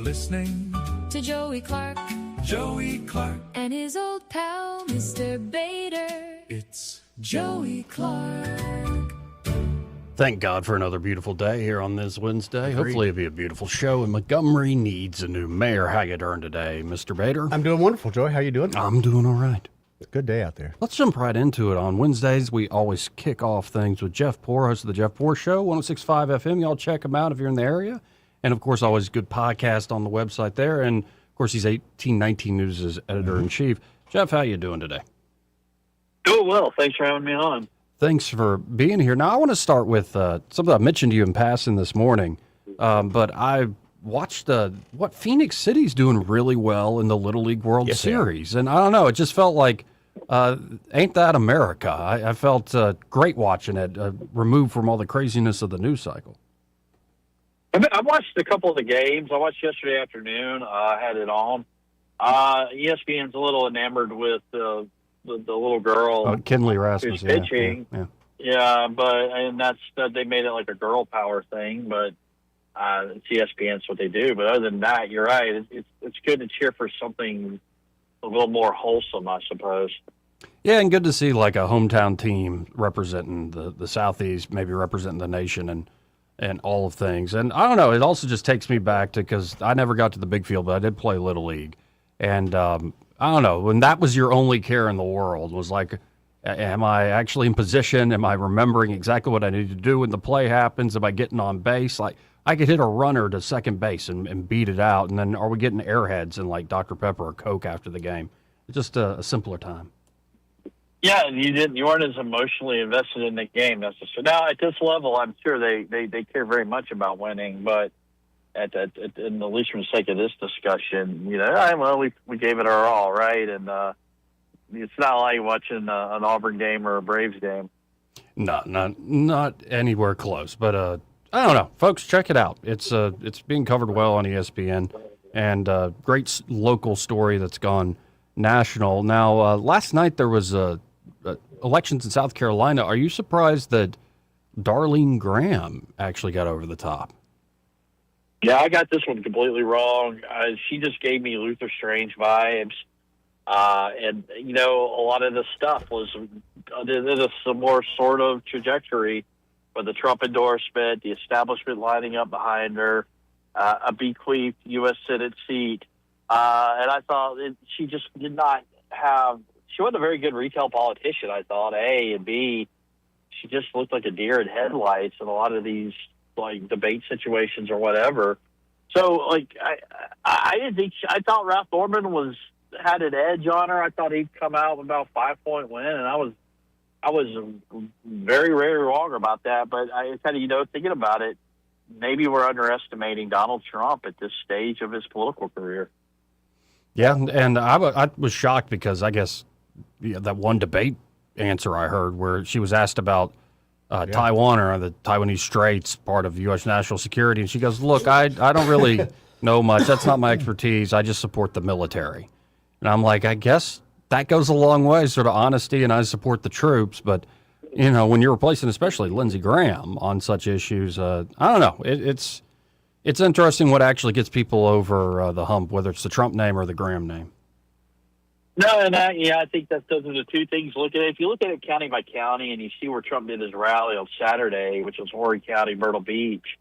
listening to Joey Clark. Joey Clark. And his old pal, Mr. Bader. It's Joey Clark. Thank God for another beautiful day here on this Wednesday. Agreed. Hopefully it'll be a beautiful show, and Montgomery needs a new mayor. How you doing today, Mr. Bader? I'm doing wonderful, Joey. How you doing? I'm doing all right. Good day out there. Let's jump right into it. On Wednesdays, we always kick off things with Jeff Poor, host of the Jeff Poor Show, 106.5 FM. Y'all check him out if you're in the area. And, of course, always good podcast on the website there. And, of course, he's 1819 News' editor-in-chief. Jeff, how you doing today? Doing well. Thanks for having me on. Thanks for being here. Now, I want to start with something I mentioned to you in passing this morning, but I watched what Phoenix City's doing really well in the Little League World Series. And I don't know, it just felt like, ain't that America? I felt great watching it, removed from all the craziness of the news cycle. I watched a couple of the games. I watched yesterday afternoon. I had it on. ESPN's a little enamored with the little girl, Kenley Rasmus, who's pitching. Yeah, but they made it like a girl power thing. But it's ESPN's what they do. But other than that, you're right. It's good to cheer for something a little more wholesome, I suppose. Yeah, and good to see like a hometown team representing the Southeast, maybe representing the nation and all of things. And I don't know, it also just takes me back to, because I never got to the big field, but I did play Little League. And I don't know, when that was your only care in the world, was like, am I actually in position? Am I remembering exactly what I need to do when the play happens? Am I getting on base? Like, I could hit a runner to second base and beat it out. And then are we getting airheads and like Dr. Pepper or Coke after the game? It's just a simpler time. Yeah, you weren't as emotionally invested in the game necessarily. Now at this level, I'm sure they care very much about winning, but at least for the sake of this discussion, we gave it our all, right? And it's not like watching an Auburn game or a Braves game. No, not anywhere close. But I don't know, folks, check it out. It's being covered well on ESPN, and great local story that's gone national. Now, last night there was elections in South Carolina. Are you surprised that Darlene Graham actually got over the top? Yeah, I got this one completely wrong. She just gave me Luther Strange vibes. And, a lot of the stuff was a more sort of trajectory with the Trump endorsement, the establishment lining up behind her, a bequeathed U.S. Senate seat. And I thought she just did not have – she wasn't a very good retail politician, I thought, A, and B, she just looked like a deer in headlights in a lot of these, like, debate situations or whatever. So, like, I didn't think – I thought Ralph Norman had an edge on her. I thought he'd come out with about a 5-point win, and I was very, very wrong about that. But I kind of, thinking about it, maybe we're underestimating Donald Trump at this stage of his political career. Yeah, and I was shocked because I guess that one debate answer I heard where she was asked about Taiwan or the Taiwanese Straits, part of U.S. national security, and she goes, look, I don't really know much. That's not my expertise. I just support the military. And I'm like, I guess that goes a long way, sort of honesty, and I support the troops. But, when you're replacing especially Lindsey Graham on such issues, I don't know. It's interesting what actually gets people over the hump, whether it's the Trump name or the Graham name. No, and I think that those are the two things. If you look at it county by county and you see where Trump did his rally on Saturday, which was Horry County, Myrtle Beach,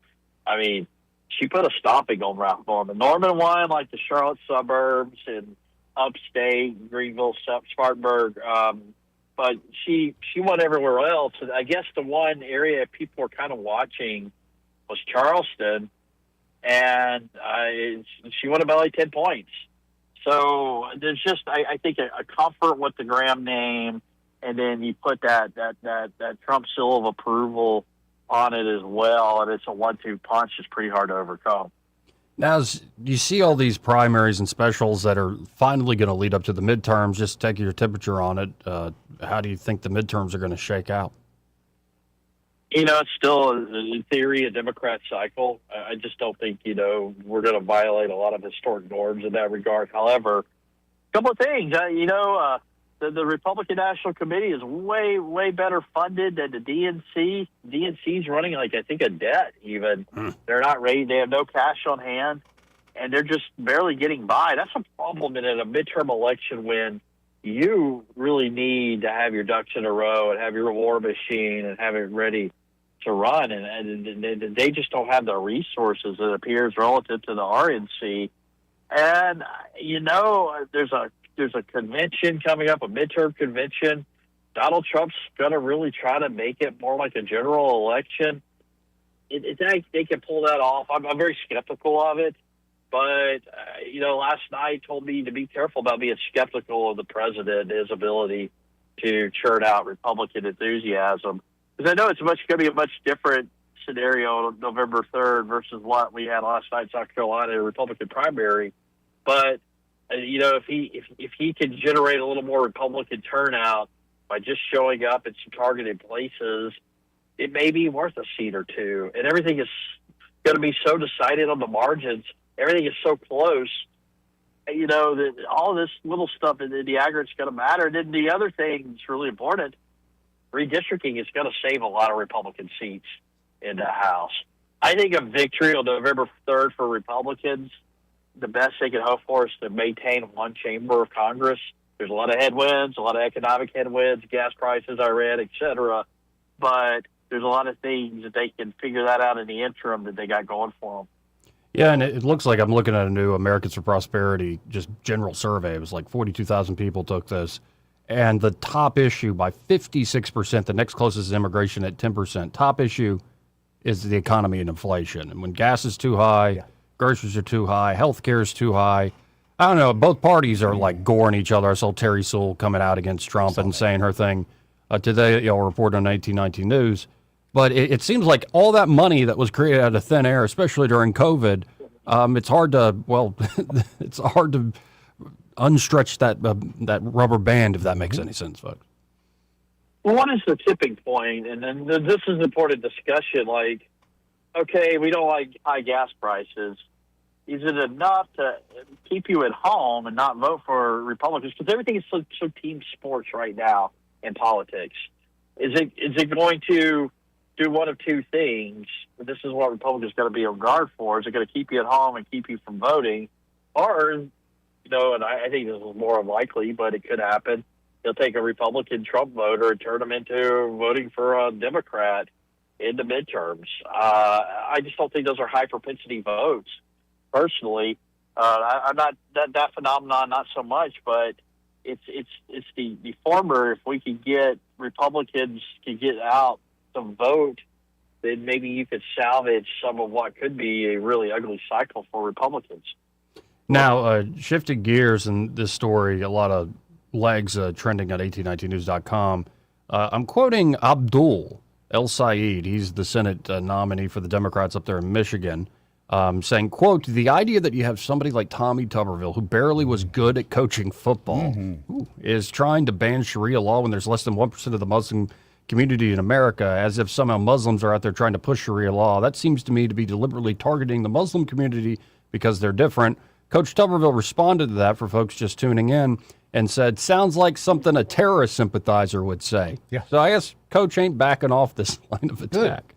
I mean, she put a stomping on Ralph Norman. Norman won like the Charlotte suburbs and upstate, Greenville, Spartanburg, but she won everywhere else. And I guess the one area people were kind of watching was Charleston, and she won about like 10 points. So there's just, I think, a comfort with the Graham name, and then you put that Trump seal of approval on it as well, and it's a 1-2 punch. It's pretty hard to overcome. Now, as you see all these primaries and specials that are finally going to lead up to the midterms, just take your temperature on it. How do you think the midterms are going to shake out? It's still, in theory, a Democrat cycle. I just don't think, we're going to violate a lot of historic norms in that regard. However, a couple of things. The Republican National Committee is way, way better funded than the DNC. DNC's running, like, I think, a debt even. They're not ready. They have no cash on hand. and they're just barely getting by. That's a problem in a midterm election when you really need to have your ducks in a row and have your war machine and have it ready to run. And they just don't have the resources, it appears, relative to the RNC. And, there's a convention coming up, a midterm convention. Donald Trump's going to really try to make it more like a general election. They can pull that off. I'm very skeptical of it. But, last night told me to be careful about being skeptical of the president and his ability to churn out Republican enthusiasm. Because I know it's going to be a much different scenario on November 3rd versus what we had last night in South Carolina, a Republican primary. But, if he can generate a little more Republican turnout by just showing up at some targeted places, it may be worth a seat or two. And everything is going to be so decided on the margins. Everything is so close, that all this little stuff in the aggregate is going to matter. And then the other thing that's really important, redistricting is going to save a lot of Republican seats in the House. I think a victory on November 3rd for Republicans, the best they can hope for is to maintain one chamber of Congress. There's a lot of headwinds, a lot of economic headwinds, gas prices, Iran, et cetera. But there's a lot of things that they can figure that out in the interim that they got going for them. Yeah, and it looks like I'm looking at a new Americans for Prosperity just general survey. It was like 42,000 people took this. And the top issue by 56%, the next closest is immigration at 10%. Top issue is the economy and inflation. And when gas is too high, groceries are too high, healthcare is too high. I don't know. Both parties are like goring each other. I saw Terry Sewell coming out against Trump and saying her thing today. Report on 1819 News. But it seems like all that money that was created out of thin air, especially during COVID, it's hard to unstretch that rubber band, if that makes any sense, folks. Well, what is the tipping point? And then this is an important discussion. Like, okay, we don't like high gas prices. Is it enough to keep you at home and not vote for Republicans? Because everything is so team sports right now in politics. Is it going to do one of two things? This is what Republicans got to be on guard for. Is it going to keep you at home and keep you from voting? Or, and I think this is more unlikely, but it could happen. They'll take a Republican Trump voter and turn them into voting for a Democrat in the midterms. I just don't think those are high propensity votes. Personally, I'm not that phenomenon, not so much, but it's the former. If we could get Republicans to get out to vote, then maybe you could salvage some of what could be a really ugly cycle for Republicans. Now, shifting gears in this story, a lot of legs trending at 1819news.com. I'm quoting Abdul El Sayed. He's the Senate nominee for the Democrats up there in Michigan, saying, quote, the idea that you have somebody like Tommy Tuberville, who barely was good at coaching football, is trying to ban Sharia law when there's less than 1% of the Muslim community in America, as if somehow Muslims are out there trying to push Sharia law. That seems to me to be deliberately targeting the Muslim community because they're different. Coach Tuberville responded to that for folks just tuning in and said, sounds like something a terrorist sympathizer would say. Yeah. So I guess Coach ain't backing off this line of attack.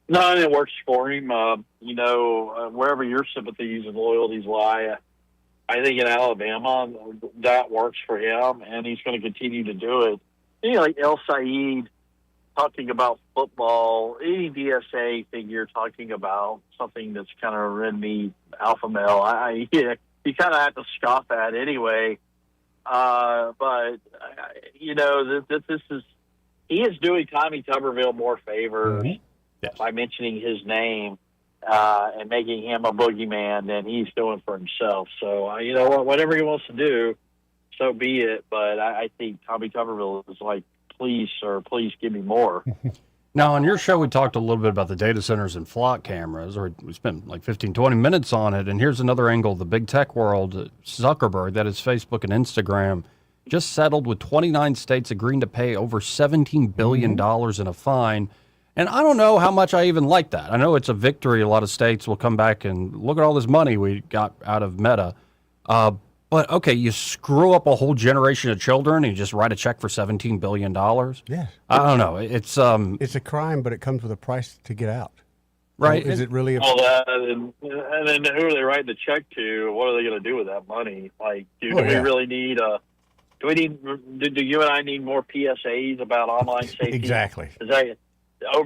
Good. No, it works for him. Wherever your sympathies and loyalties lie, I think in Alabama, that works for him, and he's going to continue to do it. Like El Sayed talking about football, any DSA figure talking about something that's kind of red meat, alpha male, you kind of have to scoff at anyway. But he is doing Tommy Tuberville more favors by mentioning his name and making him a boogeyman than he's doing for himself. So, whatever he wants to do, so be it. But I think Tommy Tuberville is like, please, sir, please give me more. Now, on your show, we talked a little bit about the data centers and flock cameras, or we spent like 15, 20 minutes on it. And here's another angle of the big tech world. Zuckerberg, that is Facebook and Instagram, just settled with 29 states agreeing to pay over $17 billion in a fine. And I don't know how much I even like that. I know it's a victory. A lot of states will come back and look at all this money we got out of Meta. But, okay, you screw up a whole generation of children and you just write a check for $17 billion? Yeah. I don't know. It's a crime, but it comes with a price to get out. right? Is it really? All that, and then who are they writing the check to? What are they going to do with that money? Like, do we really need a? Do we need? Do you and I need more PSAs about online safety? Exactly. Is that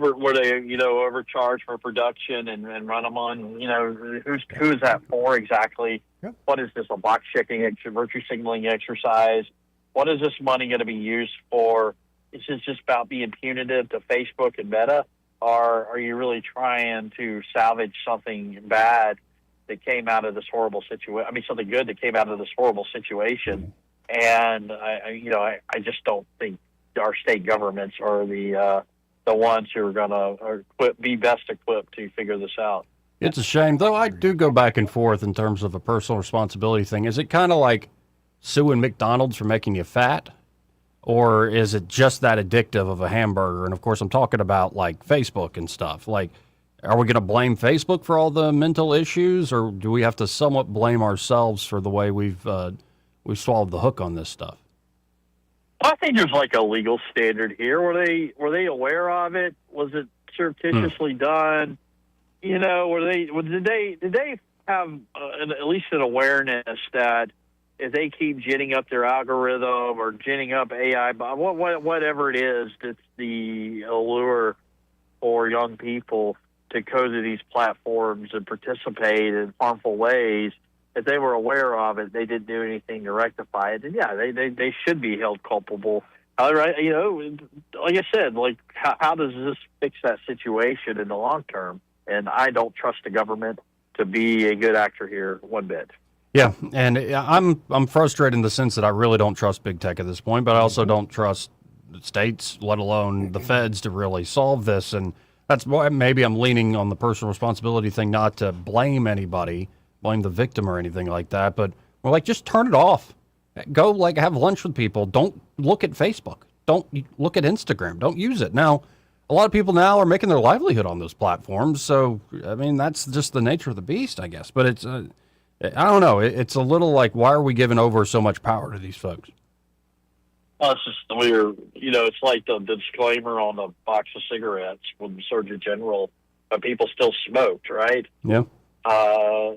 were they overcharged for production and run them on? Who is that for exactly? Yep. What is this, a box checking virtue signaling exercise? What is this money going to be used for? Is this just about being punitive to Facebook and Meta? Or are you really trying to salvage something bad that came out of this horrible situation? I mean, something good that came out of this horrible situation. And I just don't think our state governments are the ones who are going to be best equipped to figure this out. It's a shame, though. I do go back and forth in terms of a personal responsibility thing. Is it kind of like suing McDonald's for making you fat? Or is it just that addictive of a hamburger? And, of course, I'm talking about, like, Facebook and stuff. Like, are we going to blame Facebook for all the mental issues? Or do we have to somewhat blame ourselves for the way we've swallowed the hook on this stuff? I think there's, like, a legal standard here. Were they aware of it? Was it surreptitiously done? Did they have at least an awareness that if they keep ginning up their algorithm or ginning up AI, whatever it is, that's the allure for young people to go to these platforms and participate in harmful ways, if they were aware of it, they didn't do anything to rectify it, then yeah, they should be held culpable. However, like I said, how does this fix that situation in the long term? And I don't trust the government to be a good actor here one bit. Yeah, and I'm frustrated in the sense that I really don't trust big tech at this point, but I also don't trust the states, let alone the feds, to really solve this. And that's why maybe I'm leaning on the personal responsibility thing, not to blame anybody, blame the victim or anything like that, but we're like, just turn it off. Go have lunch with people. Don't look at Facebook. Don't look at Instagram. Don't use it. Now, a lot of people now are making their livelihood on those platforms. So, I mean, that's just the nature of the beast, I guess. But it's, I don't know. It's a little like, why are we giving over so much power to these folks? Well, it's just weird. It's like the disclaimer on the box of cigarettes when the Surgeon General, people still smoked, right? Yeah. I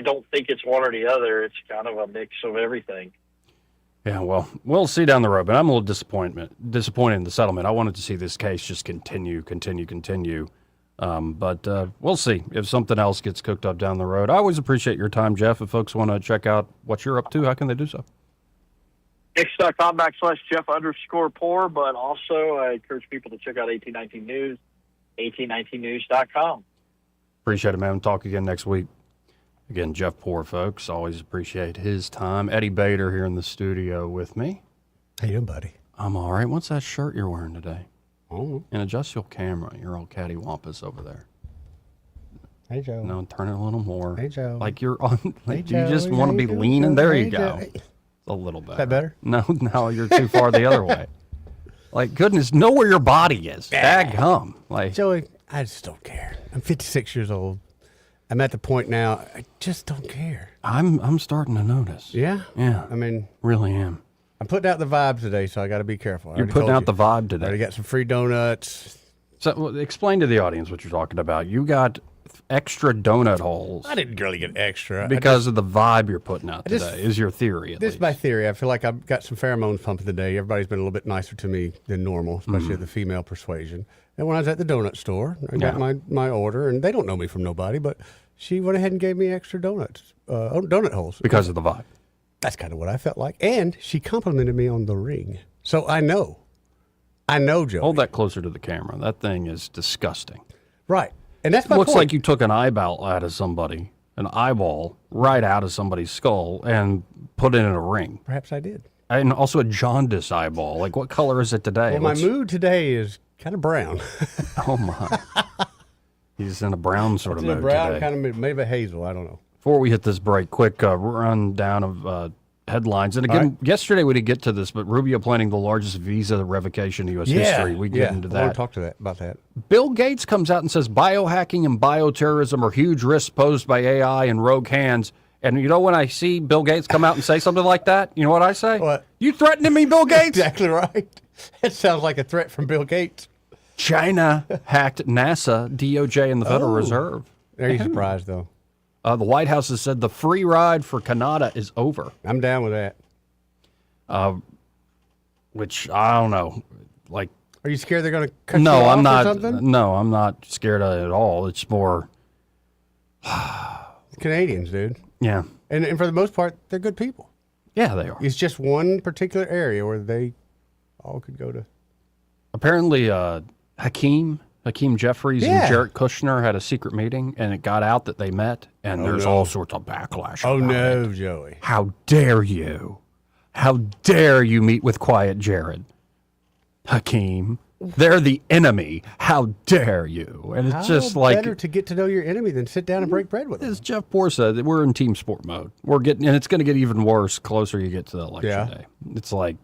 don't think it's one or the other. It's kind of a mix of everything. Yeah, well, we'll see down the road, but I'm a little disappointed in the settlement. I wanted to see this case just continue. But we'll see if something else gets cooked up down the road. I always appreciate your time, Jeff. If folks want to check out what you're up to, how can they do so? X.com/Jeff_Poor, but also I encourage people to check out 1819 News, 1819news.com. Appreciate it, man. We'll talk again next week. Again, Jeff Poor, folks. Always appreciate his time. Eddie Bader here in the studio with me. How you doing, buddy? I'm all right. What's that shirt you're wearing today? Oh. And adjust your camera. You're all cattywampus over there. Hey, Joe. No, turn it a little more. Hey, Joe. Like you're on. Hey, Do you just Joe. want to How be you doing, leaning? Joe? There Hey, you Joe. go. A little better. Is that better? No, you're too far the other way. Like, goodness, know where your body is. Daggum. Like, Joey, I just don't care. I'm 56 years old. I'm at the point now, I just don't care. I'm starting to notice. Yeah? Yeah. I mean, Really am. I'm putting out the vibes today, so I got to be careful. You're putting out the vibe today. I already got some free donuts. So well, explain to the audience what you're talking about. You got extra donut holes I didn't really get extra. because of the vibe you're putting out just- today, is your theory at This is least. my theory. I feel like I've got some pheromones pumping today. Everybody's been a little bit nicer to me than normal, especially the female persuasion. And when I was at the donut store, I got my order, and they don't know me from nobody, but she went ahead and gave me extra donuts, donut holes. Because of the vibe. That's kind of what I felt like. And she complimented me on the ring. So I know, Joe. Hold that closer to the camera. That thing is disgusting. Right. And that's my Looks point. like you took an eyeball out of somebody, an eyeball right out of somebody's skull and put it in a ring. Perhaps I did. And also a jaundice eyeball. Like, what color is it today? Well, my mood today is kind of brown. Oh, my. He's in a brown sort of It's a mood brown, today. kind of maybe a hazel. I don't know. Before we hit this break, quick rundown of headlines. And again, yesterday we didn't get to this, but Rubio planning the largest visa revocation in U.S. history. We get into I want that. to talk to about that. Bill Gates comes out and says biohacking and bioterrorism are huge risks posed by AI and rogue hands. And you know when I see Bill Gates come out and say something like that, you know what I say? What? You threatening me, Bill Gates? Exactly right. It sounds like a threat from Bill Gates. China hacked NASA, DOJ, and the Federal Oh. Reserve. Are you surprised though? The White House has said the free ride for Canada is over, I'm down with that. which I don't know. Like, Are you scared they're going to cut you no, off I'm or not. something? No, I'm not scared of it at all. It's more, Canadians, dude. yeah, And for the most part, they're good people. yeah, they are. It's just one particular area where they all could go to. Apparently, Hakeem Jeffries Yeah. and Jared Kushner had a secret meeting, and it got out that they met, and there's no. all sorts of backlash. Oh, about no, it. Joey. How dare you? How dare you meet with Quiet Jared? Hakeem, they're the enemy. How dare you? And it's How just like, better to get to know your enemy than sit down and break bread with them. as Jeff Bohr said, we're in team sport mode. We're getting, and it's going to get even worse closer you get to the election Yeah. day. It's like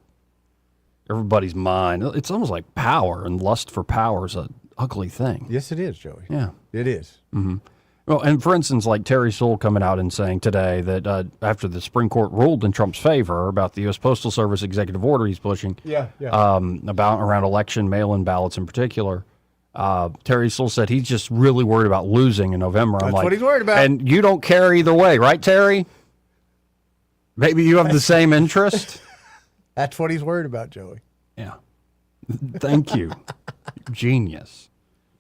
everybody's mind. It's almost like power, and lust for power is an ugly thing. Yes, it is, Joey. Yeah. It is. Well, and for instance, like Terry Sewell coming out and saying today that after the Supreme Court ruled in Trump's favor about the U.S. Postal Service executive order he's pushing, about around election mail-in ballots in particular, Terry Sewell said he's just really worried about losing in November. I'm That's like, what he's worried about. And you don't care either way, right, Terry? Maybe you have the same interest. That's what he's worried about, Joey. Yeah. Thank you. Genius.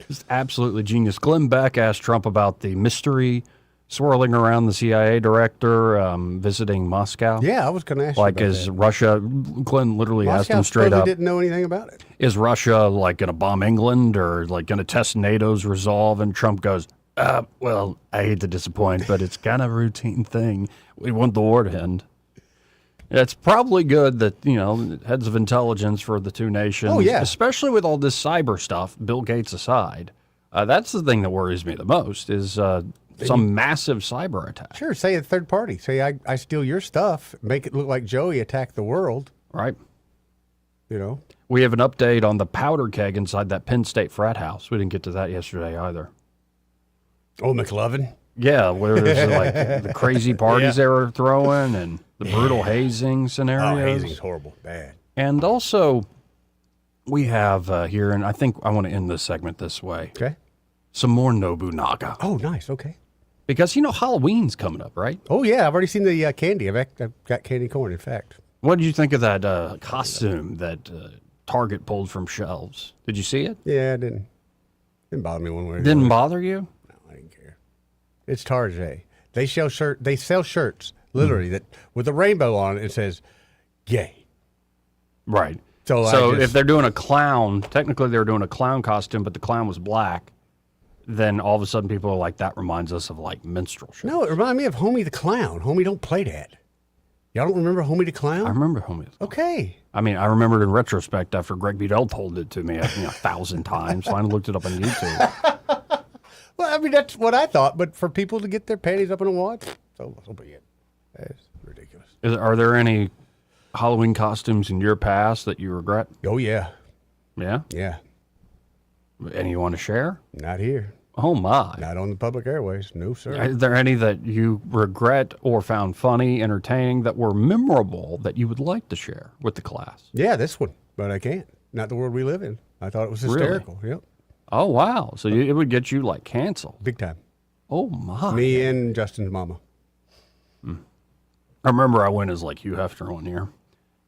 Just absolutely genius. Glenn Beck asked Trump about the mystery swirling around the CIA director visiting Moscow. Yeah, I was going to ask Like, you about is that. Russia, Glenn literally asked Moscow him straight supposedly up, didn't know anything about it. is Russia like going to bomb England or like going to test NATO's resolve? And Trump goes, well, I hate to disappoint, but it's kind of a routine thing. We want the war to end. It's probably good that, heads of intelligence for the two nations, Oh, yeah. especially with all this cyber stuff, Bill Gates aside, that's the thing that worries me the most is some massive cyber attack, Sure, say a third party. Say I steal your stuff, make it look like Joey attacked the world, right? you know. We have an update on the powder keg inside that Penn State frat house. We didn't get to that yesterday either. Oh, McLovin. Yeah, where there's like the crazy parties Yeah. they were throwing and the brutal hazing scenarios. Oh, hazing's horrible. Bad. And also, we have here, and I think I want to end this segment this way, Okay. some more Nobunaga. Oh, nice. Okay. Because, Halloween's coming up, right? Oh, yeah. I've already seen the candy. I've got candy corn, in fact. What did you think of that costume that Target pulled from shelves? Did you see it? Yeah, it didn't bother me one way or the Didn't other. bother you? No, I didn't care. It's Target. They sell shirts literally that with a rainbow on it. It says, "Gay." Right. So So I just- if they're doing a clown, technically they were doing a clown costume, but the clown was black, then all of a sudden people are like, that reminds us of like minstrel show. No, it reminded me of Homie the Clown. Homie don't play that. Y'all don't remember Homie the Clown? I remember Homie. Okay. I mean, I remembered in retrospect after Greg Bedell told it to me 1,000 times. So I looked it up on YouTube. Well, I mean, that's what I thought, but for people to get their panties up in a wad, so be it. That's ridiculous. Are there any Halloween costumes in your past that you regret? Oh, yeah. Yeah? Yeah. Any you want to share? Not here. Oh, my. Not on the public airways. No, sir. Are there any that you regret or found funny, entertaining, that were memorable that you would like to share with the class? Yeah, this one, but I can't. Not the world we live in. I thought it was Really? hysterical. Yep. Oh, wow. So it would get you like canceled. Big time. Oh, my. Me and Justin's mama. I remember I went as like Hugh Hefner one year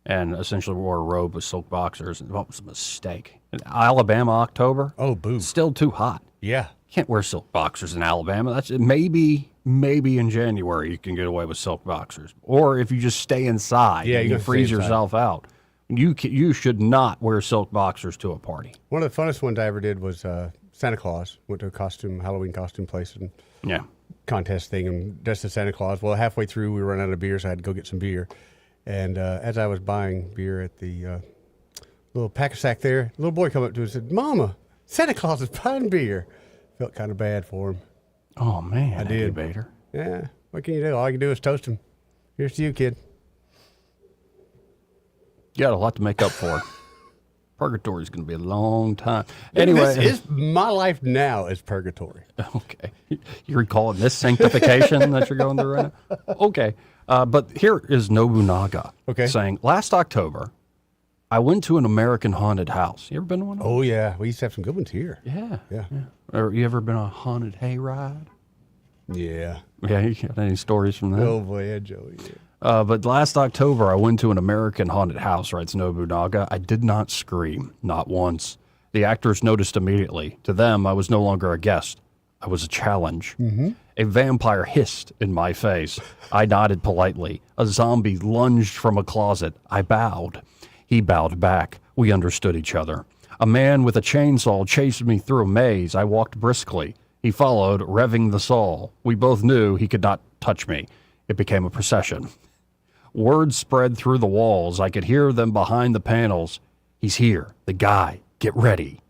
and essentially wore a robe with silk boxers. And that was a mistake. In Alabama, October, Oh, boo. still too hot. Yeah. Can't wear silk boxers in Alabama. That's maybe in January you can get away with silk boxers, or if you just stay inside, Yeah, and you you gotta freeze stay inside. yourself out. You should not wear silk boxers to a party. One of the funnest ones I ever did was Santa Claus. Went to a Halloween costume place and Yeah, contest thing and dressed as Santa Claus. Well, halfway through, we ran out of beer, so I had to go get some beer. And as I was buying beer at the little pack sack there, a little boy come up to us and said, "Mama, Santa Claus is buying beer." Felt kind of bad for him. Oh man, I did. Bader. Yeah, what can you do? All you can do is toast him. Here's to you, kid. You got a lot to make up for. Purgatory is going to be a long time. Anyway, This is my life now is purgatory. okay, you recalling this sanctification that you're going through right now? Okay, but here is Nobunaga Okay. saying last October, I went to an American haunted house. You ever been to one? Oh, yeah. We used to have some good ones here. Yeah. Yeah. Or you ever been on a haunted hayride? Yeah. Yeah, you got any stories from that? Oh, boy, yeah, Joey. Yeah. But last October, I went to an American haunted house, writes Nobunaga. I did not scream, not once. The actors noticed immediately. To them, I was no longer a guest. I was a challenge. A vampire hissed in my face. I nodded politely. A zombie lunged from a closet. I bowed. He bowed back. We understood each other. A man with a chainsaw chased me through a maze. I walked briskly. He followed, revving the saw. We both knew he could not touch me. It became a procession. Words spread through the walls. I could hear them behind the panels. He's here. The guy. Get ready.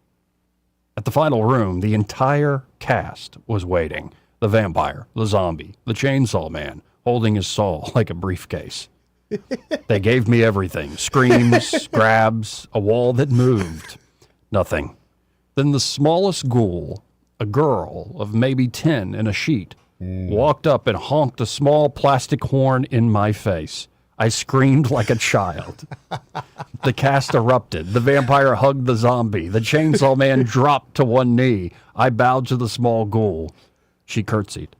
At the final room, the entire cast was waiting. The vampire, the zombie, the chainsaw man, holding his saw like a briefcase. They gave me everything. Screams, grabs, a wall that moved. Nothing. Then the smallest ghoul, a girl of maybe 10 in a sheet, walked up and honked a small plastic horn in my face. I screamed like a child. The cast erupted. The vampire hugged the zombie. The chainsaw man dropped to one knee. I bowed to the small ghoul. She curtsied.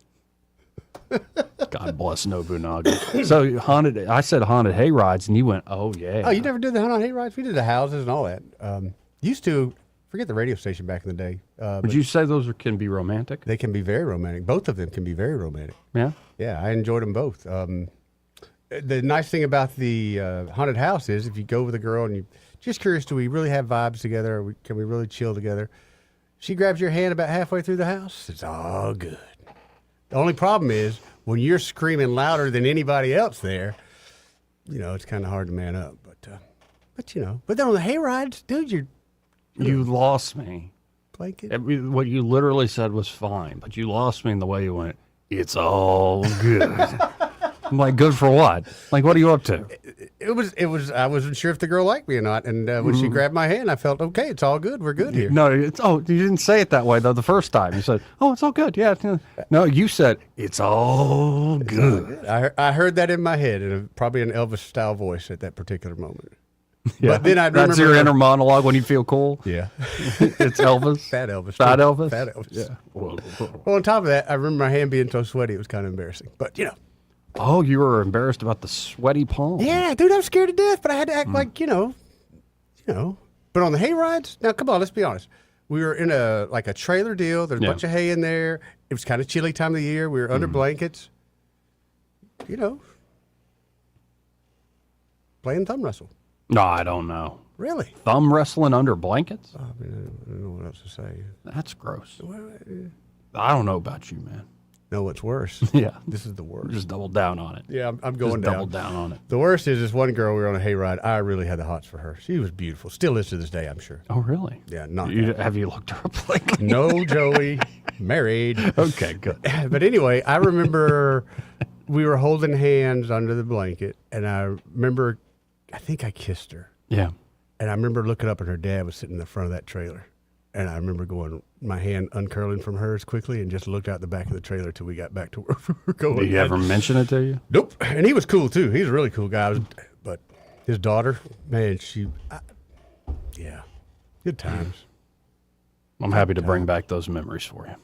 God bless Nobunaga. So I said haunted hayrides, and you went, oh, yeah. Oh, you never did the haunted hayrides? We did the houses and all that. Used to, forget the radio station back in the day. Would you say those can be romantic? They can be very romantic. Both of them can be very romantic. Yeah? Yeah, I enjoyed them both. The nice thing about the haunted house is if you go with a girl and you're just curious, do we really have vibes together? Or can we really chill together? She grabs your hand about halfway through the house. It's all good. The only problem is when you're screaming louder than anybody else there, it's kind of hard to man up. But then on the hay rides, dude, You lost me. blanket. What you literally said was fine, but you lost me in the way you went, it's all good. I'm like, good for what? Like, what are you up to? It was. I wasn't sure if the girl liked me or not, and when she grabbed my hand, I felt okay. It's all good. We're good here. No, you didn't say it that way, though, the first time. You said, oh, it's all good. Yeah. No, you said, it's all good. I heard that in my head, in probably an Elvis-style voice at that particular moment. Yeah. But then I That's remember your inner monologue when you feel cool? Yeah, It's Elvis? Fat Elvis. Fat too. Elvis? Fat Elvis. Yeah. Well, on top of that, I remember my hand being so sweaty, it was kind of embarrassing. But Oh, you were embarrassed about the sweaty palm. yeah, dude, I was scared to death, but I had to act like But on the hay rides, now come on, let's be honest. We were in a trailer deal. There's a bunch of hay in there. It was kind of chilly time of the year. We were under blankets. Playing thumb wrestle. No, I don't know. Really? Thumb wrestling under blankets? I mean, I don't know what else to say. That's gross. I don't know about you, man. No, what's worse? Yeah. This is the worst. Just double down on it. Yeah, I'm Just going double down. down on it. The worst is this one girl we were on a hayride. I really had the hots for her. She was beautiful. Still is to this day, I'm sure. Oh, really? Yeah, not Have you looked her up lately? No, Joey. Married. Okay, good. But anyway, I remember we were holding hands under the blanket, and I think I kissed her. Yeah. And I remember looking up, and her dad was sitting in the front of that trailer. And I remember my hand uncurling from hers quickly and just looked out the back of the trailer till we got back to where we were going. Did he ever mention it to you? Nope. And he was cool, too. He's a really cool guy. But his daughter, man, yeah, good times. I'm happy to bring back those memories for you.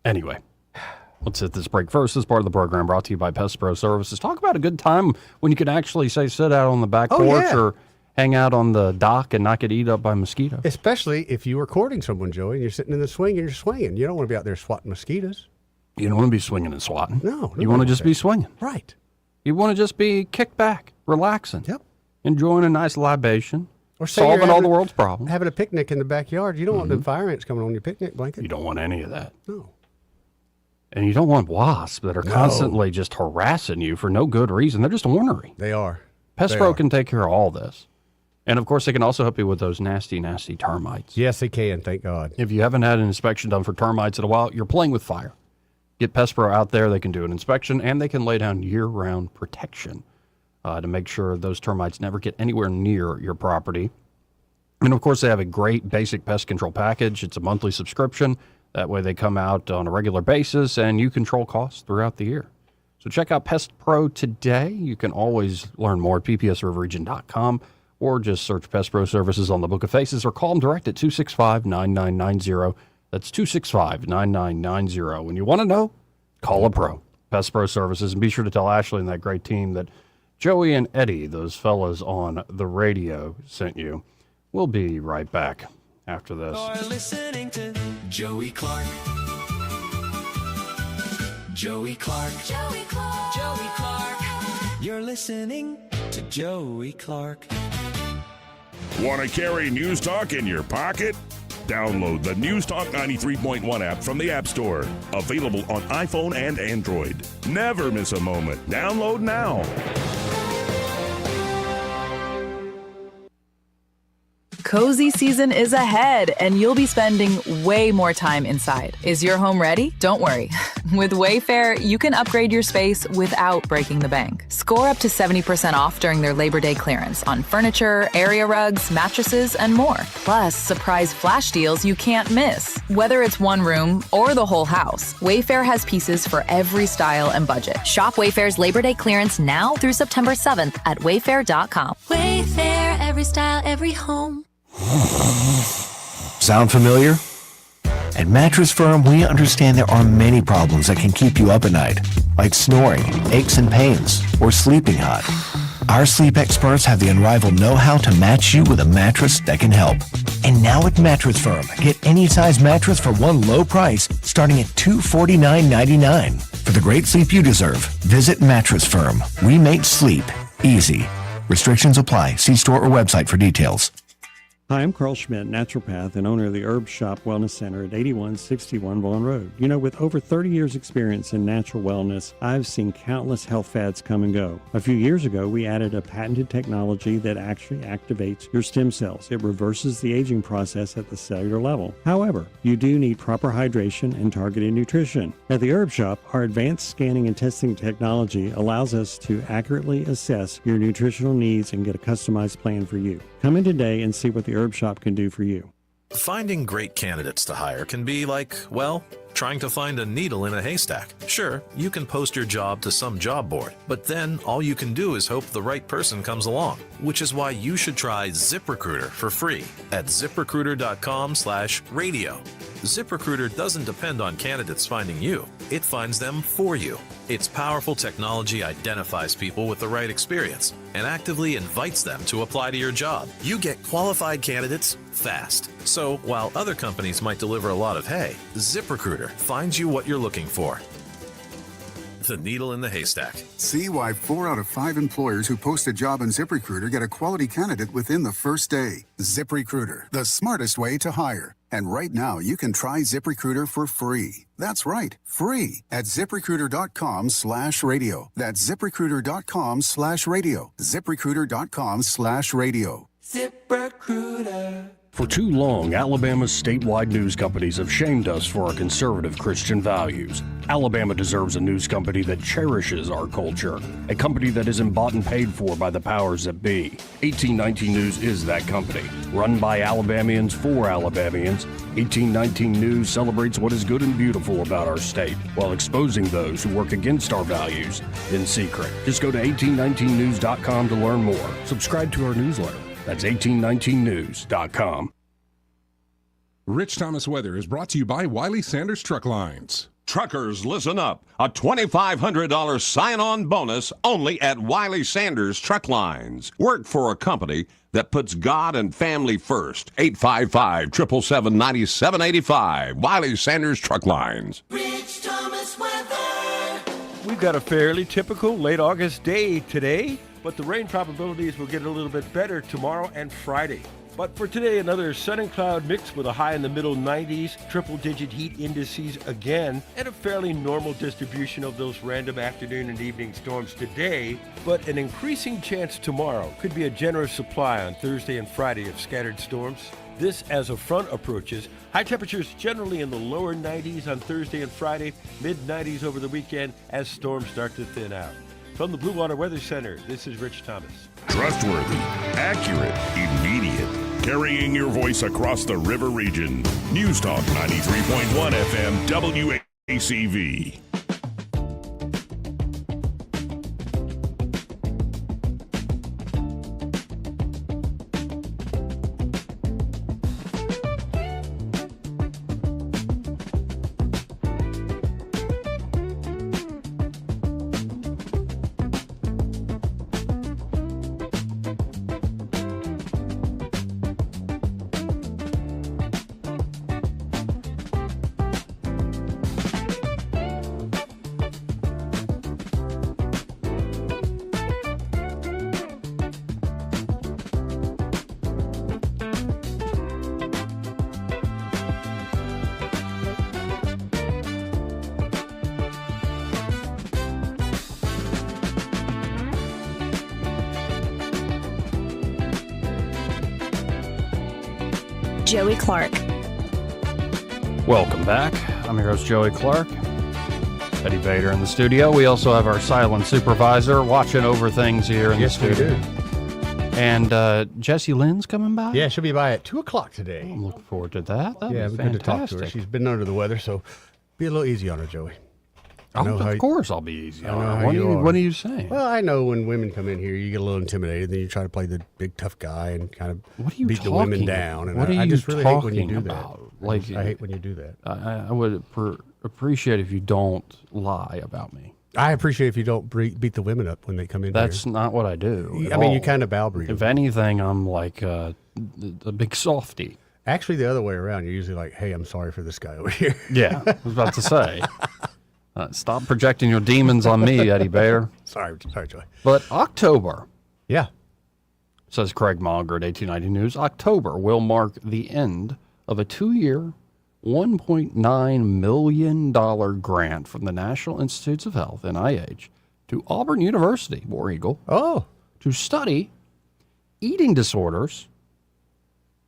Anyway, let's hit this break first. This part of the program brought to you by Pest Pro Services. Talk about a good time when you can actually, say, sit out on the back porch or hang out on the dock and not get eaten up by mosquitoes. Especially if you were courting someone, Joey, and you're sitting in the swing and you're swinging. You don't want to be out there swatting mosquitoes. You don't want to be swinging and swatting. No. You want to just be swinging. Right. You want to just be kicked back, relaxing. Yep. Enjoying a nice libation. Or say you're solving all having the world's problems. Having a picnic in the backyard. You don't want them fire ants coming on your picnic blanket. You don't want any of that. No. And you don't want wasps that are constantly just harassing you for no good reason. They're just ornery. They are. Pest Pro can take care of all this. And, of course, they can also help you with those nasty, nasty termites. Yes, they can. Thank God. If you haven't had an inspection done for termites in a while, you're playing with fire. Get Pest Pro out there. They can do an inspection, and they can lay down year-round protection to make sure those termites never get anywhere near your property. And, of course, they have a great basic pest control package. It's a monthly subscription. That way they come out on a regular basis, and you control costs throughout the year. So check out Pest Pro today. You can always learn more at ppsriverregion.com. or just search Pest Pro Services on the Book of Faces or call them direct at 265-9990. That's 265-9990. When you want to know, call a pro. Pest Pro Services. And be sure to tell Ashley and that great team that Joey and Eddie, those fellas on the radio, sent you. We'll be right back after this. You're listening to Joey Clark. Joey Clark. Joey Clark. Joey Clark. You're listening to Joey Clark. Want to carry News Talk in your pocket? Download the News Talk 93.1 app from the App Store. Available on iPhone and Android. Never miss a moment. Download now. Cozy season is ahead, and you'll be spending way more time inside. Is your home ready? Don't worry. With Wayfair, you can upgrade your space without breaking the bank. Score up to 70% off during their Labor Day clearance on furniture, area rugs, mattresses, and more. Plus, surprise flash deals you can't miss. Whether it's one room or the whole house, Wayfair has pieces for every style and budget. Shop Wayfair's Labor Day clearance now through September 7th at wayfair.com. Wayfair, every style, every home. Sound familiar? At Mattress Firm, we understand there are many problems that can keep you up at night, like snoring, aches and pains, or sleeping hot. Our sleep experts have the unrivaled know-how to match you with a mattress that can help. And now at Mattress Firm, get any size mattress for one low price, starting at $249.99. For the great sleep you deserve, visit Mattress Firm. We make sleep easy. Restrictions apply. See store or website for details. Hi, I'm Carl Schmidt, naturopath and owner of the Herb Shop Wellness Center at 8161 Vaughan Road. You know, with over 30 years experience in natural wellness, I've seen countless health fads come and go. A few years ago, we added a patented technology that actually activates your stem cells. It reverses the aging process at the cellular level. However, you do need proper hydration and targeted nutrition. At the Herb Shop, our advanced scanning and testing technology allows us to accurately assess your nutritional needs and get a customized plan for you. Come in today and see what the Herb Shop can do for you. Finding great candidates to hire can be like, well, trying to find a needle in a haystack. Sure, you can post your job to some job board, but then all you can do is hope the right person comes along, which is why you should try ZipRecruiter for free at ZipRecruiter.com/radio. ZipRecruiter doesn't depend on candidates finding you. It finds them for you. Its powerful technology identifies people with the right experience and actively invites them to apply to your job. You get qualified candidates fast. So while other companies might deliver a lot of hay, ZipRecruiter finds you what you're looking for. The needle in the haystack. See why 4 out of 5 employers who post a job on ZipRecruiter get a quality candidate within the first day. ZipRecruiter, the smartest way to hire. And right now, you can try ZipRecruiter for free. That's right, free at ZipRecruiter.com/radio. That's ZipRecruiter.com/radio. ZipRecruiter.com/radio. ZipRecruiter. For too long, Alabama's statewide news companies have shamed us for our conservative Christian values. Alabama deserves a news company that cherishes our culture, a company that isn't bought and paid for by the powers that be. 1819 News is that company. Run by Alabamians for Alabamians, 1819 News celebrates what is good and beautiful about our state, while exposing those who work against our values in secret. Just go to 1819news.com to learn more. Subscribe to our newsletter. That's 1819news.com. Rich Thomas Weather is brought to you by Wiley Sanders Truck Lines. Truckers, listen up. A $2,500 sign-on bonus only at Wiley Sanders Truck Lines. Work for a company that puts God and family first. 855-777-9785. Wiley Sanders Truck Lines. Rich Thomas Weather. We've got a fairly typical late August day today, but the rain probabilities will get a little bit better tomorrow and Friday. But for today, another sun and cloud mix with a high in the middle 90s, triple-digit heat indices again, and a fairly normal distribution of those random afternoon and evening storms today, but an increasing chance tomorrow. Could be a generous supply on Thursday and Friday of scattered storms. This as a front approaches. High temperatures generally in the lower 90s on Thursday and Friday, mid-90s over the weekend as storms start to thin out. From the Blue Water Weather Center, this is Rich Thomas. Trustworthy, accurate, immediate. Carrying your voice across the river region. News Talk 93.1 FM WACV. Joey Clark. Welcome back. I'm your host, Joey Clark. Eddie Vader in the studio. We also have our silent supervisor watching over things here in the studio. Yes, we do. And Jessie Lynn's coming by? Yeah, she'll be by at 2 o'clock today. I'm looking forward to that. That'd Yeah, be we're good to talk to her. fantastic. She's been under the weather, so be a little easy on her, Joey. Of course I'll be easy. I know how What you are. are you saying? Well, I know when women come in here, you get a little intimidated, then you try to play the big tough guy and kind of beat the women down. And What are I you just really hate when you talking do about? that. Like, I hate when you do that. I would appreciate if you don't lie about me. I appreciate if you don't beat the women up when they come in That's here. not what I do. I mean, you kind of bow-breed If them. anything, I'm like a big softie. Actually, the other way around, you're usually like, hey, I'm sorry for this guy over here. Yeah, I was about to say. Stop projecting your demons on me, Eddie Bayer. Sorry, Joey. But October. Yeah. Says Craig Monger at 1890 News. October will mark the end of a 2-year, $1.9 million grant from the National Institutes of Health, NIH, to Auburn University, War Eagle, to study eating disorders.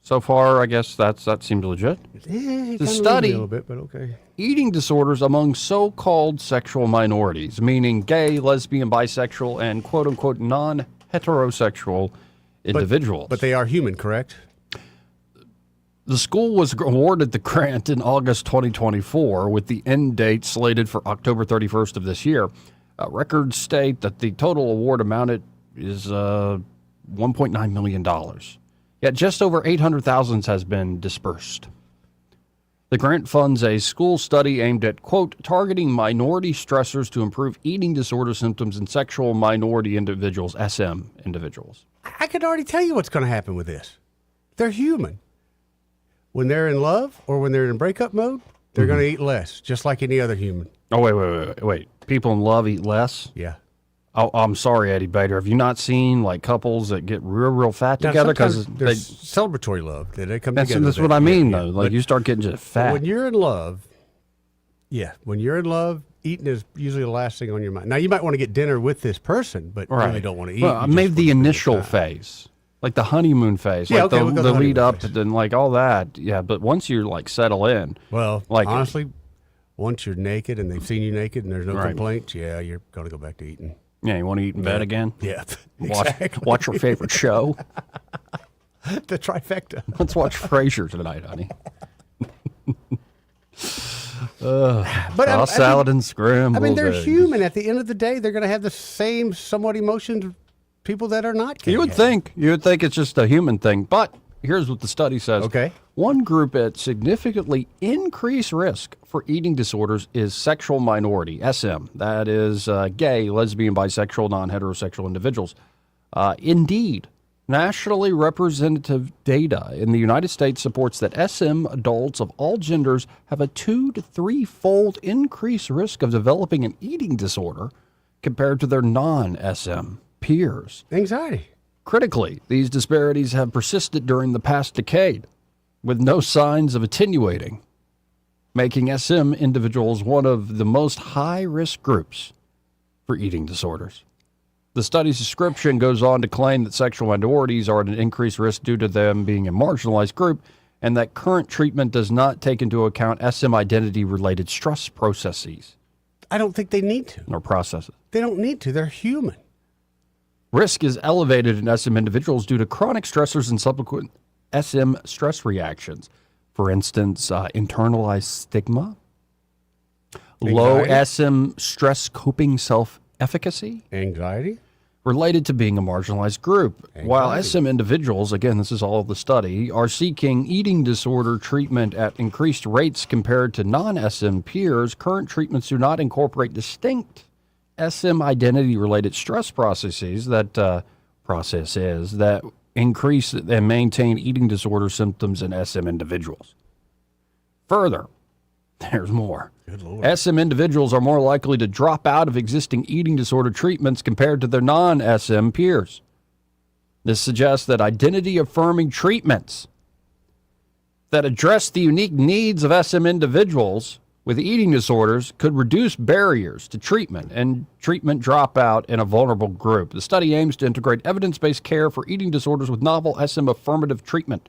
So far, I guess that seems legit. To study a little bit, but okay. eating disorders among so-called sexual minorities, meaning gay, lesbian, bisexual, and quote-unquote non-heterosexual individuals. But they are human, correct? The school was awarded the grant in August 2024 with the end date slated for October 31st of this year. Records state that the total award amount is $1.9 million. Yet just over $800,000 has been dispersed. The grant funds a school study aimed at, quote, targeting minority stressors to improve eating disorder symptoms in sexual minority individuals, SM individuals. I could already tell you what's going to happen with this. They're human. When they're in love or when they're in breakup mode, they're going to eat less, just like any other human. Oh, wait. People in love eat less? Yeah. Oh, I'm sorry, Eddie Bader. Have you not seen like couples that get real fat Now, together because sometimes there's celebratory love that they come that's together? what I mean though. Like you start getting just fat. When you're in love, when you're in love, eating is usually the last thing on your mind. Now you might want to get dinner with this person, but you really don't want to eat. Well, maybe the initial phase, like the honeymoon phase, Yeah, like okay, we'll go the the lead honeymoon up and like all that. Yeah, but once you're like settle in, well, like honestly, once you're naked and they've seen you naked and there's no Right. complaints, you're going to go back to eating. Yeah, you want to eat in bed again? Yeah, Watch your favorite show. The trifecta. Let's watch Frasier tonight, honey. But tossed salad and scrambled I mean, they're eggs. human. At the end of the day, they're going to have the same somewhat emotions people that are not. You would think it's just a human thing, but here's what the study says. Okay. One group at significantly increased risk for eating disorders is sexual minority, SM. That is gay, lesbian, bisexual, non-heterosexual individuals. Indeed, nationally representative data in the United States supports that SM adults of all genders have a 2 to 3-fold increased risk of developing an eating disorder compared to their non-SM peers. Anxiety. Critically, these disparities have persisted during the past decade, with no signs of attenuating, making SM individuals one of the most high-risk groups for eating disorders. The study's description goes on to claim that sexual minorities are at an increased risk due to them being a marginalized group, and that current treatment does not take into account SM identity-related stress processes. I don't think they need to. Or processes. They don't need to. They're human. Risk is elevated in SM individuals due to chronic stressors and subsequent SM stress reactions. For instance, internalized stigma, low SM stress coping self-efficacy, anxiety, related to being a marginalized group. While Anxiety. SM individuals, again, this is all of the study, are seeking eating disorder treatment at increased rates compared to non-SM peers, current treatments do not incorporate distinct SM identity-related stress processes that increase and maintain eating disorder symptoms in SM individuals. Further, there's more. Good Lord. SM individuals are more likely to drop out of existing eating disorder treatments compared to their non-SM peers. This suggests that identity-affirming treatments that address the unique needs of SM individuals with eating disorders could reduce barriers to treatment and treatment dropout in a vulnerable group. The study aims to integrate evidence-based care for eating disorders with novel SM affirmative treatment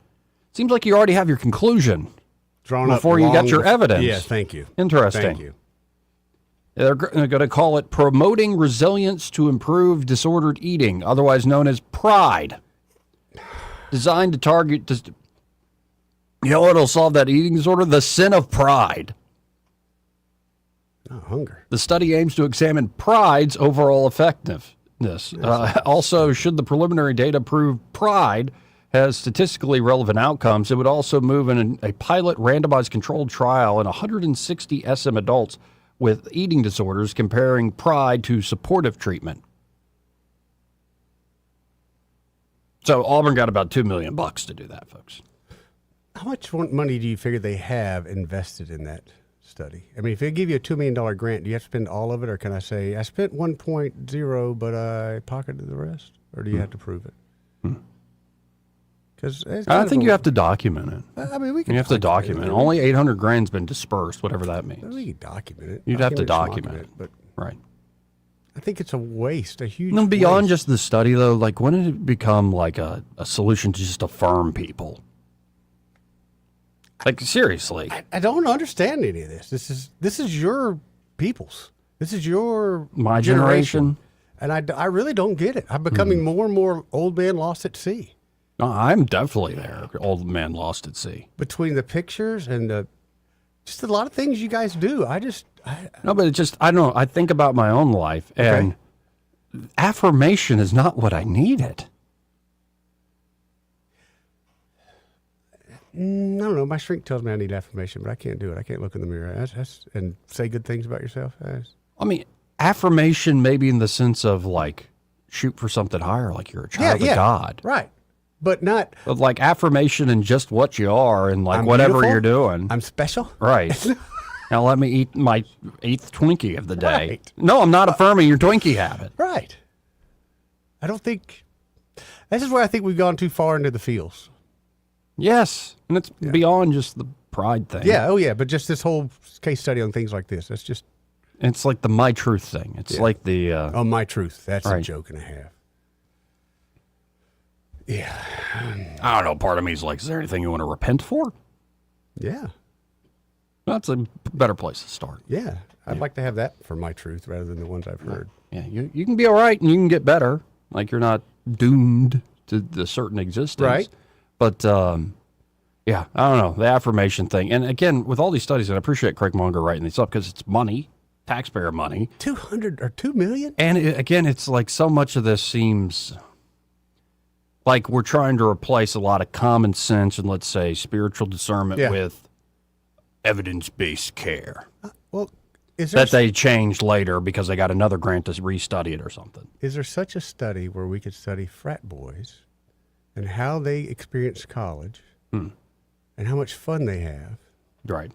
Seems like you already have your conclusion Drawn up before you got long your bef- evidence. Yeah, thank you. Interesting. Thank you. They're going to call it Promoting Resilience to Improve Disordered Eating, otherwise known as PRIDE. Designed to target, you know what'll solve that eating disorder? The sin of pride. Oh, hunger. The study aims to examine pride's overall effectiveness. Also, should the preliminary data prove pride has statistically relevant outcomes, it would also move in a pilot randomized controlled trial in 160 SM adults with eating disorders, comparing pride to supportive treatment. So Auburn got about $2 million to do that, folks. How much money do you figure they have invested in that study? I mean, if they give you a $2 million grant, do you have to spend all of it, or can I say I spent 1.0, but I pocketed the rest, or do you have to prove it? Because I think you have to document it. I mean, we can. You have to document it. Only 800 grand's been dispersed, whatever that means. We can document it. You'd have to document it, but right. I think it's a waste, a huge. No, beyond waste. just the study, though, like when did it become like a solution to just affirm people? Like seriously, I don't understand any of this. This is your people's. This is my generation, and I really don't get it. I'm becoming more and more old man lost at sea. No, I'm definitely there. Old man lost at sea. Between the pictures and just a lot of things you guys do, No, but it just I don't know. I think about my own life, and affirmation is not what I needed. I don't know. My shrink tells me I need affirmation, but I can't do it. I can't look in the mirror and say good things about yourself. I mean, affirmation maybe in the sense of like shoot for something higher, like you're a child of God. Right. But not. But like affirmation in just what you are and like I'm whatever beautiful, you're doing. I'm special. Right. Now let me eat my 8th Twinkie of the day. Right. No, I'm not affirming your Twinkie habit. Right. I don't think. This is where I think we've gone too far into the fields. Yes. And it's beyond just the pride thing. Yeah. Oh, yeah. But just this whole case study on things like this. That's just. It's like the My Truth thing. It's like the. Oh, My Truth. That's right. a joke and a half. Yeah. I don't know. Part of me is like, is there anything you want to repent for? Yeah. That's a better place to start. Yeah. I'd like to have that for My Truth rather than the ones I've heard. Yeah. You can be all right and you can get better. Like you're not doomed to the certain existence. Right. But, yeah, I don't know. The affirmation thing. And again, with all these studies, and I appreciate Craig Munger writing these up because it's money, taxpayer money. 200 or 2 million? And again, it's like so much of this seems like we're trying to replace a lot of common sense and, let's say, spiritual discernment with evidence-based care. Well, is there that they changed later because they got another grant to restudy it or something. Is there such a study where we could study frat boys and how they experience college and how much fun they have? Right.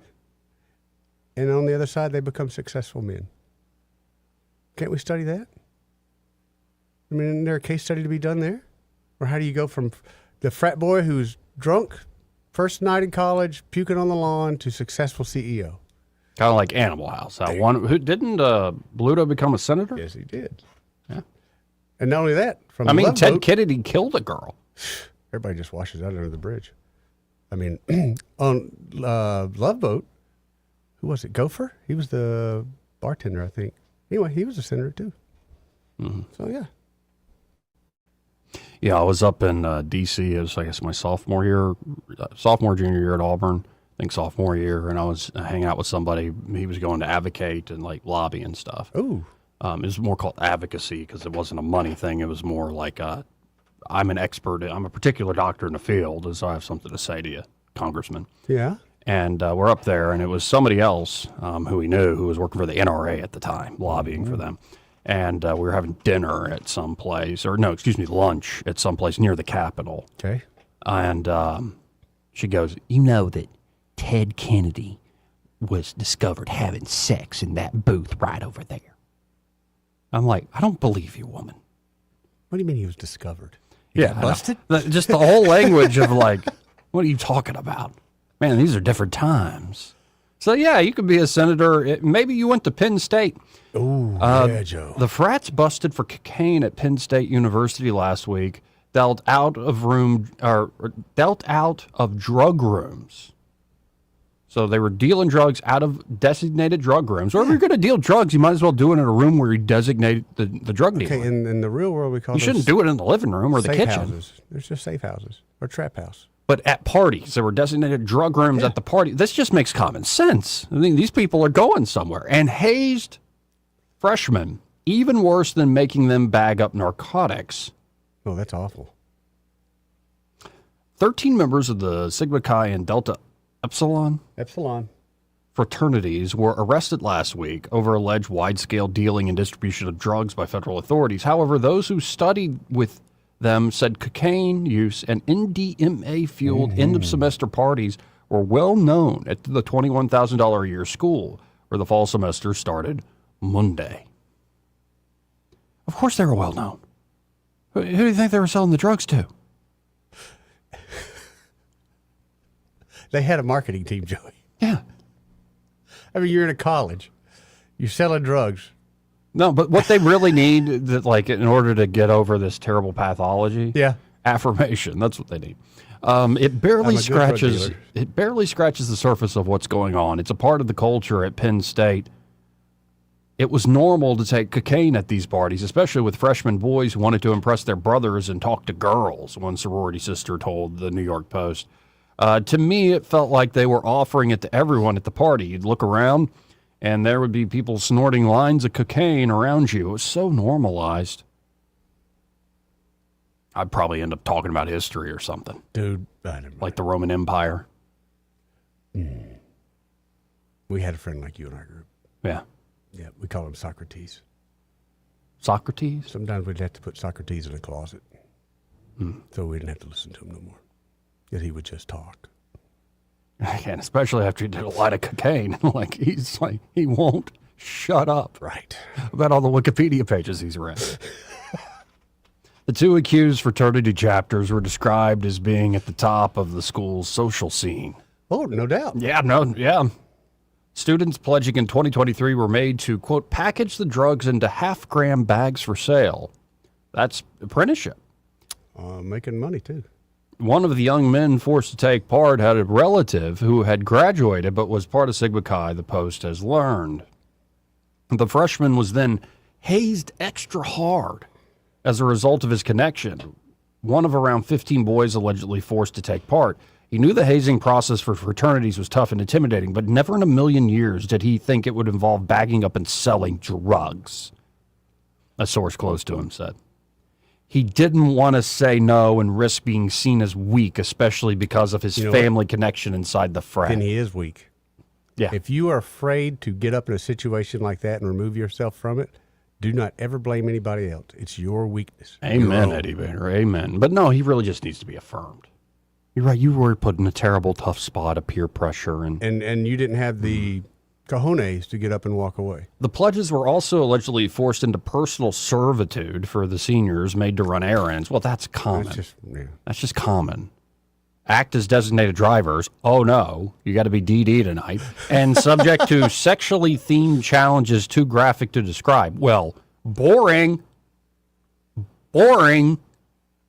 And on the other side, they become successful men. Can't we study that? I mean, isn't there a case study to be done there? Or how do you go from the frat boy who's drunk, first night in college, puking on the lawn, to successful CEO? Kind of like Animal House. That one who didn't Bluto become a senator? Yes, he did. Yeah. And not only that, Ted Kennedy killed a girl. Everybody just washes out under the bridge. I mean, on Love Boat, who was it? Gopher? He was the bartender, I think. Anyway, he was a senator too. Mm-hmm. So yeah. Yeah, I was up in D.C. It was, I guess, my junior year at Auburn. I think sophomore year, and I was hanging out with somebody. He was going to advocate and like lobby and stuff. Ooh. It was more called advocacy because it wasn't a money thing. It was more like I'm an expert. I'm a particular doctor in the field, and so I have something to say to you, Congressman. Yeah. And we're up there, and it was somebody else who he knew who was working for the NRA at the time, lobbying for them. And we were having dinner at some place, lunch at some place near the Capitol. Okay. And she goes, you know that Ted Kennedy was discovered having sex in that booth right over there. I'm like, I don't believe you, woman. What do you mean he was discovered? He got busted? Just the whole language of like, what are you talking about? Man, these are different times. So, yeah, you could be a senator. Maybe you went to Penn State. Oh, yeah, Joe. The frats busted for cocaine at Penn State University last week. dealt out of drug rooms. So they were dealing drugs out of designated drug rooms. Or if you're going to deal drugs, you might as well do it in a room where you designate the drug dealer. Okay, in the real world, we call You shouldn't do it in the living room or the safe kitchen. houses. There's just safe houses or trap house. But at parties, there were designated drug rooms at the party. This just makes common sense. I mean, these people are going somewhere. And hazed freshmen, even worse than making them bag up narcotics. Oh, that's awful. 13 members of the Sigma Chi and Delta Epsilon fraternities were arrested last week over alleged wide-scale dealing and distribution of drugs by federal authorities. However, those who studied with them said cocaine use and NDMA-fueled end-of-semester parties were well known at the $21,000 a year school where the fall semester started Monday. Of course they were well known. Who do you think they were selling the drugs to? They had a marketing team, Joey. Yeah. I mean, you're in a college. You're selling drugs. No, but what they really need, like, in order to get over this terrible pathology, affirmation. That's what they need. It barely scratches the surface of what's going on. It's a part of the culture at Penn State. It was normal to take cocaine at these parties, especially with freshman boys who wanted to impress their brothers and talk to girls, one sorority sister told the New York Post. To me, it felt like they were offering it to everyone at the party. You'd look around, and there would be people snorting lines of cocaine around you. It was so normalized. I'd probably end up talking about history or something. Dude, like the Roman Empire. We had a friend like you in our group. Yeah. Yeah, we call him Socrates. Socrates? Sometimes we'd have to put Socrates in a closet. So we didn't have to listen to him no more. Yet he would just talk. And especially after he did a lot of cocaine. He won't shut up. Right. About all the Wikipedia pages he's read. The two accused fraternity chapters were described as being at the top of the school's social scene. Oh, no doubt. Yeah. Students pledging in 2023 were made to, quote, package the drugs into half-gram bags for sale. That's apprenticeship. Making money, too. One of the young men forced to take part had a relative who had graduated but was part of Sigma Chi, the Post has learned. The freshman was then hazed extra hard as a result of his connection. One of around 15 boys allegedly forced to take part. He knew the hazing process for fraternities was tough and intimidating, but never in a million years did he think it would involve bagging up and selling drugs, a source close to him said. He didn't want to say no and risk being seen as weak, especially because of his family connection inside the frat. Then he is weak. Yeah. If you are afraid to get up in a situation like that and remove yourself from it, do not ever blame anybody else. It's your weakness. Amen, Eddie Bader. Amen. But no, he really just needs to be affirmed. You're right. You were put in a terrible, tough spot of peer pressure. And you didn't have the cojones to get up and walk away. The pledges were also allegedly forced into personal servitude for the seniors, made to run errands. Well, that's common. That's just common. Act as designated drivers. Oh, no, you got to be DD tonight. And subject to sexually themed challenges too graphic to describe. Well, boring.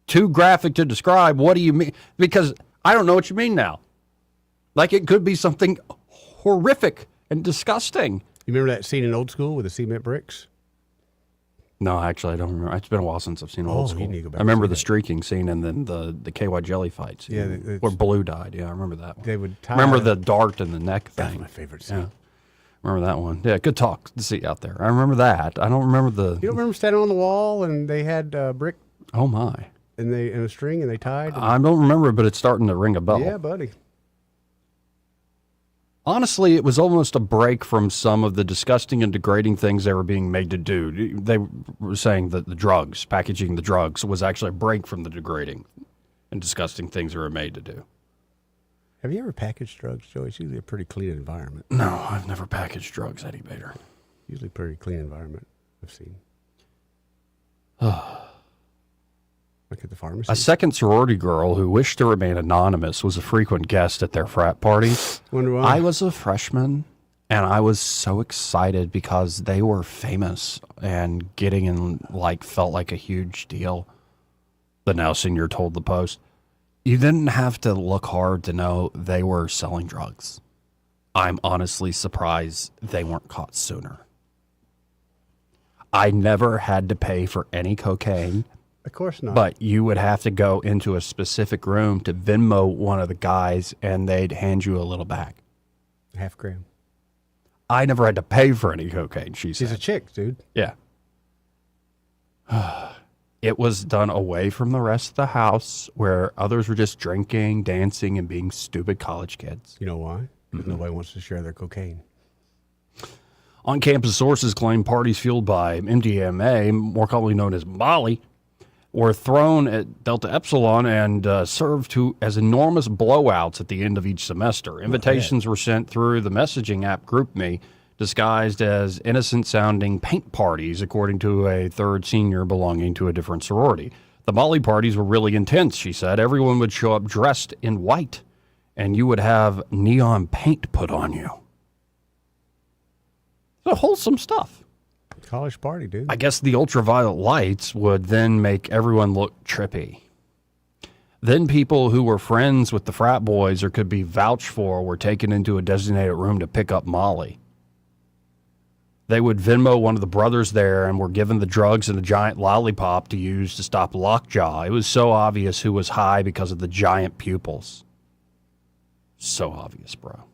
Too graphic to describe. What do you mean? Because I don't know what you mean now. Like it could be something horrific and disgusting. You remember that scene in Old School with the cement bricks? No, actually, I don't remember. It's been a while since I've seen Old School. You need to go back I remember the streaking scene and then the KY jelly fights. Yeah, where Blue died. Yeah, I remember that one. They would tie. Remember the dart in the neck thing? That's my favorite scene. Yeah. Remember that one? Yeah, good talk to see out there. I remember that. I don't remember the. You don't remember standing on the wall and they had brick? Oh my! And they in a string and they tied. I don't remember, but it's starting to ring a bell. Yeah, buddy. Honestly, it was almost a break from some of the disgusting and degrading things they were being made to do. They were saying that the drugs, packaging the drugs, was actually a break from the degrading and disgusting things they were made to do. Have you ever packaged drugs, Joey? It's usually a pretty clean environment. No, I've never packaged drugs, Eddie Bader. Usually a pretty clean environment, I've seen. Look at the pharmacy. A second sorority girl who wished to remain anonymous was a frequent guest at their frat parties. Wonder why? I was a freshman, and I was so excited because they were famous and getting in, felt like a huge deal. the now senior told the Post. You didn't have to look hard to know they were selling drugs. I'm honestly surprised they weren't caught sooner. I never had to pay for any cocaine. Of course not. But you would have to go into a specific room to Venmo one of the guys, and they'd hand you a little bag. Half gram. I never had to pay for any cocaine, she said. She's a chick, dude. Yeah. It was done away from the rest of the house where others were just drinking, dancing, and being stupid college kids. You know why? Because nobody wants to share their cocaine. On-campus sources claim parties fueled by MDMA, more commonly known as Molly, were thrown at Delta Epsilon and served as enormous blowouts at the end of each semester. Invitations were sent through the messaging app GroupMe, disguised as innocent-sounding paint parties, according to a third senior belonging to a different sorority. The Molly parties were really intense, she said. Everyone would show up dressed in white, and you would have neon paint put on you. So wholesome stuff. College party, dude. I guess the ultraviolet lights would then make everyone look trippy. Then people who were friends with the frat boys or could be vouched for were taken into a designated room to pick up Molly. They would Venmo one of the brothers there and were given the drugs and a giant lollipop to use to stop lockjaw. It was so obvious who was high because of the giant pupils. So obvious, bro.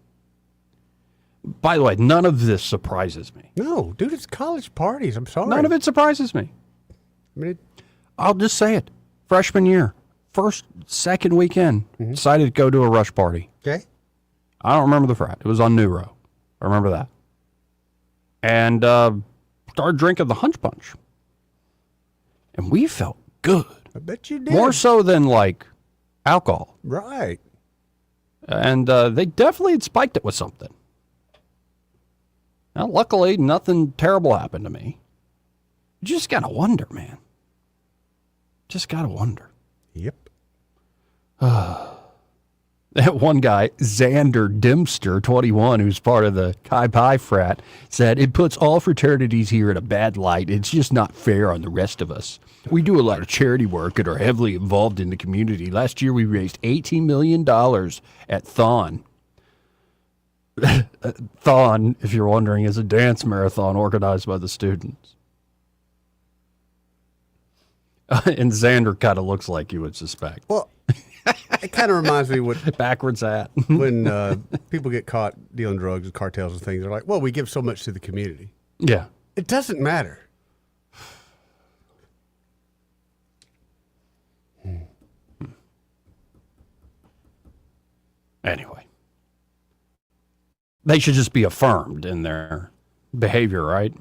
By the way, none of this surprises me. No, dude, it's college parties. I'm sorry. None of it surprises me. I mean, I'll just say it. Freshman year, second weekend, decided to go to a rush party. Okay. I don't remember the frat. It was on New Row. I remember that. And started drinking the Hunch Punch. And we felt good. I bet you did. More so than, like, alcohol. Right. And they definitely had spiked it with something. Now, luckily, nothing terrible happened to me. You just got to wonder, man. Just got to wonder. Yep. That one guy, Xander Dempster, 21, who's part of the Chi Pi frat, said, "It puts all fraternities here in a bad light. It's just not fair on the rest of us. We do a lot of charity work and are heavily involved in the community. Last year, we raised $18 million at Thon." Thon, if you're wondering, is a dance marathon organized by the students. And Xander kind of looks like you would suspect. Well, it kind of reminds me what backwards hat. when people get caught dealing drugs and cartels and things. They're like, "Well, we give so much to the community." Yeah, it doesn't matter. Anyway, they should just be affirmed in their behavior, right?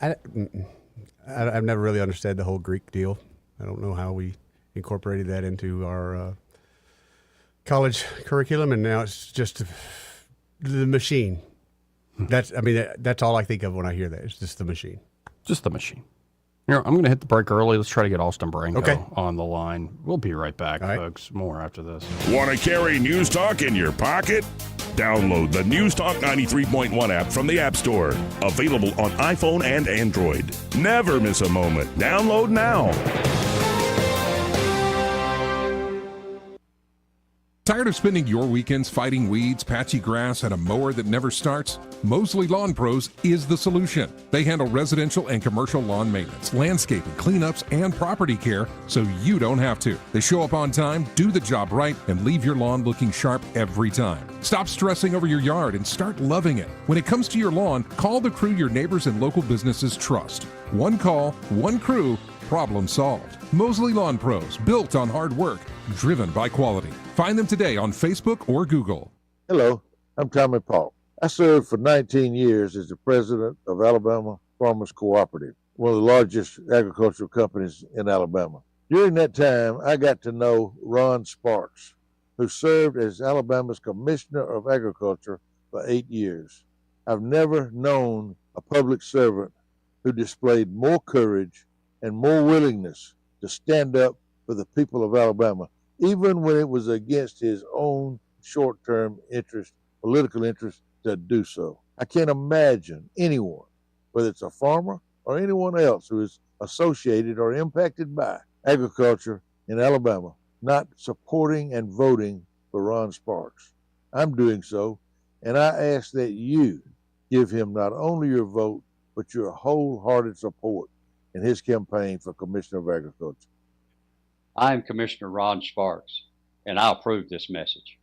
I've never really understood the whole Greek deal. I don't know how we incorporated that into our college curriculum, and now it's just the machine. That's all I think of when I hear that. It's just the machine. Just the machine. Here, I'm going to hit the break early. Let's try to get Austin Branco Okay. on the line. We'll be right back, folks. More after this. Want to carry News Talk in your pocket? Download the News Talk 93.1 app from the App Store. Available on iPhone and Android. Never miss a moment. Download now. Tired of spending your weekends fighting weeds, patchy grass, and a mower that never starts? Mosley Lawn Pros is the solution. They handle residential and commercial lawn maintenance, landscaping, cleanups, and property care so you don't have to. They show up on time, do the job right, and leave your lawn looking sharp every time. Stop stressing over your yard and start loving it. When it comes to your lawn, call the crew your neighbors and local businesses trust. One call, one crew, problem solved. Mosley Lawn Pros, built on hard work, driven by quality. Find them today on Facebook or Google. Hello, I'm Tommy Paul. I served for 19 years as the president of Alabama Farmers Cooperative, one of the largest agricultural companies in Alabama. During that time, I got to know Ron Sparks, who served as Alabama's Commissioner of Agriculture for 8 years. I've never known a public servant who displayed more courage and more willingness to stand up for the people of Alabama, even when it was against his own short-term interest, political interest, to do so. I can't imagine anyone, whether it's a farmer or anyone else who is associated or impacted by agriculture, in Alabama not supporting and voting for Ron Sparks. I'm doing so, and I ask that you give him not only your vote, but your wholehearted support in his campaign for Commissioner of Agriculture. I'm Commissioner Ron Sparks, and I approve this message.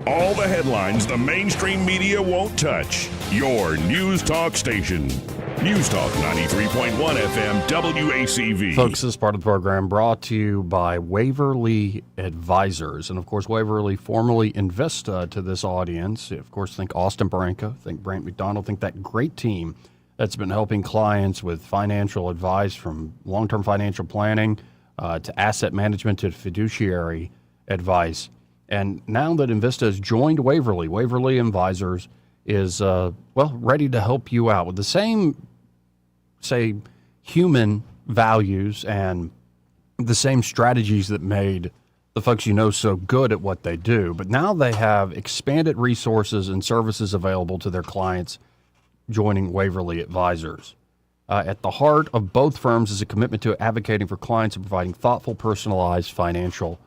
All the headlines the mainstream media won't touch. Your News Talk station. News Talk 93.1 FM WACV. Folks, this part of the program brought to you by Waverly Advisors. And, of course, Waverly, formerly Invista, to this audience. Of course, think Austin Branco, think Brant McDonald, think that great team that's been helping clients with financial advice, from long-term financial planning to asset management to fiduciary advice. And now that Invista has joined Waverly Advisors is, ready to help you out with the same, say, human values and the same strategies that made the folks you know so good at what they do. But now they have expanded resources and services available to their clients joining Waverly Advisors. At the heart of both firms is a commitment to advocating for clients and providing thoughtful, personalized financial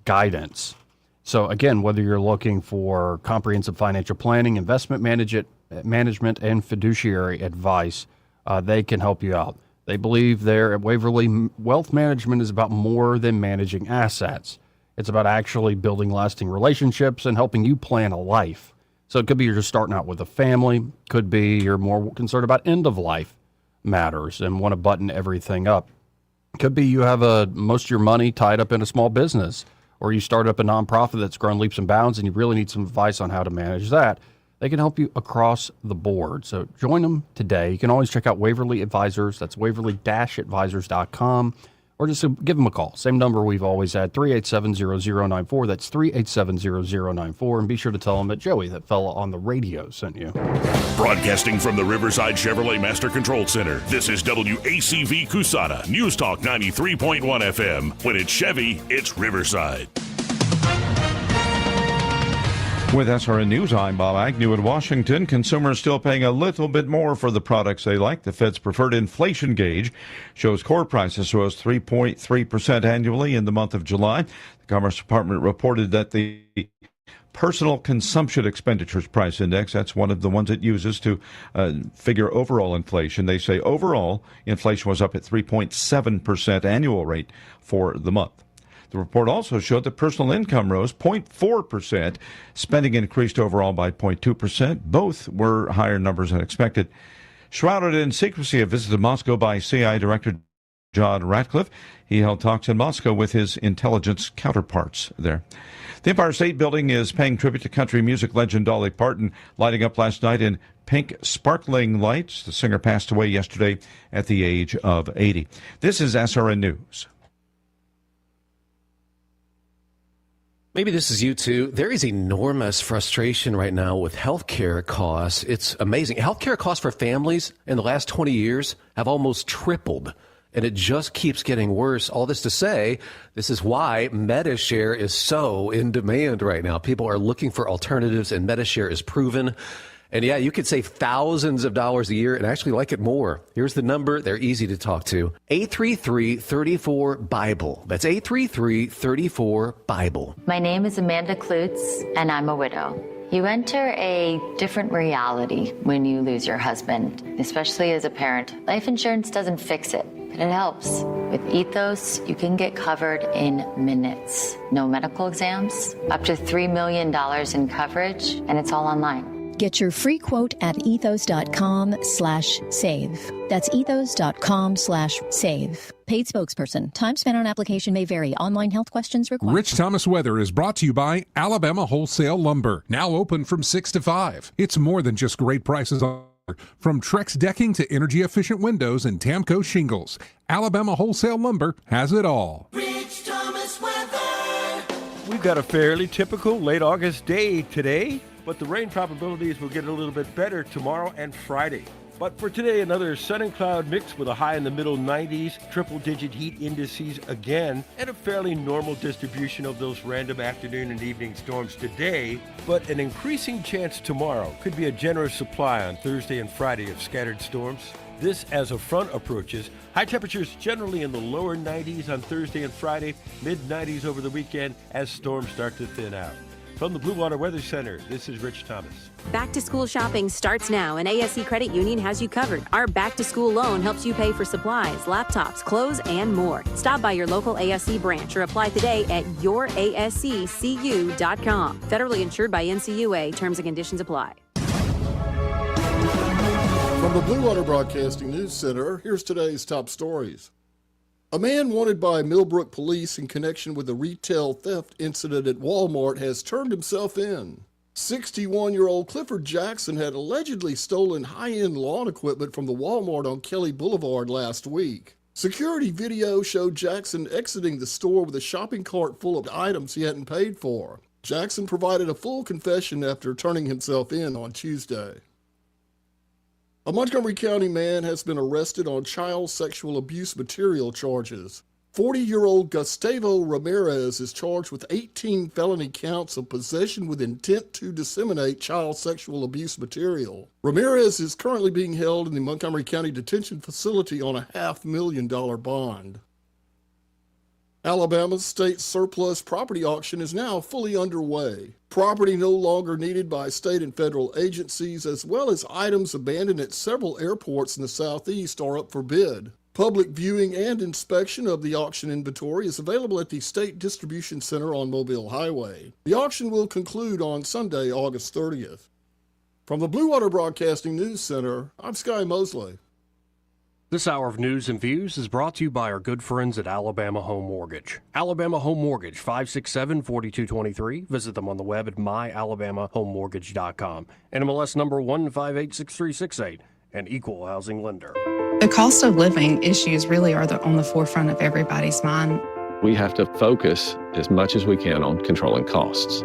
guidance. So again, whether you're looking for comprehensive financial planning, investment management, and fiduciary advice, they can help you out. They believe there at Waverly, wealth management is about more than managing assets. It's about actually building lasting relationships and helping you plan a life. So it could be you're just starting out with a family. Could be you're more concerned about end-of-life matters and want to button everything up. Could be you have most of your money tied up in a small business, or you start up a nonprofit that's grown leaps and bounds and you really need some advice on how to manage that. They can help you across the board. So join them today. You can always check out Waverly Advisors. That's waverly-advisors.com, or just give them a call. Same number we've always had, 387-0094. That's 387-0094. And be sure to tell them that Joey, that fella on the radio, sent you. Broadcasting from the Riverside Chevrolet Master Control Center, this is WACV Cusana, News Talk 93.1 FM. When it's Chevy, it's Riverside. With SRN News, I'm Bob Agnew in Washington. Consumers still paying a little bit more for the products they like. The Fed's preferred inflation gauge shows core prices rose 3.3% annually in the month of July. The Commerce Department reported that the Personal Consumption Expenditures Price Index, that's one of the ones it uses to figure overall inflation. They say overall inflation was up at 3.7% annual rate for the month. The report also showed that personal income rose 0.4%. Spending increased overall by 0.2%. Both were higher numbers than expected. Shrouded in secrecy, a visit to Moscow by CIA Director John Ratcliffe. He held talks in Moscow with his intelligence counterparts there. The Empire State Building is paying tribute to country music legend Dolly Parton, lighting up last night in pink sparkling lights. The singer passed away yesterday at the age of 80. This is SRN News. Maybe this is you too. There is enormous frustration right now with healthcare costs. It's amazing. Healthcare costs for families in the last 20 years have almost tripled, and it just keeps getting worse. All this to say, this is why Medi-Share is so in demand right now. People are looking for alternatives, and Medi-Share is proven. And yeah, you could save thousands of dollars a year and actually like it more. Here's the number. They're easy to talk to. 833-34-BIBLE. That's 833-34-BIBLE. My name is Amanda Klutz, and I'm a widow. You enter a different reality when you lose your husband, especially as a parent. Life insurance doesn't fix it, but it helps. With Ethos, you can get covered in minutes. No medical exams, up to $3 million in coverage, and it's all online. Get your free quote at ethos.com/save. That's ethos.com/save. Paid spokesperson. Time spent on application may vary. Online health questions required. Rich Thomas Weather is brought to you by Alabama Wholesale Lumber. Now open from 6 to 5. It's more than just great prices on from Trex decking to energy-efficient windows and Tamco shingles. Alabama Wholesale Lumber has it all. Rich Thomas Weather. We've got a fairly typical late August day today, but the rain probabilities will get a little bit better tomorrow and Friday. But for today, another sun and cloud mix with a high in the middle 90s, triple-digit heat indices again, and a fairly normal distribution of those random afternoon and evening storms today, but an increasing chance tomorrow. Could be a generous supply on Thursday and Friday of scattered storms. This as a front approaches. High temperatures generally in the lower 90s on Thursday and Friday, mid-90s over the weekend as storms start to thin out. From the Blue Water Weather Center, this is Rich Thomas. Back to school shopping starts now, and ASC Credit Union has you covered. Our back to school loan helps you pay for supplies, laptops, clothes, and more. Stop by your local ASC branch or apply today at yourasccu.com. Federally insured by NCUA. Terms and conditions apply. From the Blue Water Broadcasting News Center, here's today's top stories. A man wanted by Millbrook police in connection with a retail theft incident at Walmart has turned himself in. 61-year-old Clifford Jackson had allegedly stolen high-end lawn equipment from the Walmart on Kelly Boulevard last week. Security video showed Jackson exiting the store with a shopping cart full of items he hadn't paid for. Jackson provided a full confession after turning himself in on Tuesday. A Montgomery County man has been arrested on child sexual abuse material charges. 40-year-old Gustavo Ramirez is charged with 18 felony counts of possession with intent to disseminate child sexual abuse material. Ramirez is currently being held in the Montgomery County Detention Facility on a $500,000 bond. Alabama's state surplus property auction is now fully underway. Property no longer needed by state and federal agencies, as well as items abandoned at several airports in the southeast, are up for bid. Public viewing and inspection of the auction inventory is available at the State Distribution Center on Mobile Highway. The auction will conclude on Sunday, August 30th. From the Blue Water Broadcasting News Center, I'm Sky Mosley. This hour of news and views is brought to you by our good friends at Alabama Home Mortgage. Alabama Home Mortgage, 567-4223. Visit them on the web at myalabamahomemortgage.com. NMLS number 1586368, an equal housing lender. The cost of living issues really are on the forefront of everybody's mind. We have to focus as much as we can on controlling costs.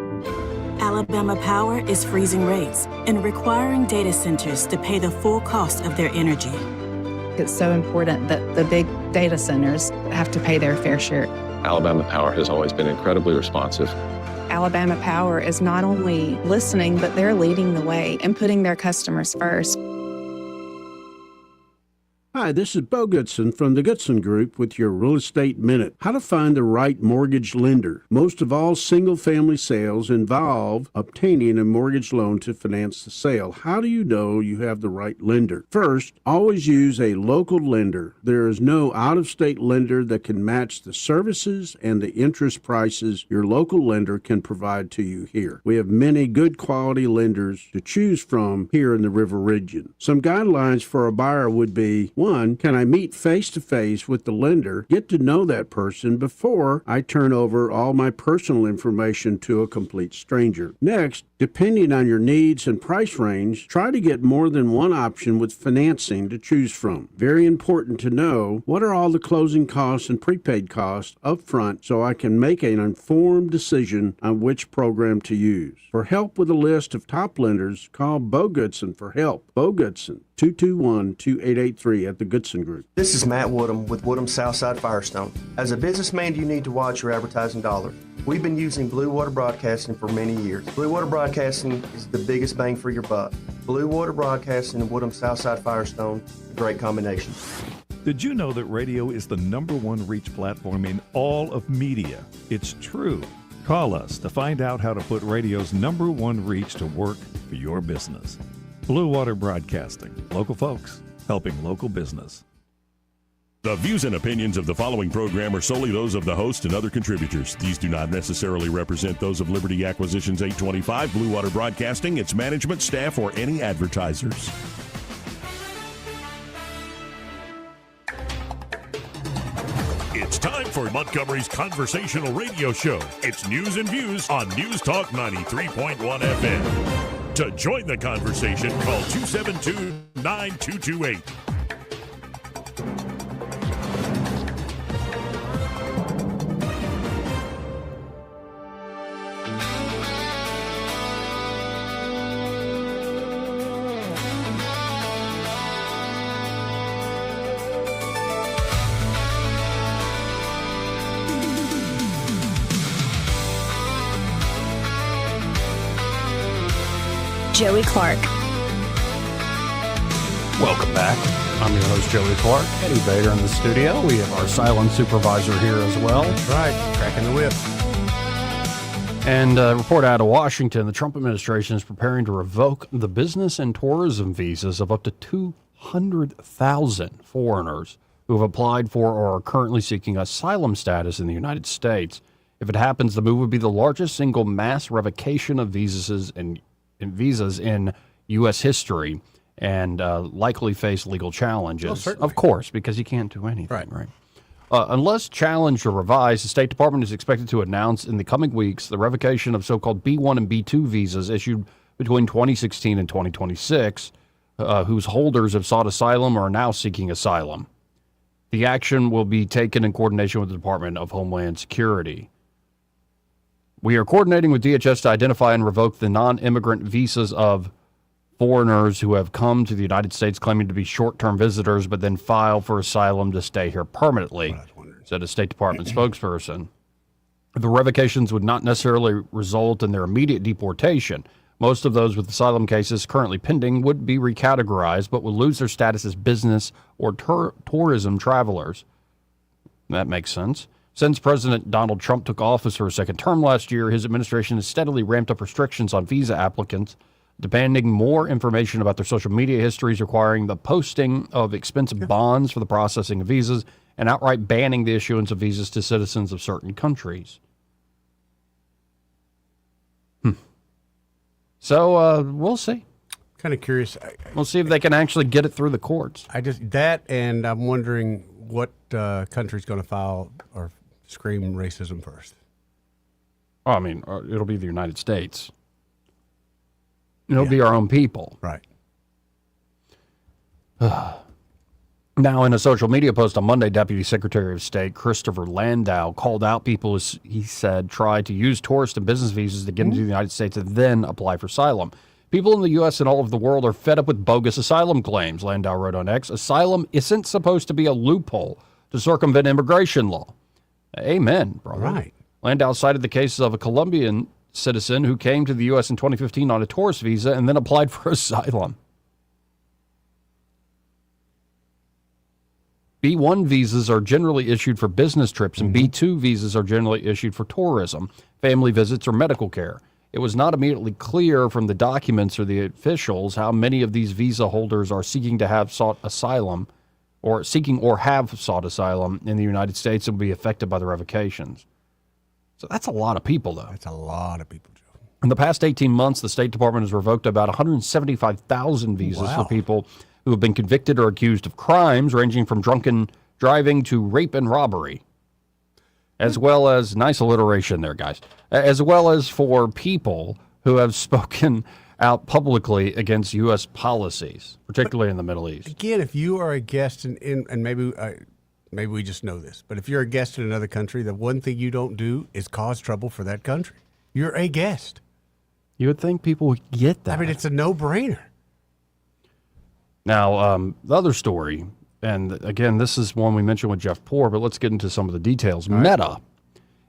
Alabama Power is freezing rates and requiring data centers to pay the full cost of their energy. It's so important that the big data centers have to pay their fair share. Alabama Power has always been incredibly responsive. Alabama Power is not only listening, but they're leading the way and putting their customers first. Hi, this is Bo Goodson from the Goodson Group with your Real Estate Minute. How to find the right mortgage lender. Most of all single-family sales involve obtaining a mortgage loan to finance the sale. How do you know you have the right lender? First, always use a local lender. There is no out-of-state lender that can match the services and the interest prices your local lender can provide to you here. We have many good quality lenders to choose from here in the River Region. Some guidelines for a buyer would be: 1, can I meet face-to-face with the lender, get to know that person before I turn over all my personal information to a complete stranger? Next, depending on your needs and price range, try to get more than one option with financing to choose from. Very important to know what are all the closing costs and prepaid costs up front so I can make an informed decision on which program to use. For help with a list of top lenders, call Bo Goodson for help. Bo Goodson, 221-2883 at the Goodson Group. This is Matt Woodham with Woodham Southside Firestone. As a businessman, you need to watch your advertising dollars. We've been using Blue Water Broadcasting for many years. Blue Water Broadcasting is the biggest bang for your buck. Blue Water Broadcasting and Woodham Southside Firestone, a great combination. Did you know that radio is the #1 reach platform in all of media? It's true. Call us to find out how to put radio's #1 reach to work for your business. Blue Water Broadcasting. Local folks helping local business. The views and opinions of the following program are solely those of the host and other contributors. These do not necessarily represent those of Liberty Acquisitions 825, Blue Water Broadcasting, its management, staff, or any advertisers. It's time for Montgomery's conversational radio show. It's News and Views on News Talk 93.1 FM. To join the conversation, call 272-9228. Joey Clark. Welcome back. I'm your host, Joey Clark. Eddie Bader in the studio. We have our silent supervisor here as well. That's right, cracking the whip. And a report out of Washington, the Trump administration is preparing to revoke the business and tourism visas of up to 200,000 foreigners who have applied for or are currently seeking asylum status in the United States. If it happens, the move would be the largest single mass revocation of visas in U.S. history and likely face legal challenges. Of course, because you can't do anything, right? Unless challenged or revised, the State Department is expected to announce in the coming weeks the revocation of so-called B1 and B2 visas issued between 2016 and 2026, whose holders have sought asylum or are now seeking asylum. The action will be taken in coordination with the Department of Homeland Security. We are coordinating with DHS to identify and revoke the non-immigrant visas of foreigners who have come to the United States claiming to be short-term visitors but then file for asylum to stay here permanently, said a State Department spokesperson. The revocations would not necessarily result in their immediate deportation. Most of those with asylum cases currently pending would be recategorized but would lose their status as business or tourism travelers. That makes sense. Since President Donald Trump took office for a second term last year, his administration has steadily ramped up restrictions on visa applicants, demanding more information about their social media histories, requiring the posting of expensive bonds for the processing of visas, and outright banning the issuance of visas to citizens of certain countries. So we'll see. Kind of curious. We'll see if they can actually get it through the courts. And I'm wondering what country's going to file or scream racism first. Oh, I mean, it'll be the United States. It'll be our own people. Right. Now, in a social media post on Monday, Deputy Secretary of State Christopher Landau called out people who, he said, try to use tourist and business visas to get into the United States and then apply for asylum. People in the U.S. and all over the world are fed up with bogus asylum claims, Landau wrote on X. Asylum isn't supposed to be a loophole to circumvent immigration law. Amen, brother. Right. Landau cited the cases of a Colombian citizen who came to the U.S. in 2015 on a tourist visa and then applied for asylum. B1 visas are generally issued for business trips, and B2 visas are generally issued for tourism, family visits, or medical care. It was not immediately clear from the documents or the officials how many of these visa holders are seeking to have sought asylum or seeking or have sought asylum in the United States and will be affected by the revocations. So that's a lot of people, though. That's a lot of people, Joe. In the past 18 months, the State Department has revoked about 175,000 visas for people who have been convicted or accused of crimes ranging from drunken driving to rape and robbery, as well as, nice alliteration there, guys, as well as for people who have spoken out publicly against U.S. policies, particularly in the Middle East. Again, if you are a guest and maybe we just know this, but if you're a guest in another country, the one thing you don't do is cause trouble for that country. You're a guest. You would think people would get that. I mean, it's a no-brainer. Now, the other story, and again, this is one we mentioned with Jeff Poore, but let's get into some of the details. Right. Meta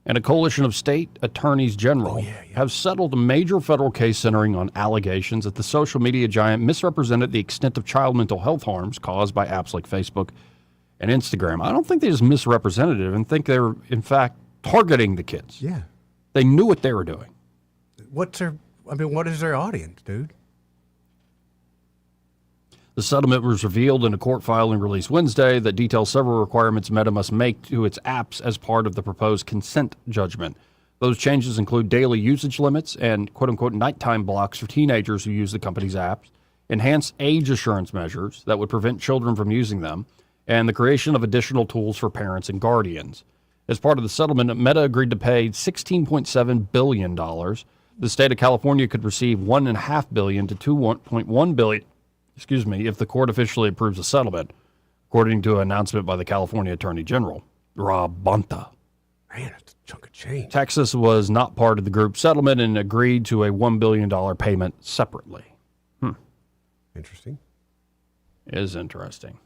and a coalition of state attorneys general have settled a major federal case centering on allegations that the social media giant misrepresented the extent of child mental health harms caused by apps like Facebook and Instagram. I don't think they just misrepresented it and think they were, in fact, targeting the kids. Yeah. They knew what they were doing. What is their audience, dude? The settlement was revealed in a court filing released Wednesday that details several requirements Meta must make to its apps as part of the proposed consent judgment. Those changes include daily usage limits and quote-unquote nighttime blocks for teenagers who use the company's apps, enhanced age assurance measures that would prevent children from using them, and the creation of additional tools for parents and guardians. As part of the settlement, Meta agreed to pay $16.7 billion. The state of California could receive $1.5 billion to $2.1 billion. If the court officially approves the settlement, according to an announcement by the California Attorney General, Rob Bonta. Man, that's a chunk of change. Texas was not part of the group settlement and agreed to a $1 billion payment separately. Interesting. It is interesting.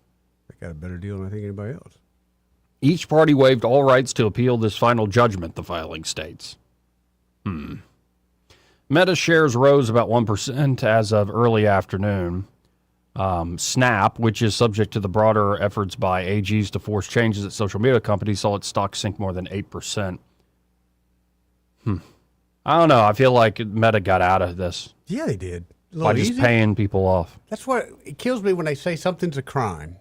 They got a better deal than I think anybody else. Each party waived all rights to appeal this final judgment, the filing states. Meta shares rose about 1% as of early afternoon. Snap, which is subject to the broader efforts by AGs to force changes at social media companies, saw its stock sink more than 8%. I don't know. I feel like Meta got out of this. Yeah, they did. By just paying people off. That's what it kills me when they say something's a crime,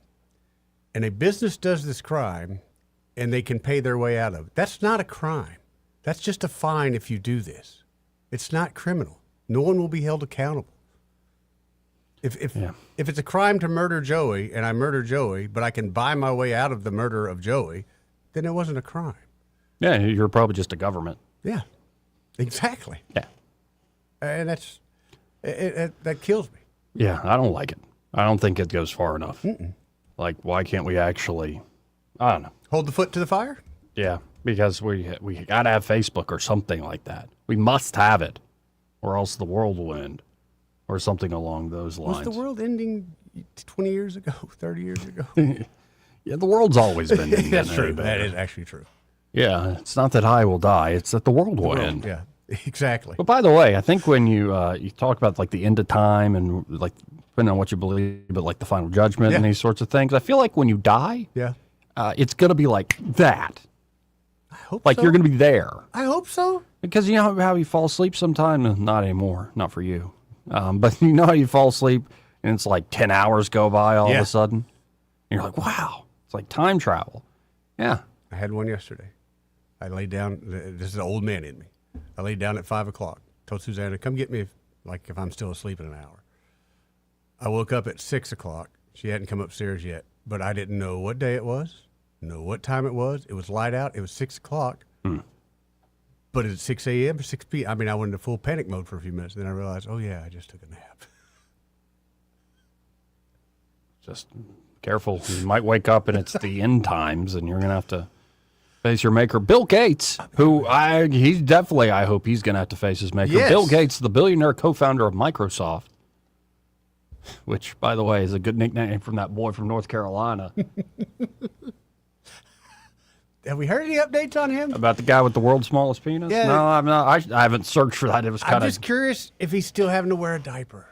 and a business does this crime, and they can pay their way out of it. That's not a crime. That's just a fine if you do this. It's not criminal. No one will be held accountable. If it's a crime to murder Joey, and I murder Joey, but I can buy my way out of the murder of Joey, then it wasn't a crime. Yeah, you're probably just a government. Yeah, exactly. Yeah. And that's that kills me. Yeah, I don't like it. I don't think it goes far enough. Like, why can't we actually, I don't know. Hold the foot to the fire? Yeah, because we got to have Facebook or something like that. We must have it, or else the world will end, or something along those lines. Was the world ending 20 years ago, 30 years ago? Yeah, the world's always been ending. That's true. That is actually true. Yeah, it's not that I will die, it's that the world will end. Yeah, exactly. But by the way, I think when you talk about like the end of time and like depending on what you believe, but like the final judgment and these sorts of things, I feel like when you die, it's going to be like that. I hope like so. you're going to be there. I hope so. Because you know how you fall asleep sometimes? Not anymore, not for you. But you know how you fall asleep and it's like 10 hours go by all of a sudden? And you're like, wow, it's like time travel. Yeah. I had one yesterday. I laid down, this is an old man in me. I laid down at 5 o'clock, told Susanna, come get me if I'm still asleep in an hour. I woke up at 6 o'clock. She hadn't come upstairs yet, but I didn't know what day it was, know what time it was. It was light out. It was 6 o'clock. But it's 6 a.m. or 6 p.m. I mean, I went into full panic mode for a few minutes. Then I realized, oh, yeah, I just took a nap. Just careful. You might wake up and it's the end times and you're going to have to face your maker. Bill Gates, who I hope he's going to have to face his maker. Yes. Bill Gates, the billionaire co-founder of Microsoft, which, by the way, is a good nickname from that boy from North Carolina. Have we heard any updates on him? About the guy with the world's smallest penis? Yeah. No, I'm not. I haven't searched for that. It was kind I'm of just curious if he's still having to wear a diaper.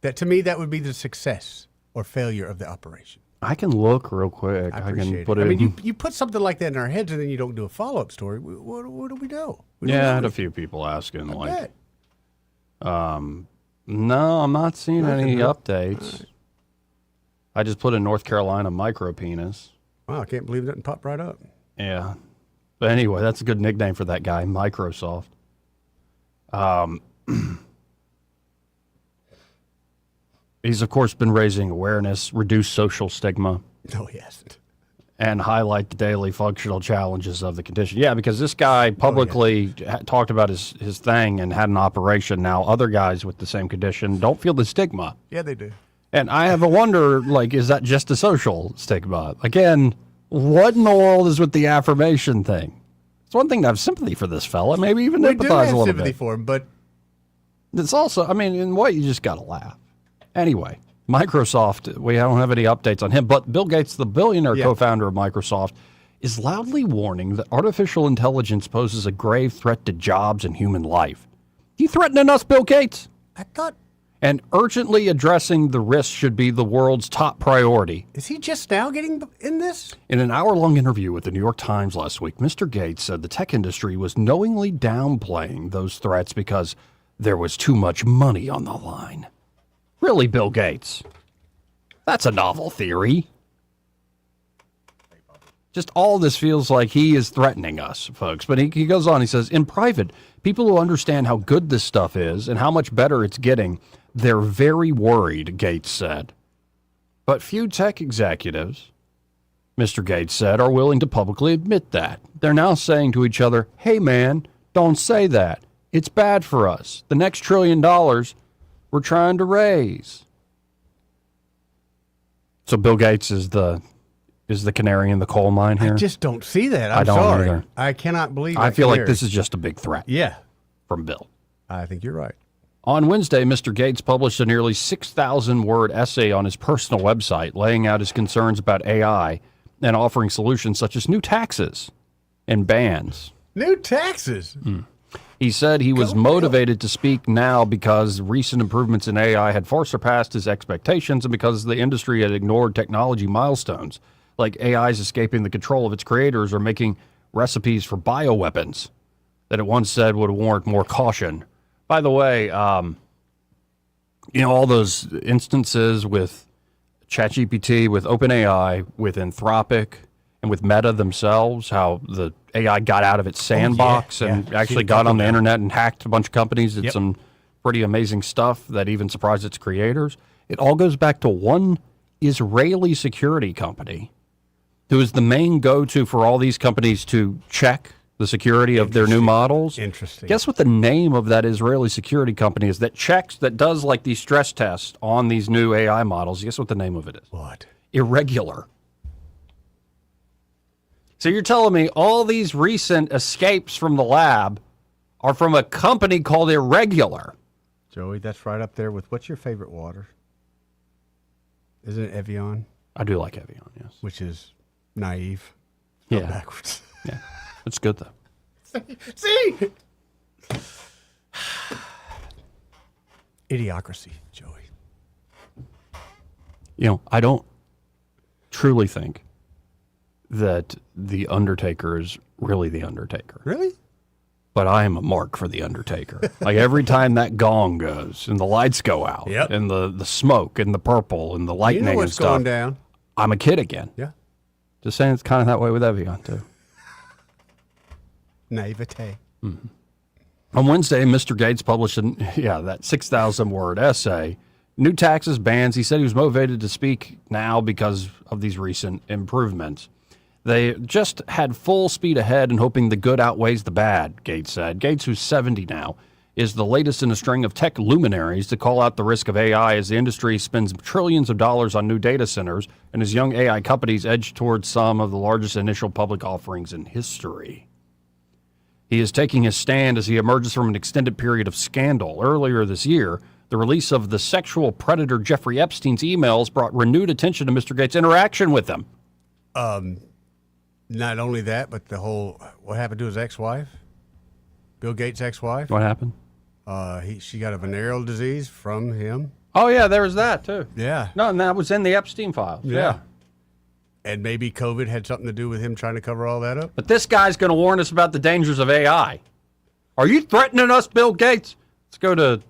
That to me, that would be the success or failure of the operation. I can look real quick. I appreciate can put it. it. I mean, you put something like that in our heads and then you don't do a follow-up story. What do we do? We don't Yeah, I know had a anything. few people asking, I like, bet. no, I'm not seeing Nothing, any huh? updates. I just put in North Carolina micro penis. Wow, I can't believe that popped right up. Yeah. But anyway, that's a good nickname for that guy, Microsoft. He's, of course, been raising awareness, reduce social stigma. No, he hasn't. And highlight the daily functional challenges of the condition. Yeah, because this guy publicly talked about his thing and had an operation. Now, other guys with the same condition don't feel the stigma. Yeah, they do. And I have a wonder, like, is that just a social stigma? Again, what in the world is with the affirmation thing? It's one thing to have sympathy for this fella, maybe even We empathize do a have little sympathy bit. for him, but It's also, I mean, in what you just got to laugh. Anyway, Microsoft, we don't have any updates on him, but Bill Gates, the billionaire co-founder of Microsoft, is loudly warning that artificial intelligence poses a grave threat to jobs and human life. You threatening us, Bill Gates? I thought... And urgently addressing the risks should be the world's top priority. Is he just now getting in this? In an hour-long interview with the New York Times last week, Mr. Gates said the tech industry was knowingly downplaying those threats because there was too much money on the line. Really, Bill Gates? That's a novel theory. Just all this feels like he is threatening us, folks. But he goes on, he says, in private, people who understand how good this stuff is and how much better it's getting, they're very worried, Gates said. But few tech executives, Mr. Gates said, are willing to publicly admit that. They're now saying to each other, hey, man, don't say that. It's bad for us. The next $1 trillion we're trying to raise. So Bill Gates is the canary in the coal mine here? I just don't see that. I'm I don't sorry. either. I cannot believe I that feel like canary. this is just a big threat. Yeah. From Bill. I think you're right. On Wednesday, Mr. Gates published a nearly 6,000-word essay on his personal website, laying out his concerns about AI and offering solutions such as new taxes and bans. New taxes? He said he was motivated to speak now because recent improvements in AI had far surpassed his expectations and because the industry had ignored technology milestones, like AI is escaping the control of its creators or making recipes for bioweapons that it once said would warrant more caution. By the way, all those instances with ChatGPT, with OpenAI, with Anthropic, and with Meta themselves, how the AI got out of its sandbox and actually got on the internet and hacked a bunch of companies, did some pretty amazing stuff that even surprised its creators. It all goes back to one Israeli security company who is the main go-to for all these companies to check the security of their new models. Interesting. Guess what the name of that Israeli security company is that checks, that does like these stress tests on these new AI models? Guess what the name of it is? What? Irregular. So you're telling me all these recent escapes from the lab are from a company called Irregular? Joey, that's right up there with what's your favorite water? Isn't it Evian? I do like Evian, yes. Which is naive. Yeah. Backwards. Yeah. It's good, though. See? Idiocracy, Joey. I don't truly think that The Undertaker is really The Undertaker. Really? But I am a mark for The Undertaker. Like every time that gong goes and the lights go out and the smoke and the purple and the lightning and what's stuff, going down. I'm a kid again. Yeah. Just saying it's kind of that way with Evian, too. Naivete. Mm-hmm. On Wednesday, Mr. Gates published that 6,000-word essay, New Taxes, Bans. He said he was motivated to speak now because of these recent improvements. They just had full speed ahead and hoping the good outweighs the bad, Gates said. Gates, who's 70 now, is the latest in a string of tech luminaries to call out the risk of AI as the industry spends trillions of dollars on new data centers and as young AI companies edge towards some of the largest initial public offerings in history. He is taking his stand as he emerges from an extended period of scandal. Earlier this year, the release of the sexual predator Jeffrey Epstein's emails brought renewed attention to Mr. Gates' interaction with him. Not only that, but the whole, what happened to his ex-wife? Bill Gates' ex-wife? What happened? She got a venereal disease from him. Oh, yeah, there was that, too. Yeah. No, and that was in the Epstein files. Yeah. And maybe COVID had something to do with him trying to cover all that up? But this guy's going to warn us about the dangers of AI. Are you threatening us, Bill Gates? Let's go to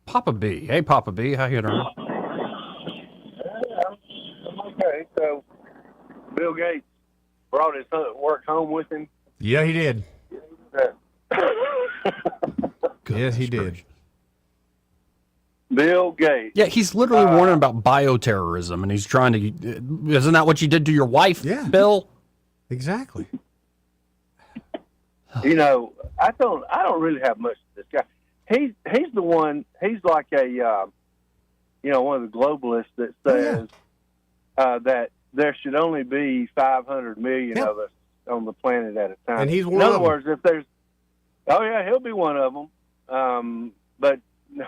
Papa B. Hey, Papa B, how you doing? Okay, so Bill Gates brought his work home with him. Yeah, he did. Yes, he did. Bill Gates. Yeah, he's literally warning about bioterrorism, and he's trying to. Isn't that what you did to your wife, Bill? Exactly. I don't really have much of this guy. He's the one. He's like a, one of the globalists that says that there should only be 500 million of us on the planet at a time. And he's one in of other them. words, if there's, he'll be one of them. But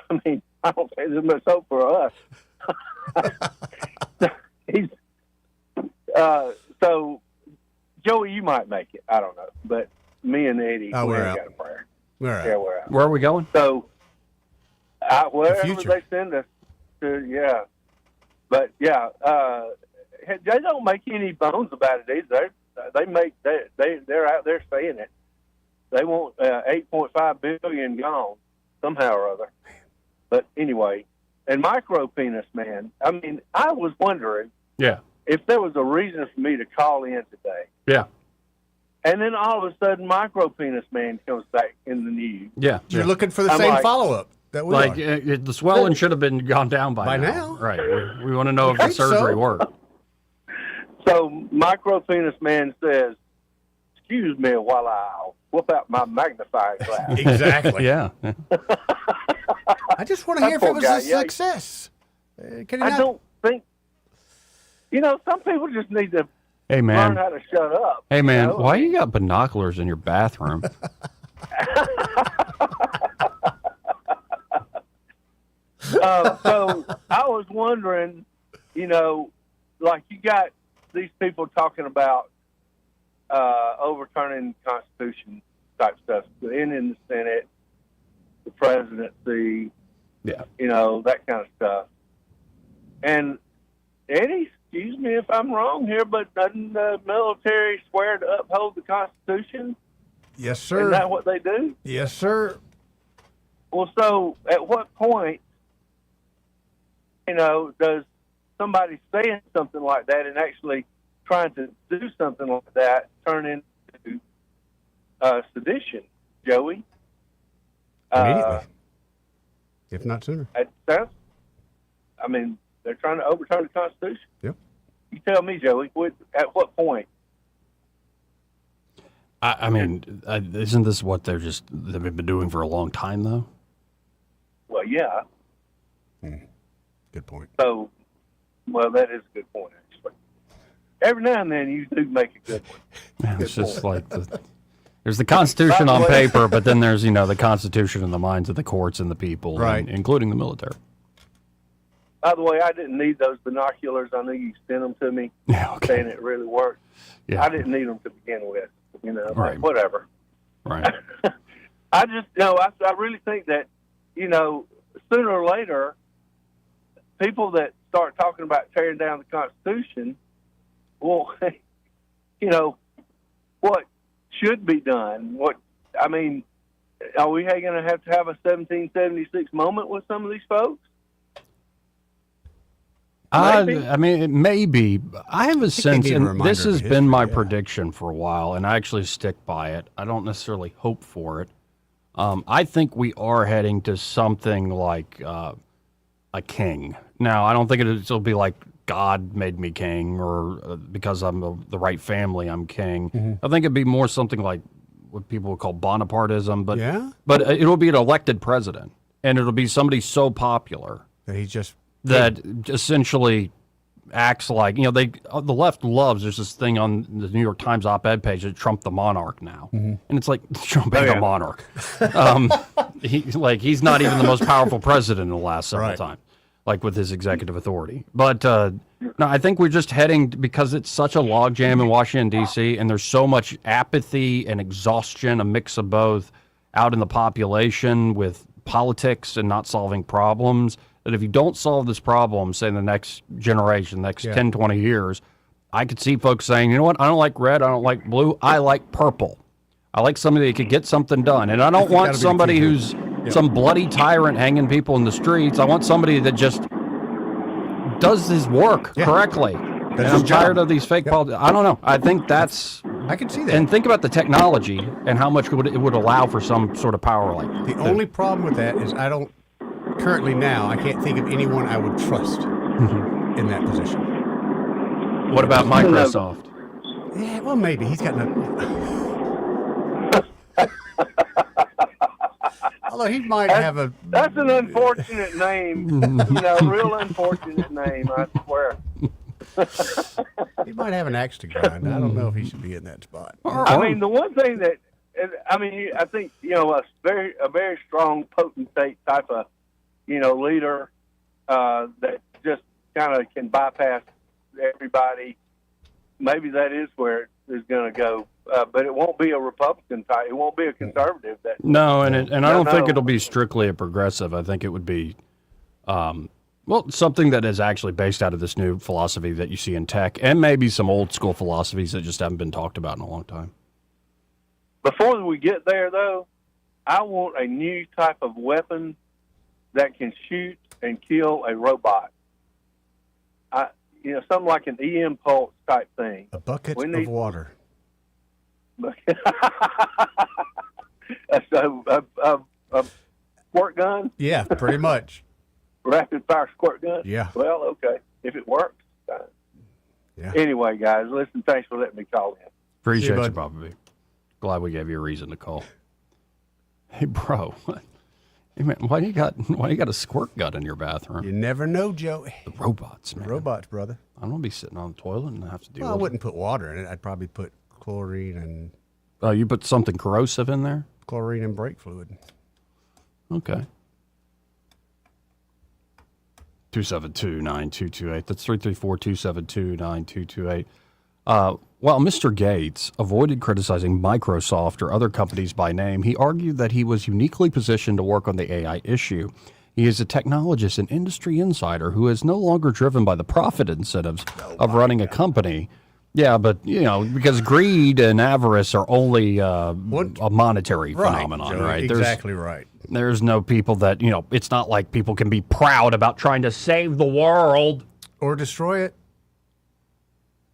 I mean, I don't think there's much hope for us. He's so Joey, you might make it. I don't know, but me and Eddie, we ain't got a prayer. All right. Yeah, we're out. Where are we going? So, wherever future. they send us to, but they don't make any bones about it either. They're out there saying it. They want 8.5 billion gone somehow or other. But anyway, and micro penis man. I mean, I was wondering if there was a reason for me to call in today. Yeah. And then all of a sudden, micro penis man comes back in the news. Yeah. You're looking for the same follow-up that we are. The swelling should have been gone down by now. Right. We want to know if the surgery worked. So micro penis man says, "Excuse me while I whip out my magnifying glass." Exactly. Yeah. I just want to hear if it was a success. I don't think. Some people just need to Hey, man. learn how to shut up. Hey, man, why you got binoculars in your bathroom? So I was wondering, like you got these people talking about overturning the Constitution type stuff, in the Senate, the presidency, that kind of stuff. And Eddie, excuse me if I'm wrong here, but doesn't the military swear to uphold the Constitution? Yes, sir. Isn't that what they do? Yes, sir. Well, so at what point, does somebody saying something like that and actually trying to do something like that turn into sedition, Joey? Immediately, if not sooner. They're trying to overturn the Constitution. Yep. You tell me, Joey, at what point? Isn't this what they've been doing for a long time, though? Well, yeah. Good point. So, that is a good point, actually. Every now and then you do make a good one. Yeah, it's just like there's the Constitution on paper, but then there's, the Constitution in the minds of the courts and the people, right, including the military. By the way, I didn't need those binoculars. I knew you sent them to me, saying it really worked. Yeah. I didn't need them to begin with, Right. whatever. Right. I just, I really think that, sooner or later, people that start talking about tearing down the Constitution, well, what should be done? Are we going to have a 1776 moment with some of these folks? Maybe. I have a sense, and this has history, been my prediction for a while, and I actually stick by it. I don't necessarily hope for it. I think we are heading to something like a king. Now, I don't think it'll be like God made me king, or because I'm of the right family, I'm king. Mm-hmm. I think it'd be more something like what people would call Bonapartism, but it'll be an elected president, and it'll be somebody so popular that essentially acts like, the left loves, there's this thing on the New York Times op-ed page that Trump the monarch now. Mm-hmm. And it's like, Trump ain't a monarch. He's not even the most powerful president in the last several times, like with his executive authority. But no, I think we're just heading, because it's such a logjam in Washington, D.C., and there's so much apathy and exhaustion, a mix of both, out in the population with politics and not solving problems, that if you don't solve this problem, say in the next generation, next 10, 20 years, I could see folks saying, you know what, I don't like red, I don't like blue, I like purple. I like somebody that could get something done. And I don't want somebody who's some bloody tyrant hanging people in the streets. I want somebody that just does his work correctly. And I'm tired of these fake politics. I don't know. I think that's... I can see that. And think about the technology and how much it would allow for some sort of power like that. The only problem with that is I can't think of anyone I would trust in that position. What about Microsoft? Yeah, well, maybe. He's got no... Although he might have a... That's an unfortunate name. Real unfortunate name, I swear. He might have an axe to grind. I don't know if he should be in that spot. The one thing that... I think, a very strong, potentate type of, leader that just kind of can bypass everybody. Maybe that is where it is going to go, but it won't be a Republican type. It won't be a conservative. No, and I don't think it'll be strictly a progressive. I think it would be, something that is actually based out of this new philosophy that you see in tech, and maybe some old school philosophies that just haven't been talked about in a long time. Before we get there, though, I want a new type of weapon that can shoot and kill a robot. Something like an E-impulse type thing. A bucket of water. a squirt gun? Yeah, pretty much. Rapid fire squirt gun? Yeah. Well, okay. If it works, fine. Yeah. Anyway, guys, listen, thanks for letting me call in. Appreciate you, Bobby. Glad we gave you a reason to call. Hey, bro. Hey, man, why you got a squirt gun in your bathroom? You never know, Joe. The robots, man. The robots, brother. I don't want to be sitting on the toilet and have to deal with it. I wouldn't put water in it. I'd probably put chlorine and... Oh, you put something corrosive in there? Chlorine and brake fluid. Okay. 272-9228. That's 334-272-9228. While Mr. Gates avoided criticizing Microsoft or other companies by name, he argued that he was uniquely positioned to work on the AI issue. He is a technologist and industry insider who is no longer driven by the profit incentives of running a company. Yeah, but, because greed and avarice are only a monetary phenomenon, right? Exactly right. There's no people that, it's not like people can be proud about trying to save the world. Or destroy it.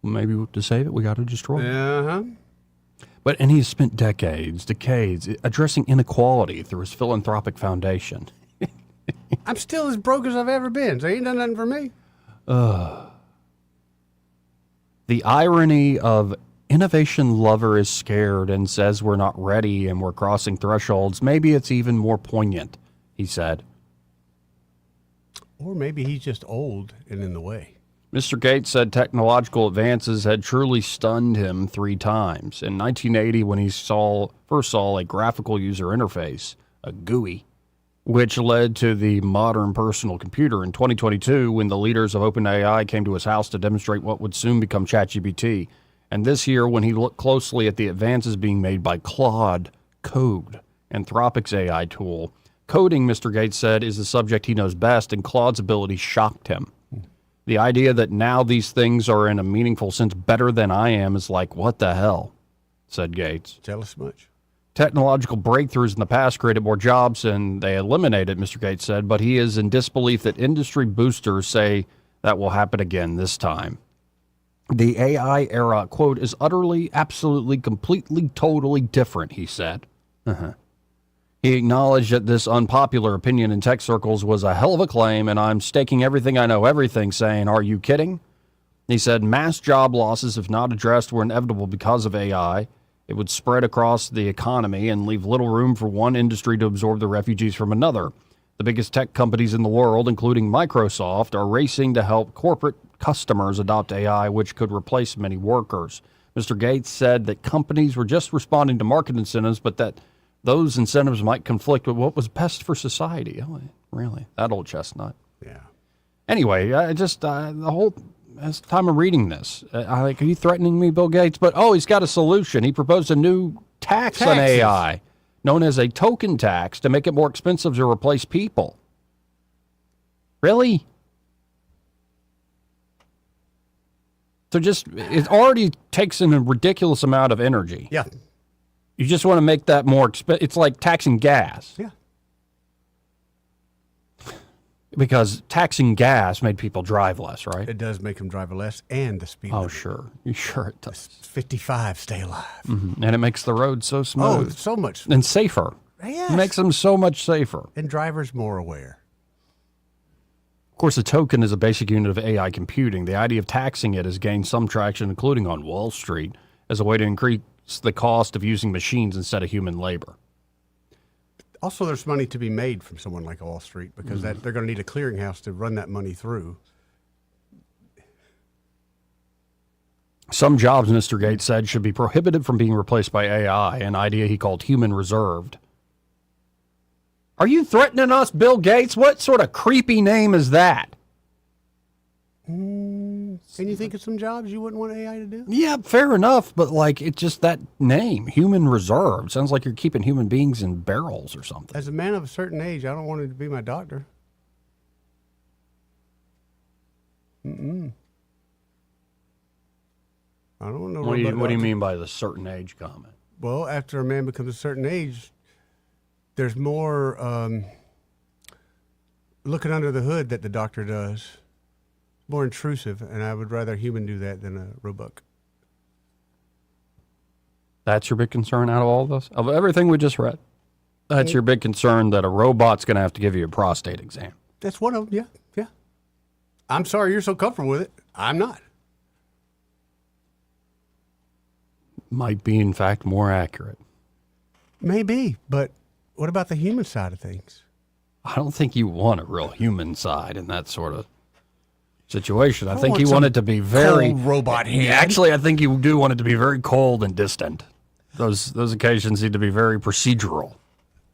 Maybe to save it, we got to destroy it. Uh-huh. And he's spent decades addressing inequality through his philanthropic foundation. I'm still as broke as I've ever been, so he ain't done nothing for me. The irony of innovation lover is scared and says we're not ready and we're crossing thresholds. Maybe it's even more poignant, he said. Or maybe he's just old and in the way. Mr. Gates said technological advances had truly stunned him 3 times. In 1980, when he first saw a graphical user interface, a GUI, which led to the modern personal computer. In 2022, when the leaders of OpenAI came to his house to demonstrate what would soon become ChatGPT. And this year, when he looked closely at the advances being made by Claude Code, Anthropic's AI tool. Coding, Mr. Gates said, is the subject he knows best, and Claude's ability shocked him. The idea that now these things are in a meaningful sense better than I am is like, what the hell, said Gates. Jealous much? Technological breakthroughs in the past created more jobs and they eliminated, Mr. Gates said, but he is in disbelief that industry boosters say that will happen again this time. The AI era, quote, is utterly, absolutely, completely, totally different, he said. He acknowledged that this unpopular opinion in tech circles was a hell of a claim, and I'm staking everything I know everything, saying, are you kidding? He said mass job losses, if not addressed, were inevitable because of AI. It would spread across the economy and leave little room for one industry to absorb the refugees from another. The biggest tech companies in the world, including Microsoft, are racing to help corporate customers adopt AI, which could replace many workers. Mr. Gates said that companies were just responding to market incentives, but that those incentives might conflict with what was best for society. Oh, really? That old chestnut. Yeah. Anyway, I just, the whole time of reading this, are you threatening me, Bill Gates? But, he's got a solution. He proposed a new tax on AI, known as a token tax, to make it more expensive to replace people. Really? So it already takes in a ridiculous amount of energy. Yeah. You just want to make that more expensive. It's like taxing gas. Yeah. Because taxing gas made people drive less, right? It does make them drive less, and the speed limit. Sure. Sure it does. 55, stay alive. Mm-hmm. And it makes the road so smooth. Oh, so much. And safer. Yes. It makes them so much safer. And drivers more aware. Of course, a token is a basic unit of AI computing. The idea of taxing it has gained some traction, including on Wall Street, as a way to increase the cost of using machines instead of human labor. Also, there's money to be made from someone like Wall Street because they're going to need a clearinghouse to run that money through. Some jobs, Mr. Gates said, should be prohibited from being replaced by AI, an idea he called human reserved. Are you threatening us, Bill Gates? What sort of creepy name is that? Can you think of some jobs you wouldn't want AI to do? Yeah, fair enough, but it's just that name, human reserve. Sounds like you're keeping human beings in barrels or something. As a man of a certain age, I don't want him to be my doctor. I don't know. What do you mean by the certain age comment? Well, after a man becomes a certain age, there's more looking under the hood that the doctor does. More intrusive, and I would rather a human do that than a robot. That's your big concern out of all of this? Of everything we just read? That's your big concern, that a robot's going to have to give you a prostate exam? That's one of them, yeah. I'm sorry you're so comfortable with it. I'm not. Might be, in fact, more accurate. Maybe, but what about the human side of things? I don't think you want a real human side in that sort of situation. I think you want it to be very cold robot hand. Actually, I think you do want it to be very cold and distant. Those occasions need to be very procedural.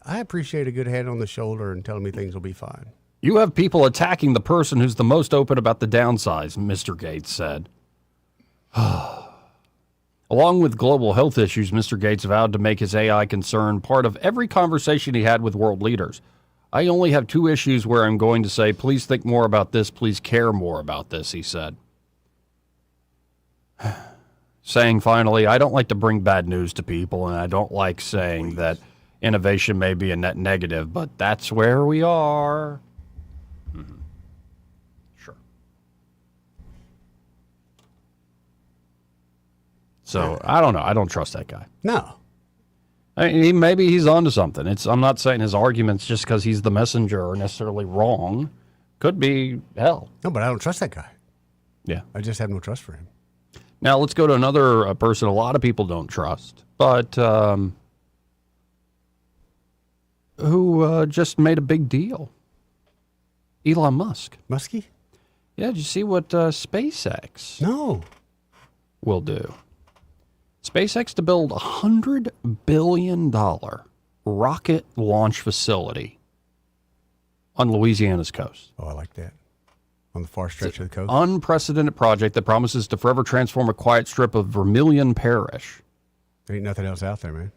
I appreciate a good hand on the shoulder and telling me things will be fine. You have people attacking the person who's the most open about the downsides, Mr. Gates said. Along with global health issues, Mr. Gates vowed to make his AI concern part of every conversation he had with world leaders. I only have 2 issues where I'm going to say, please think more about this, please care more about this, he said. Saying finally, I don't like to bring bad news to people, and I don't like saying that innovation may be a net negative, but that's where we are. Mm-hmm. Sure. So, I don't know. I don't trust that guy. No. I mean, maybe he's onto something. I'm not saying his arguments just because he's the messenger are necessarily wrong. Could be hell. No, but I don't trust that guy. Yeah. I just have no trust for him. Now, let's go to another person a lot of people don't trust, but who just made a big deal. Elon Musk. Muskie? Yeah, did you see what SpaceX will do? SpaceX to build a $100 billion rocket launch facility on Louisiana's coast. Oh, I like that. On the far stretch of the coast. Unprecedented project that promises to forever transform a quiet strip of Vermilion Parish. There ain't nothing else out there, man.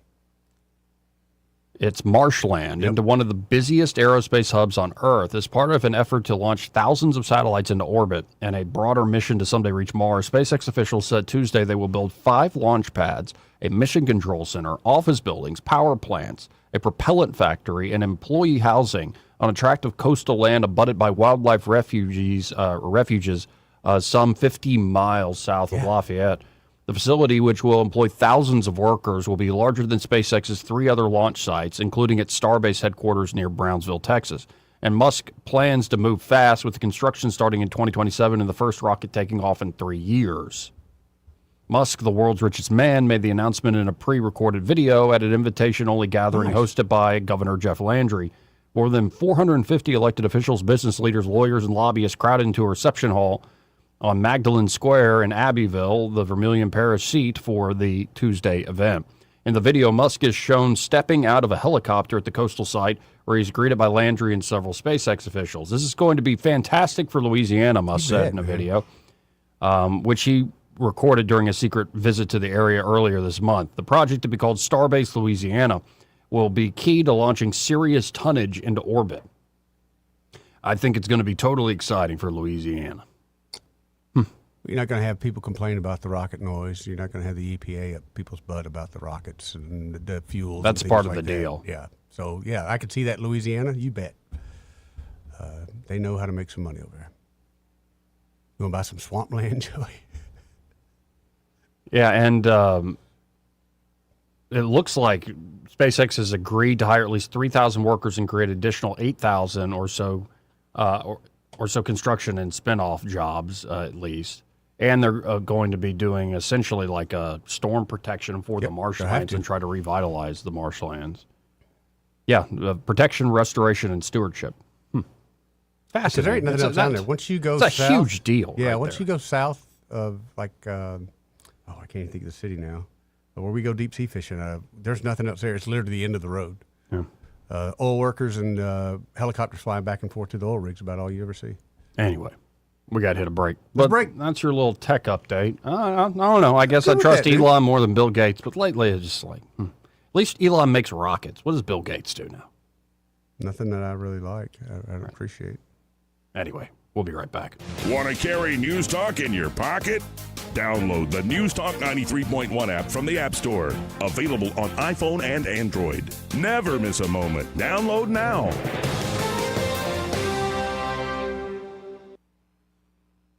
It's marshland into one of the busiest aerospace hubs on Earth as part of an effort to launch thousands of satellites into orbit and a broader mission to someday reach Mars. SpaceX officials said Tuesday they will build 5 launch pads, a mission control center, office buildings, power plants, a propellant factory, and employee housing on a tract of coastal land abutted by wildlife refuges some 50 miles south of Lafayette. The facility, which will employ thousands of workers, will be larger than SpaceX's 3 other launch sites, including its Starbase headquarters near Brownsville, Texas. And Musk plans to move fast, with the construction starting in 2027 and the first rocket taking off in 3 years. Musk, the world's richest man, made the announcement in a pre-recorded video at an invitation-only gathering hosted by Governor Jeff Landry. More than 450 elected officials, business leaders, lawyers, and lobbyists crowded into a reception hall on Magdalen Square in Abbeville, the Vermilion Parish seat for the Tuesday event. In the video, Musk is shown stepping out of a helicopter at the coastal site where he's greeted by Landry and several SpaceX officials. This is going to be fantastic for Louisiana, Musk said in a video, which he recorded during a secret visit to the area earlier this month. The project, to be called Starbase Louisiana, will be key to launching serious tonnage into orbit. I think it's going to be totally exciting for Louisiana. You're not going to have people complain about the rocket noise. You're not going to have the EPA up people's butt about the rockets and the fuels. That's part of the deal. Yeah. So, yeah, I could see that Louisiana. You bet. They know how to make some money over there. You want to buy some swampland, Joey? Yeah, and it looks like SpaceX has agreed to hire at least 3,000 workers and create additional 8,000 or so construction and spinoff jobs at least. And they're going to be doing essentially like a storm protection for the marshlands and try to revitalize the marshlands. Yeah, protection, restoration, and stewardship. Fascinating. There ain't nothing else down there. Once you go south, a huge deal. Yeah, right once there. you go south of I can't even think of the city now. Where we go deep sea fishing, there's nothing else there. It's literally the end of the road. Yeah. Oil workers and helicopters flying back and forth to the oil rigs, about all you ever see. Anyway, we got to hit a break. Break. That's your little tech update. I don't know. I guess I trust Elon more than Bill Gates, but lately it's just like, at least Elon makes rockets. What does Bill Gates do now? Nothing that I really like. I don't appreciate. Anyway, we'll be right back. Want to carry News Talk in your pocket? Download the News Talk 93.1 app from the App Store. Available on iPhone and Android. Never miss a moment. Download now.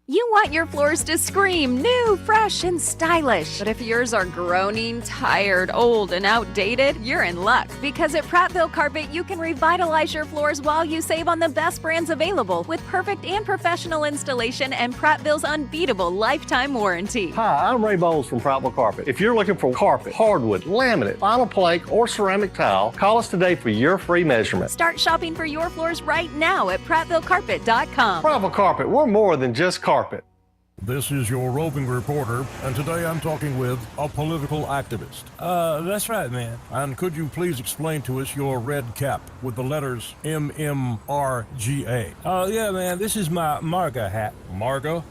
You want your floors to scream new, fresh, and stylish. But if yours are groaning, tired, old, and outdated, you're in luck. Because at Prattville Carpet, you can revitalize your floors while you save on the best brands available with perfect and professional installation and Prattville's unbeatable lifetime warranty. Hi, I'm Ray Bowles from Prattville Carpet. If you're looking for carpet, hardwood, laminate, vinyl plank, or ceramic tile, call us today for your free measurement. Start shopping for your floors right now at PrattvilleCarpet.com. Prattville Carpet, we're more than just carpet. This is your roving reporter, and today I'm talking with a political activist. That's right, man. And could you please explain to us your red cap with the letters MMRGA? Yeah, man, this is my MARGA hat. MARGA?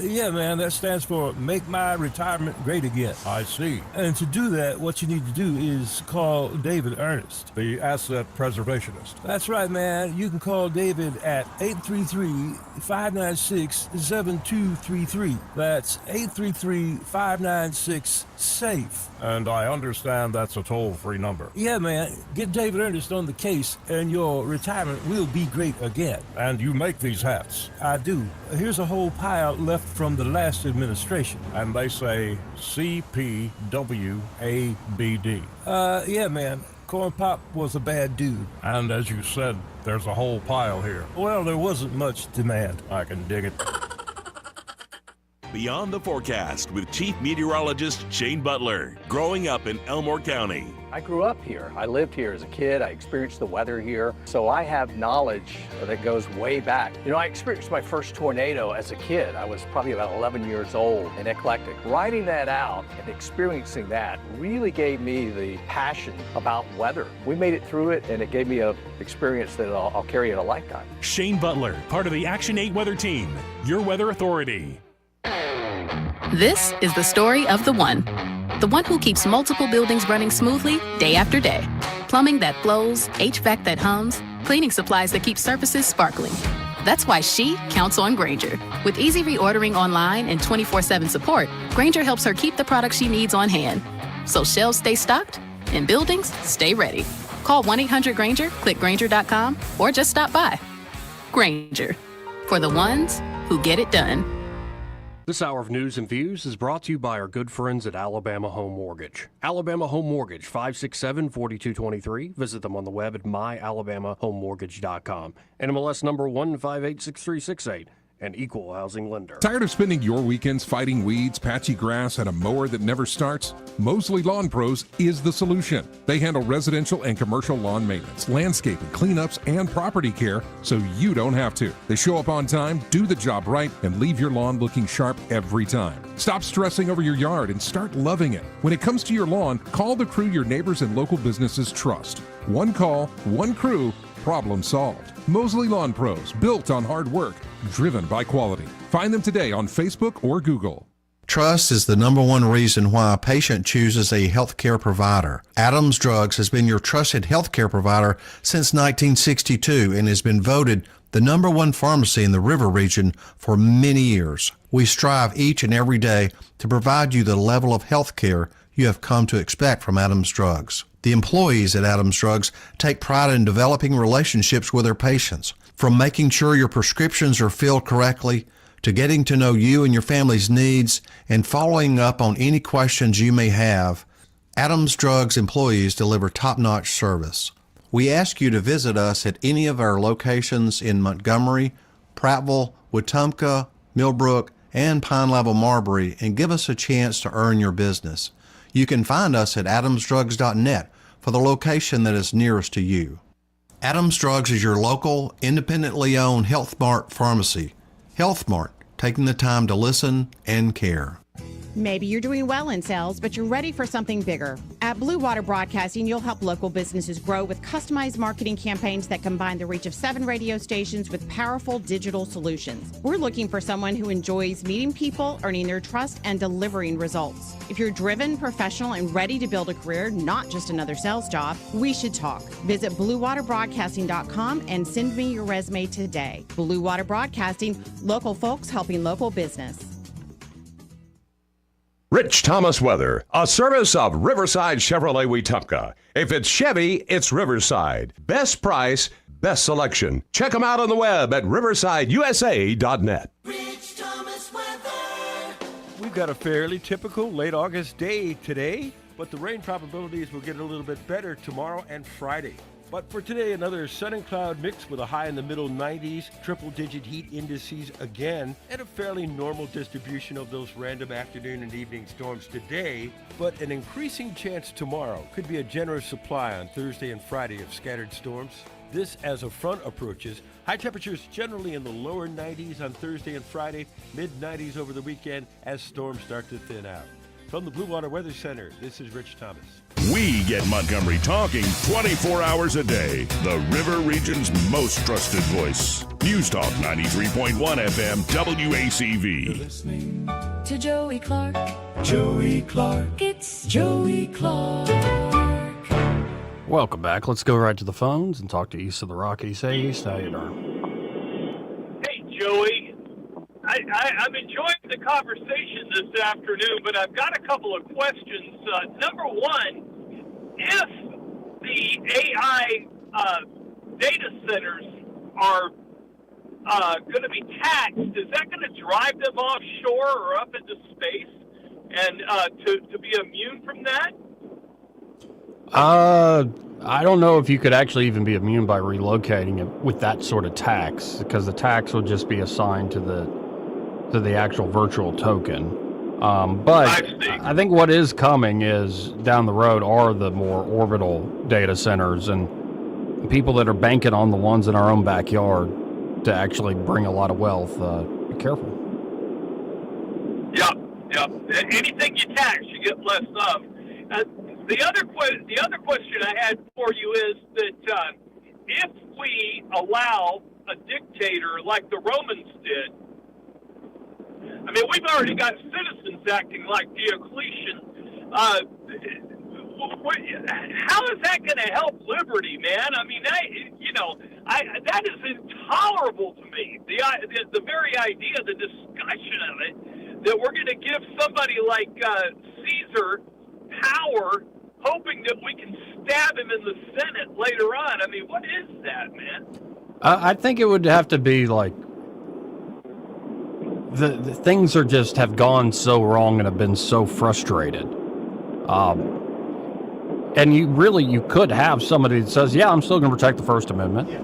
Yeah, man, that stands for Make My Retirement Great Again. I see. And to do that, what you need to do is call David Ernest, the asset preservationist. That's right, man. You can call David at 833-596-7233. That's 833-596-SAFE. And I understand that's a toll-free number. Yeah, man. Get David Ernest on the case, and your retirement will be great again. And you make these hats? I do. Here's a whole pile left from the last administration. And they say CPWABD. Yeah, man. Corn Pop was a bad dude. And as you said, there's a whole pile here. Well, there wasn't much demand. I can dig it. Beyond the Forecast with Chief Meteorologist Shane Butler. Growing up in Elmore County. I grew up here. I lived here as a kid. I experienced the weather here. So I have knowledge that goes way back. You know, I experienced my first tornado as a kid. I was probably about 11 years old and eclectic. Writing that out and experiencing that really gave me the passion about weather. We made it through it, and it gave me an experience that I'll carry in a lifetime. Shane Butler, part of the Action 8 Weather Team, your weather authority. This is the story of the one who keeps multiple buildings running smoothly day after day. Plumbing that flows, HVAC that hums, cleaning supplies that keep surfaces sparkling. That's why she counts on Grainger. With easy reordering online and 24/7 support, Grainger helps her keep the products she needs on hand. So shelves stay stocked and buildings stay ready. Call 1-800-GRAINGER, click Grainger.com, or just stop by. Grainger, for the ones who get it done. This hour of news and views is brought to you by our good friends at Alabama Home Mortgage. Alabama Home Mortgage, 567-4223. Visit them on the web at myalabamahomemortgage.com. NMLS number 1586368. An equal housing lender. Tired of spending your weekends fighting weeds, patchy grass, and a mower that never starts? Mosley Lawn Pros is the solution. They handle residential and commercial lawn maintenance, landscaping, cleanups, and property care so you don't have to. They show up on time, do the job right, and leave your lawn looking sharp every time. Stop stressing over your yard and start loving it. When it comes to your lawn, call the crew your neighbors and local businesses trust. One call, one crew, problem solved. Mosley Lawn Pros, built on hard work, driven by quality. Find them today on Facebook or Google. Trust is the number one reason why a patient chooses a healthcare provider. Adams Drugs has been your trusted healthcare provider since 1962 and has been voted the number one pharmacy in the River region for many years. We strive each and every day to provide you the level of healthcare you have come to expect from Adams Drugs. The employees at Adams Drugs take pride in developing relationships with their patients. From making sure your prescriptions are filled correctly, to getting to know you and your family's needs, and following up on any questions you may have, Adams Drugs employees deliver top-notch service. We ask you to visit us at any of our locations in Montgomery, Prattville, Wetumpka, Millbrook, and Pine Level Marbury, and give us a chance to earn your business. You can find us at adamsdrugs.net for the location that is nearest to you. Adams Drugs is your local, independently owned Health Mart pharmacy. Health Mart, taking the time to listen and care. Maybe you're doing well in sales, but you're ready for something bigger. At Blue Water Broadcasting, you'll help local businesses grow with customized marketing campaigns that combine the reach of 7 radio stations with powerful digital solutions. We're looking for someone who enjoys meeting people, earning their trust, and delivering results. If you're driven, professional, and ready to build a career, not just another sales job, we should talk. Visit BlueWaterBroadcasting.com and send me your resume today. Blue Water Broadcasting, local folks helping local business. Rich Thomas Weather, a service of Riverside Chevrolet Wetumpka. If it's Chevy, it's Riverside. Best price, best selection. Check them out on the web at riversideusa.net. Rich Thomas Weather. We've got a fairly typical late August day today, but the rain probabilities will get a little bit better tomorrow and Friday. But for today, another sun and cloud mix with a high in the middle 90s, triple-digit heat indices again, and a fairly normal distribution of those random afternoon and evening storms today, but an increasing chance tomorrow. Could be a generous supply on Thursday and Friday of scattered storms. This as a front approaches. High temperatures generally in the lower 90s on Thursday and Friday, mid-90s over the weekend as storms start to thin out. From the Blue Water Weather Center, this is Rich Thomas. We get Montgomery talking 24 hours a day. The River Region's most trusted voice. News Talk 93.1 FM WACV. Listening To Joey Clark. Joey Clark. It's Joey Clark. Welcome back. Let's go right to the phones and talk to East of the Rockies. Hey, East, how you doing? Hey, Joey. I'm enjoying the conversation this afternoon, but I've got a couple of questions. Number one, if the AI data centers are going to be taxed, is that going to drive them offshore or up into space and to be immune from that? I don't know if you could actually even be immune by relocating it with that sort of tax, because the tax would just be assigned to the actual virtual token. But I think what is coming is down the road are the more orbital data centers and people that are banking on the ones in our own backyard to actually bring a lot of wealth. Be careful. Yep. Anything you tax, you get less of. The other question I had for you is that if we allow a dictator like the Romans did, I mean, we've already got citizens acting like Diocletian. How is that going to help liberty, man? I mean, that is intolerable to me. The very idea, the discussion of it, that we're going to give somebody like Caesar power, hoping that we can stab him in the Senate later on. I mean, what is that, man? I think it would have to be like the things are just have gone so wrong and have been so frustrated. And you could have somebody that says, yeah, I'm still going to protect the First Amendment. Yeah.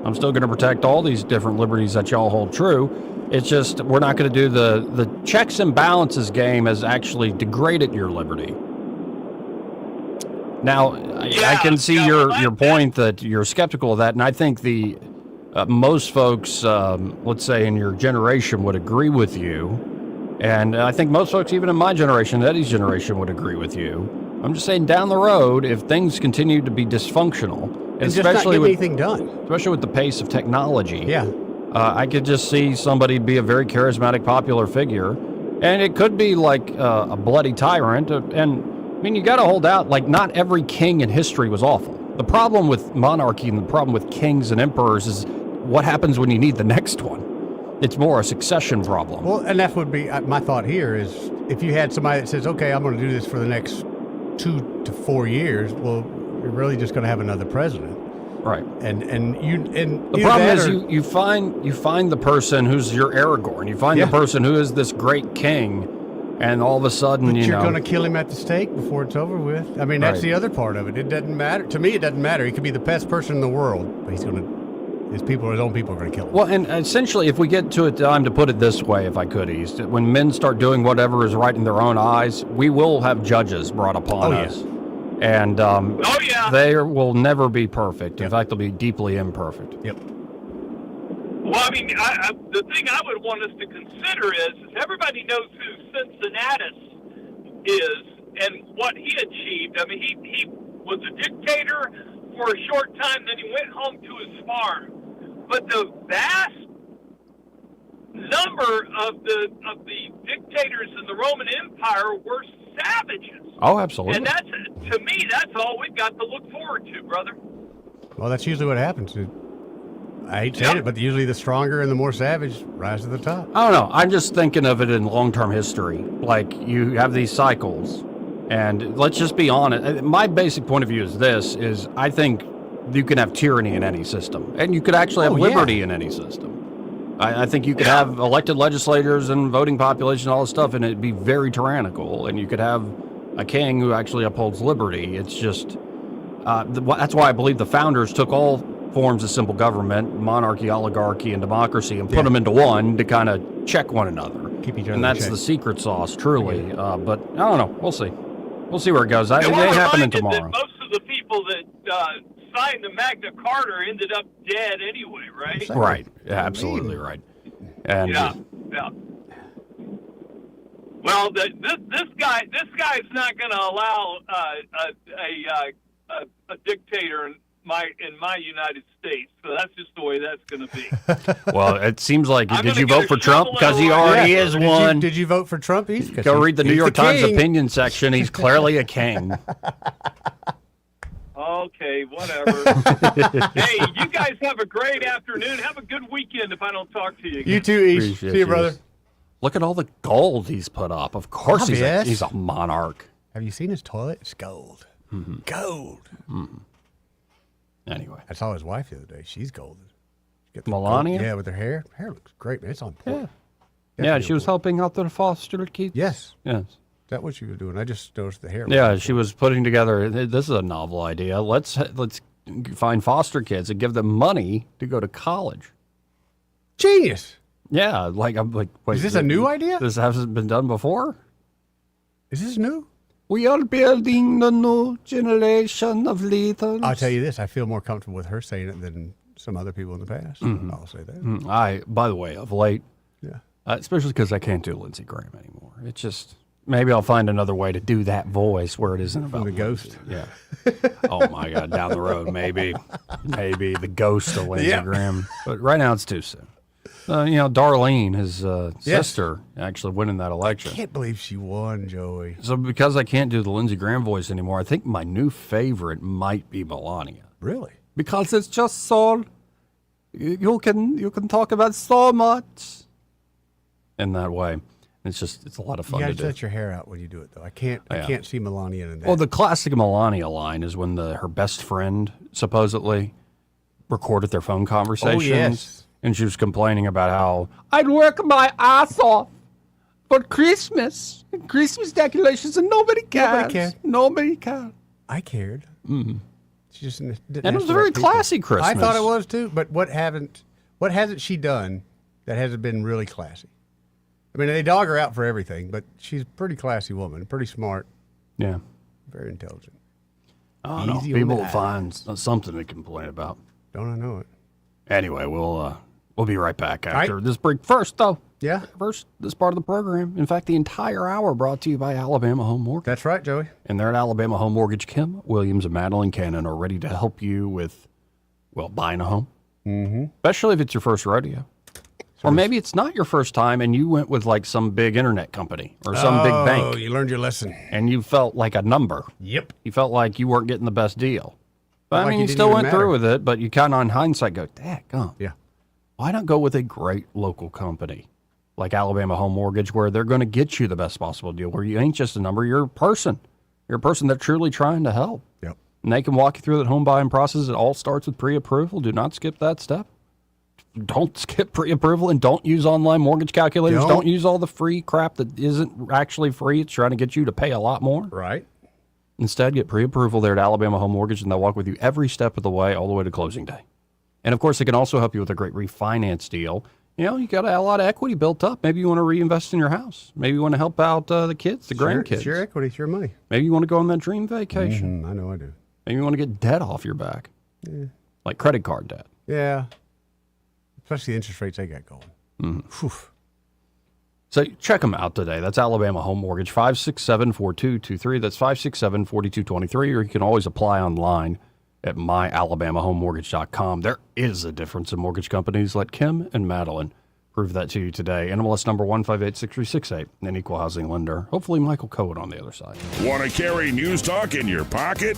I'm still going to protect all these different liberties that y'all hold true. It's just we're not going to do the checks and balances game has actually degraded your liberty. Now, I can see your point that you're skeptical of that, and I think the most folks, let's say in your generation, would agree with you, and I think most folks, even in my generation, Eddie's generation, would agree with you. I'm just saying, down the road, if things continue to be dysfunctional, and especially with anything done, especially with the pace of technology, yeah, I could just see somebody be a very charismatic, popular figure, and it could be like a bloody tyrant, and. I mean, you got to hold out. Like, not every king in history was awful. The problem with monarchy and the problem with kings and emperors is what happens when you need the next one. It's more a succession problem. Well, and that would be my thought here is if you had somebody that says, okay, I'm going to do this for the next 2 to 4 years, well, you're really just going to have another president. Right. And the problem is you find the person who's your Aragorn. You find the person who is this great king. And all of a sudden, you're going to kill him at the stake before it's over with. I mean, that's the other part of it. It doesn't matter. To me, it doesn't matter. He could be the best person in the world, but his own people are going to kill him. Well, and essentially, if we get to a time to put it this way, if I could, East, when men start doing whatever is right in their own eyes, we will have judges brought upon us. And they will never be perfect. In fact, they'll be deeply imperfect. Yep. Well, I mean, the thing I would want us to consider is everybody knows who Cincinnatus is and what he achieved. I mean, he was a dictator for a short time, then he went home to his farm. But the vast number of the dictators in the Roman Empire were savages. Oh, absolutely. And to me, that's all we've got to look forward to, brother. Well, that's usually what happens. I hate saying it, but usually the stronger and the more savage rise to the top. I don't know. I'm just thinking of it in long-term history. Like, you have these cycles, and let's just be honest. My basic point of view is this, is I think you can have tyranny in any system, and you could actually have liberty in any system. I think you could have elected legislators and voting population and all this stuff, and it'd be very tyrannical, and you could have a king who actually upholds liberty. It's just, that's why I believe the founders took all forms of simple government, monarchy, oligarchy, and democracy, and put them into one to kind of check one another. Keep each other and that's the secret sauce, truly. But I don't know. We'll see. We'll see where it goes. It ain't happening tomorrow. Most of the people that signed the Magna Carta ended up dead anyway, right? Right. Yeah, absolutely right. And Yeah. Well, this guy's not going to allow a dictator in my United States. So that's just the way that's going to be. well, it seems like, I'm did gonna you get vote a for Trump? shovel Because he and a already rifle. is one. Did you vote for Trump? Go read the New York Times king. opinion section. He's clearly a king. Okay, whatever. Hey, you guys have a great afternoon. Have a good weekend if I don't talk to you again. You too, Ish. Appreciate See you, brother. Ish. Look at all the gold he's put up. Of course Obvious. he's a monarch. Have you seen his toilet? It's gold. Mm-hmm. Gold. Mm-hmm. Anyway. I saw his wife the other day. She's golden. Got the Melania? gold- yeah, with her hair. Hair looks great, man. It's on point. Yeah, she was helping out the foster kids. Yes. Yes. Is that what she was doing? I just noticed the hair. Yeah, she was putting together. This is a novel idea. Let's find foster kids and give them money to go to college. Genius. Yeah, like I'm like. Wait, Is this a new idea? This hasn't been done before. Is this new? We are building the new generation of leaders. I'll tell you this. I feel more comfortable with her saying it than some other people in the past. Mhm. I'll say that. By the way, of late, Yeah. especially because I can't do Lindsey Graham anymore. It's just maybe I'll find another way to do that voice where it isn't about the ghost. Yeah. Oh my God, down the road, maybe the ghost of Lindsey Yep. Graham. But right now it's too soon. Darlene, his sister, actually winning that election. I can't believe she won, Joey. So because I can't do the Lindsey Graham voice anymore, I think my new favorite might be Melania. Really? Because it's just so you can talk about so much in that way. It's a lot of You fun got to to do. let your hair out when you do it, though. I can't Yeah. see Melania in that. Well, the classic Melania line is when her best friend supposedly recorded their phone conversations. Oh, yes. And she was complaining about how I'd work my ass off for Christmas and Christmas decorations, and nobody cares. Nobody cares. I cared. Mm-hmm. She just didn't And it ask was the a very right people. classy Christmas. I thought it was too. But what hasn't she done that hasn't been really classy? I mean, they dog her out for everything, but she's a pretty classy woman, pretty smart. Yeah. Very intelligent. I don't know. Easy on People the will find something to complain about. Don't I know it? Anyway, we'll be right back right. after this break. First, though. Yeah. First, this part of the program. In fact, the entire hour brought to you by Alabama Home Mortgage. That's right, Joey. And they're at Alabama Home Mortgage. Kim Williams and Madeline Cannon are ready to help you with, buying a home. Mm-hmm. Especially if it's your first rodeo. Or maybe it's not your first time and you went with like some big internet company or some big bank. Oh, you learned your lesson. And you felt like a number. Yep. You felt like you weren't getting the best deal. But Like I mean, it you didn't still even went matter. through with it, but you kind of in hindsight go, daggum. Yeah. Why not go with a great local company like Alabama Home Mortgage where they're going to get you the best possible deal, where you ain't just a number, you're a person. You're a person that's truly trying to help. Yep. And they can walk you through that home buying process. It all starts with pre-approval. Do not skip that step. Don't skip pre-approval and don't use online mortgage calculators. Don't use all the free crap that isn't actually free. It's trying to get you to pay a lot more. Right. Instead, get pre-approval there at Alabama Home Mortgage, and they'll walk with you every step of the way, all the way to closing day. And, of course, they can also help you with a great refinance deal. You got a lot of equity built up. Maybe you want to reinvest in your house. Maybe you want to help out the kids, the grandkids. It's your equity. It's your money. Maybe you want to go on that dream vacation. I know I do. Maybe you want to get debt off your back, like credit card debt. Yeah. Especially the interest rates they got going. Mm-hmm. So check them out today. That's Alabama Home Mortgage, 567-4223. That's 567-4223. Or you can always apply online at myalabamahomemortgage.com. There is a difference in mortgage companies. Let Kim and Madeline prove that to you today. NMLS number 1586368, an equal housing lender. Hopefully Michael Cohen on the other side. Want to carry News Talk in your pocket?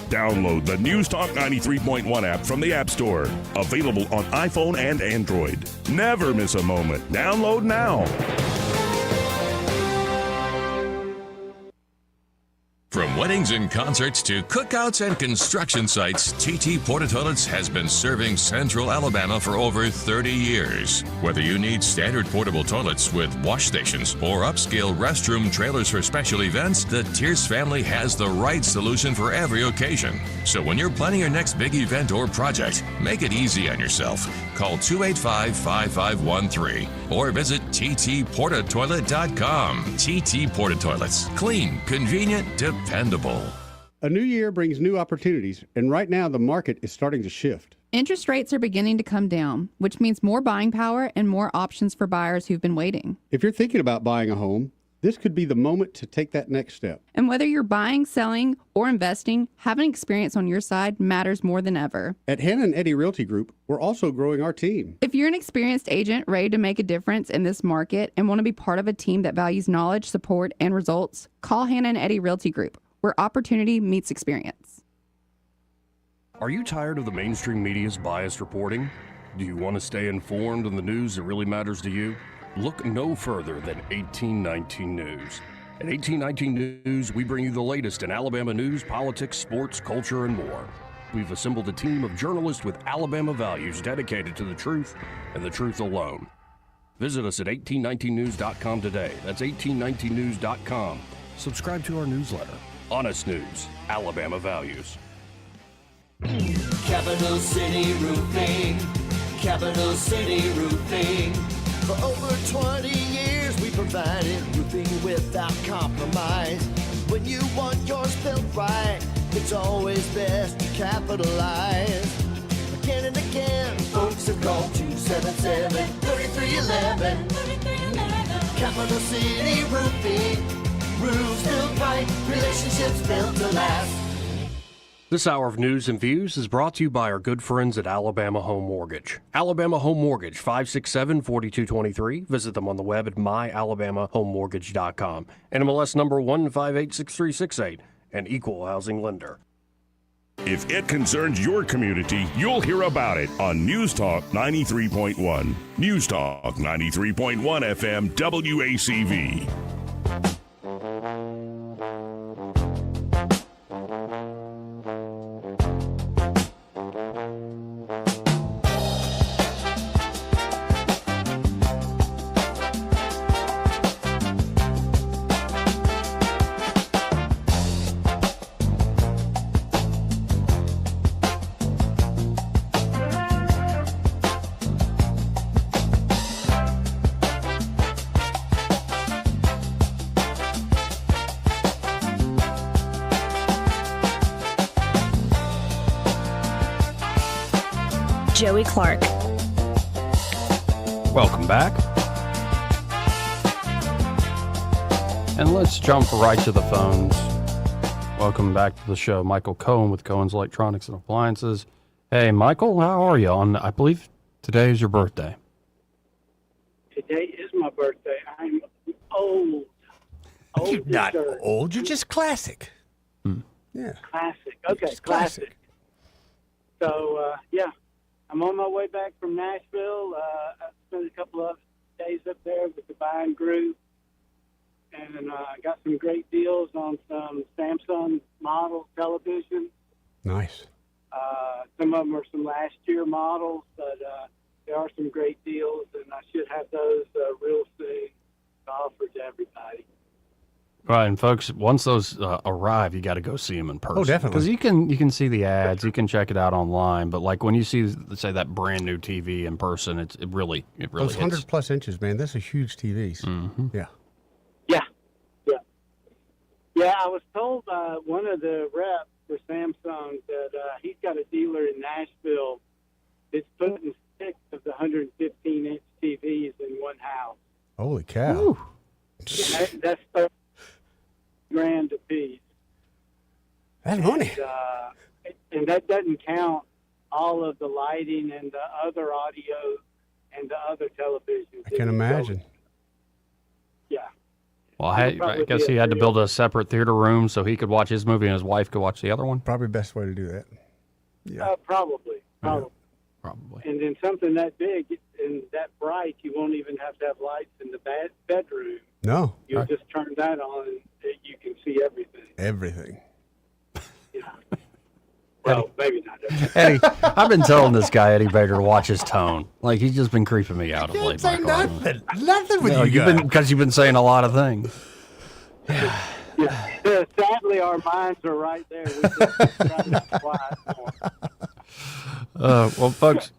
Download the News Talk 93.1 app from the App Store. Available on iPhone and Android. Never miss a moment. Download now. From weddings and concerts to cookouts and construction sites, TT Porta Toilets has been serving Central Alabama for over 30 years. Whether you need standard portable toilets with wash stations or upscale restroom trailers for special events, the Tierce family has the right solution for every occasion. So when you're planning your next big event or project, make it easy on yourself. Call 285-5513 or visit ttportatoilet.com. TT Porta Toilets. Clean, convenient, dependable. A new year brings new opportunities, and right now the market is starting to shift. Interest rates are beginning to come down, which means more buying power and more options for buyers who've been waiting. If you're thinking about buying a home, this could be the moment to take that next step. And whether you're buying, selling, or investing, having experience on your side matters more than ever. At Hannah and Eddie Realty Group, we're also growing our team. If you're an experienced agent ready to make a difference in this market and want to be part of a team that values knowledge, support, and results, call Hannah and Eddie Realty Group, where opportunity meets experience. Are you tired of the mainstream media's biased reporting? Do you want to stay informed on the news that really matters to you? Look no further than 1819 News. At 1819 News, we bring you the latest in Alabama news, politics, sports, culture, and more. We've assembled a team of journalists with Alabama values dedicated to the truth and the truth alone. Visit us at 1819news.com today. That's 1819news.com. Subscribe to our newsletter. Honest News, Alabama Values. Capital City Roofing. Capital City Roofing. For over 20 years we provided roofing without compromise. When you want yours built right, it's always best to capitalize. Again and again, folks have called 277-3311. Capital City Roofing. Roofs built right, relationships built to last. This hour of news and views is brought to you by our good friends at Alabama Home Mortgage. Alabama Home Mortgage, 567-4223. Visit them on the web at myalabamahomemortgage.com. NMLS number 1586368, an equal housing lender. If it concerns your community, you'll hear about it on News Talk 93.1. News Talk 93.1 FM WACV. Joey Clark. Welcome back. And let's jump right to the phones. Welcome back to the show. Michael Cohen with Cohen's Electronics and Appliances. Hey, Michael, how are you? I believe today is your birthday. Today is my birthday. I'm old. You're not old. You're just classic. Yeah. Classic. Okay, classic. So, yeah. I'm on my way back from Nashville. I spent a couple of days up there with the buying group, and got some great deals on some Samsung model television. Nice. Some of them are some last year models, but there are some great deals, and I should have those real soon to offer to everybody. Right, and folks, once those arrive, you got to go see them in person. Oh, definitely. Because you can see the ads, you can check it out online, but like when you see, say, that brand new TV in person, it really those 100+ inches, man. Those are huge TVs. Mm-hmm. Yeah. I was told by one of the reps for Samsung that he's got a dealer in Nashville that's putting 6 of the 115-inch TVs in one house. Holy cow! That's $30,000 a piece. That's money. And that doesn't count all of the lighting and the other audio and the other televisions. I can imagine. Yeah. Well, I guess he had to build a separate theater room so he could watch his movie and his wife could watch the other one. Probably best way to do that. Yeah. Probably. Probably. And then something that big and that bright, you won't even have to have lights in the bedroom. No. You'll just turn that on and you can see everything. Everything. Yeah. Well, maybe not everything. Eddie, I've been telling this guy, Eddie Bader, to watch his tone. Like, he's just been creeping me out of late. Say nothing. Nothing with you guys. Because you've been saying a lot of things. Sadly, our minds are right there. We just try to be quiet more. Well, folks,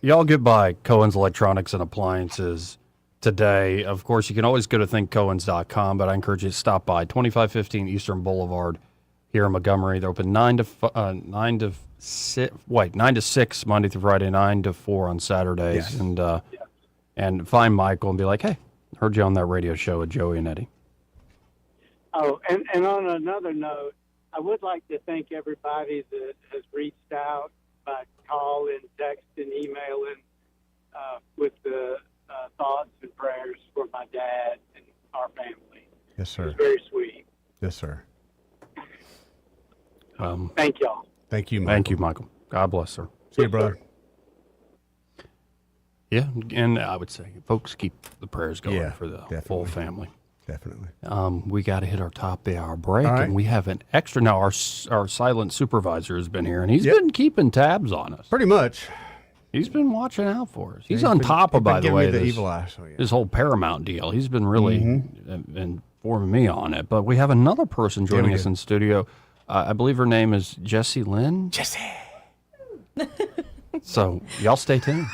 y'all get by Cohen's Electronics and Appliances today. Of course, you can always go to thinkcohens.com, but I encourage you to stop by 2515 Eastern Boulevard here in Montgomery. They're open 9 to 6 Monday through Friday, 9 to 4 on Saturdays. Yes. And find Michael and be like, hey, heard you on that radio show with Joey and Eddie. Oh, and on another note, I would like to thank everybody that has reached out by call and text and email with the thoughts and prayers for my dad and our family. Yes, sir. It's very sweet. Yes, sir. Thank y'all. Thank you, Michael. Thank you, Michael. God bless, sir. See you, brother. Yeah, and I would say, folks, keep the prayers going Yeah, for the definitely. full family. Definitely. We got to hit our top of the hour break, All right. and we have an extra. Now, our silent supervisor has been here, and he's been keeping tabs on us. Pretty much. He's been watching out for us. He's He's on been- top he's of, by been the giving way, me the this, evil eye, so yeah. this whole Paramount deal. He's been really informing me on it. But we have another person joining we us do. in studio. I believe her name is Jessie Lynn. Jessie. So y'all stay tuned.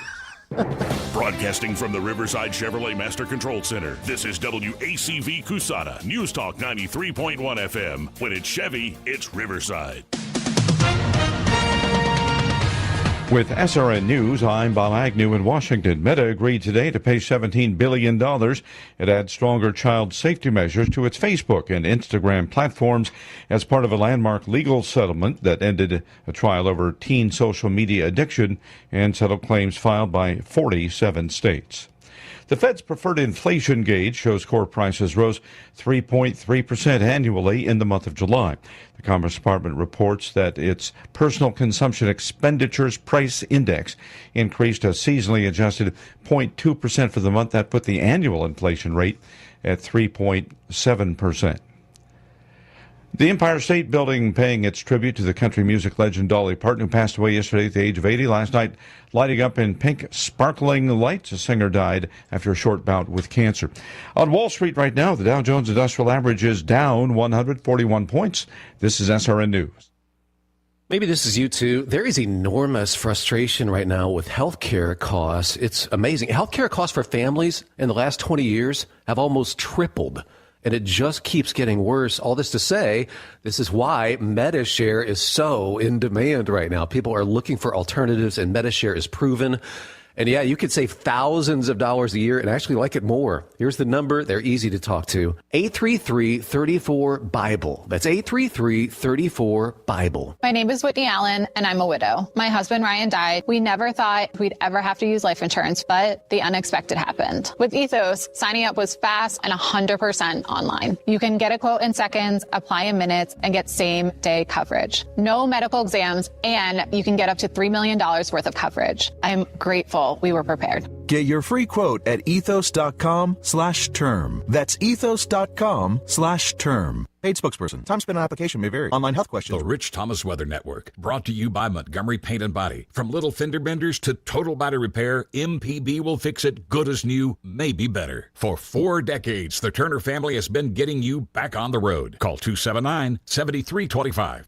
Broadcasting from the Riverside Chevrolet Master Control Center, this is WACV Cusana, News Talk 93.1 FM. When it's Chevy, it's Riverside. With SRN News, I'm Bob Agnew in Washington. Meta agreed today to pay $17 billion. It adds stronger child safety measures to its Facebook and Instagram platforms as part of a landmark legal settlement that ended a trial over teen social media addiction and settled claims filed by 47 states. The Fed's preferred inflation gauge shows core prices rose 3.3% annually in the month of July. The Commerce Department reports that its personal consumption expenditures price index increased a seasonally adjusted 0.2% for the month. That put the annual inflation rate at 3.7%. The Empire State Building paying its tribute to the country music legend Dolly Parton, who passed away yesterday at the age of 80. Last night, lighting up in pink, sparkling lights, the singer died after a short bout with cancer. On Wall Street right now, the Dow Jones Industrial Average is down 141 points. This is SRN News. Maybe this is you too. There is enormous frustration right now with healthcare costs. It's amazing. Healthcare costs for families in the last 20 years have almost tripled. And it just keeps getting worse. All this to say, this is why MediShare is so in demand right now. People are looking for alternatives, and MediShare is proven. And yeah, you could save thousands of dollars a year and actually like it more. Here's the number. They're easy to talk to. 833-34-BIBLE. That's 833-34-BIBLE. My name is Whitney Allen, and I'm a widow. My husband, Ryan, died. We never thought we'd ever have to use life insurance, but the unexpected happened. With Ethos, signing up was fast and 100% online. You can get a quote in seconds, apply in minutes, and get same-day coverage. No medical exams, and you can get up to $3 million worth of coverage. I'm grateful we were prepared. Get your free quote at ethos.com/term. That's ethos.com/term. Paid spokesperson. Time spent on application may vary. Online health questions. The Rich Thomas Weather Network, brought to you by Montgomery Paint and Body. From little fender benders to total body repair, MPB will fix it good as new, maybe better. For 4 decades, the Turner family has been getting you back on the road. Call 279-7325.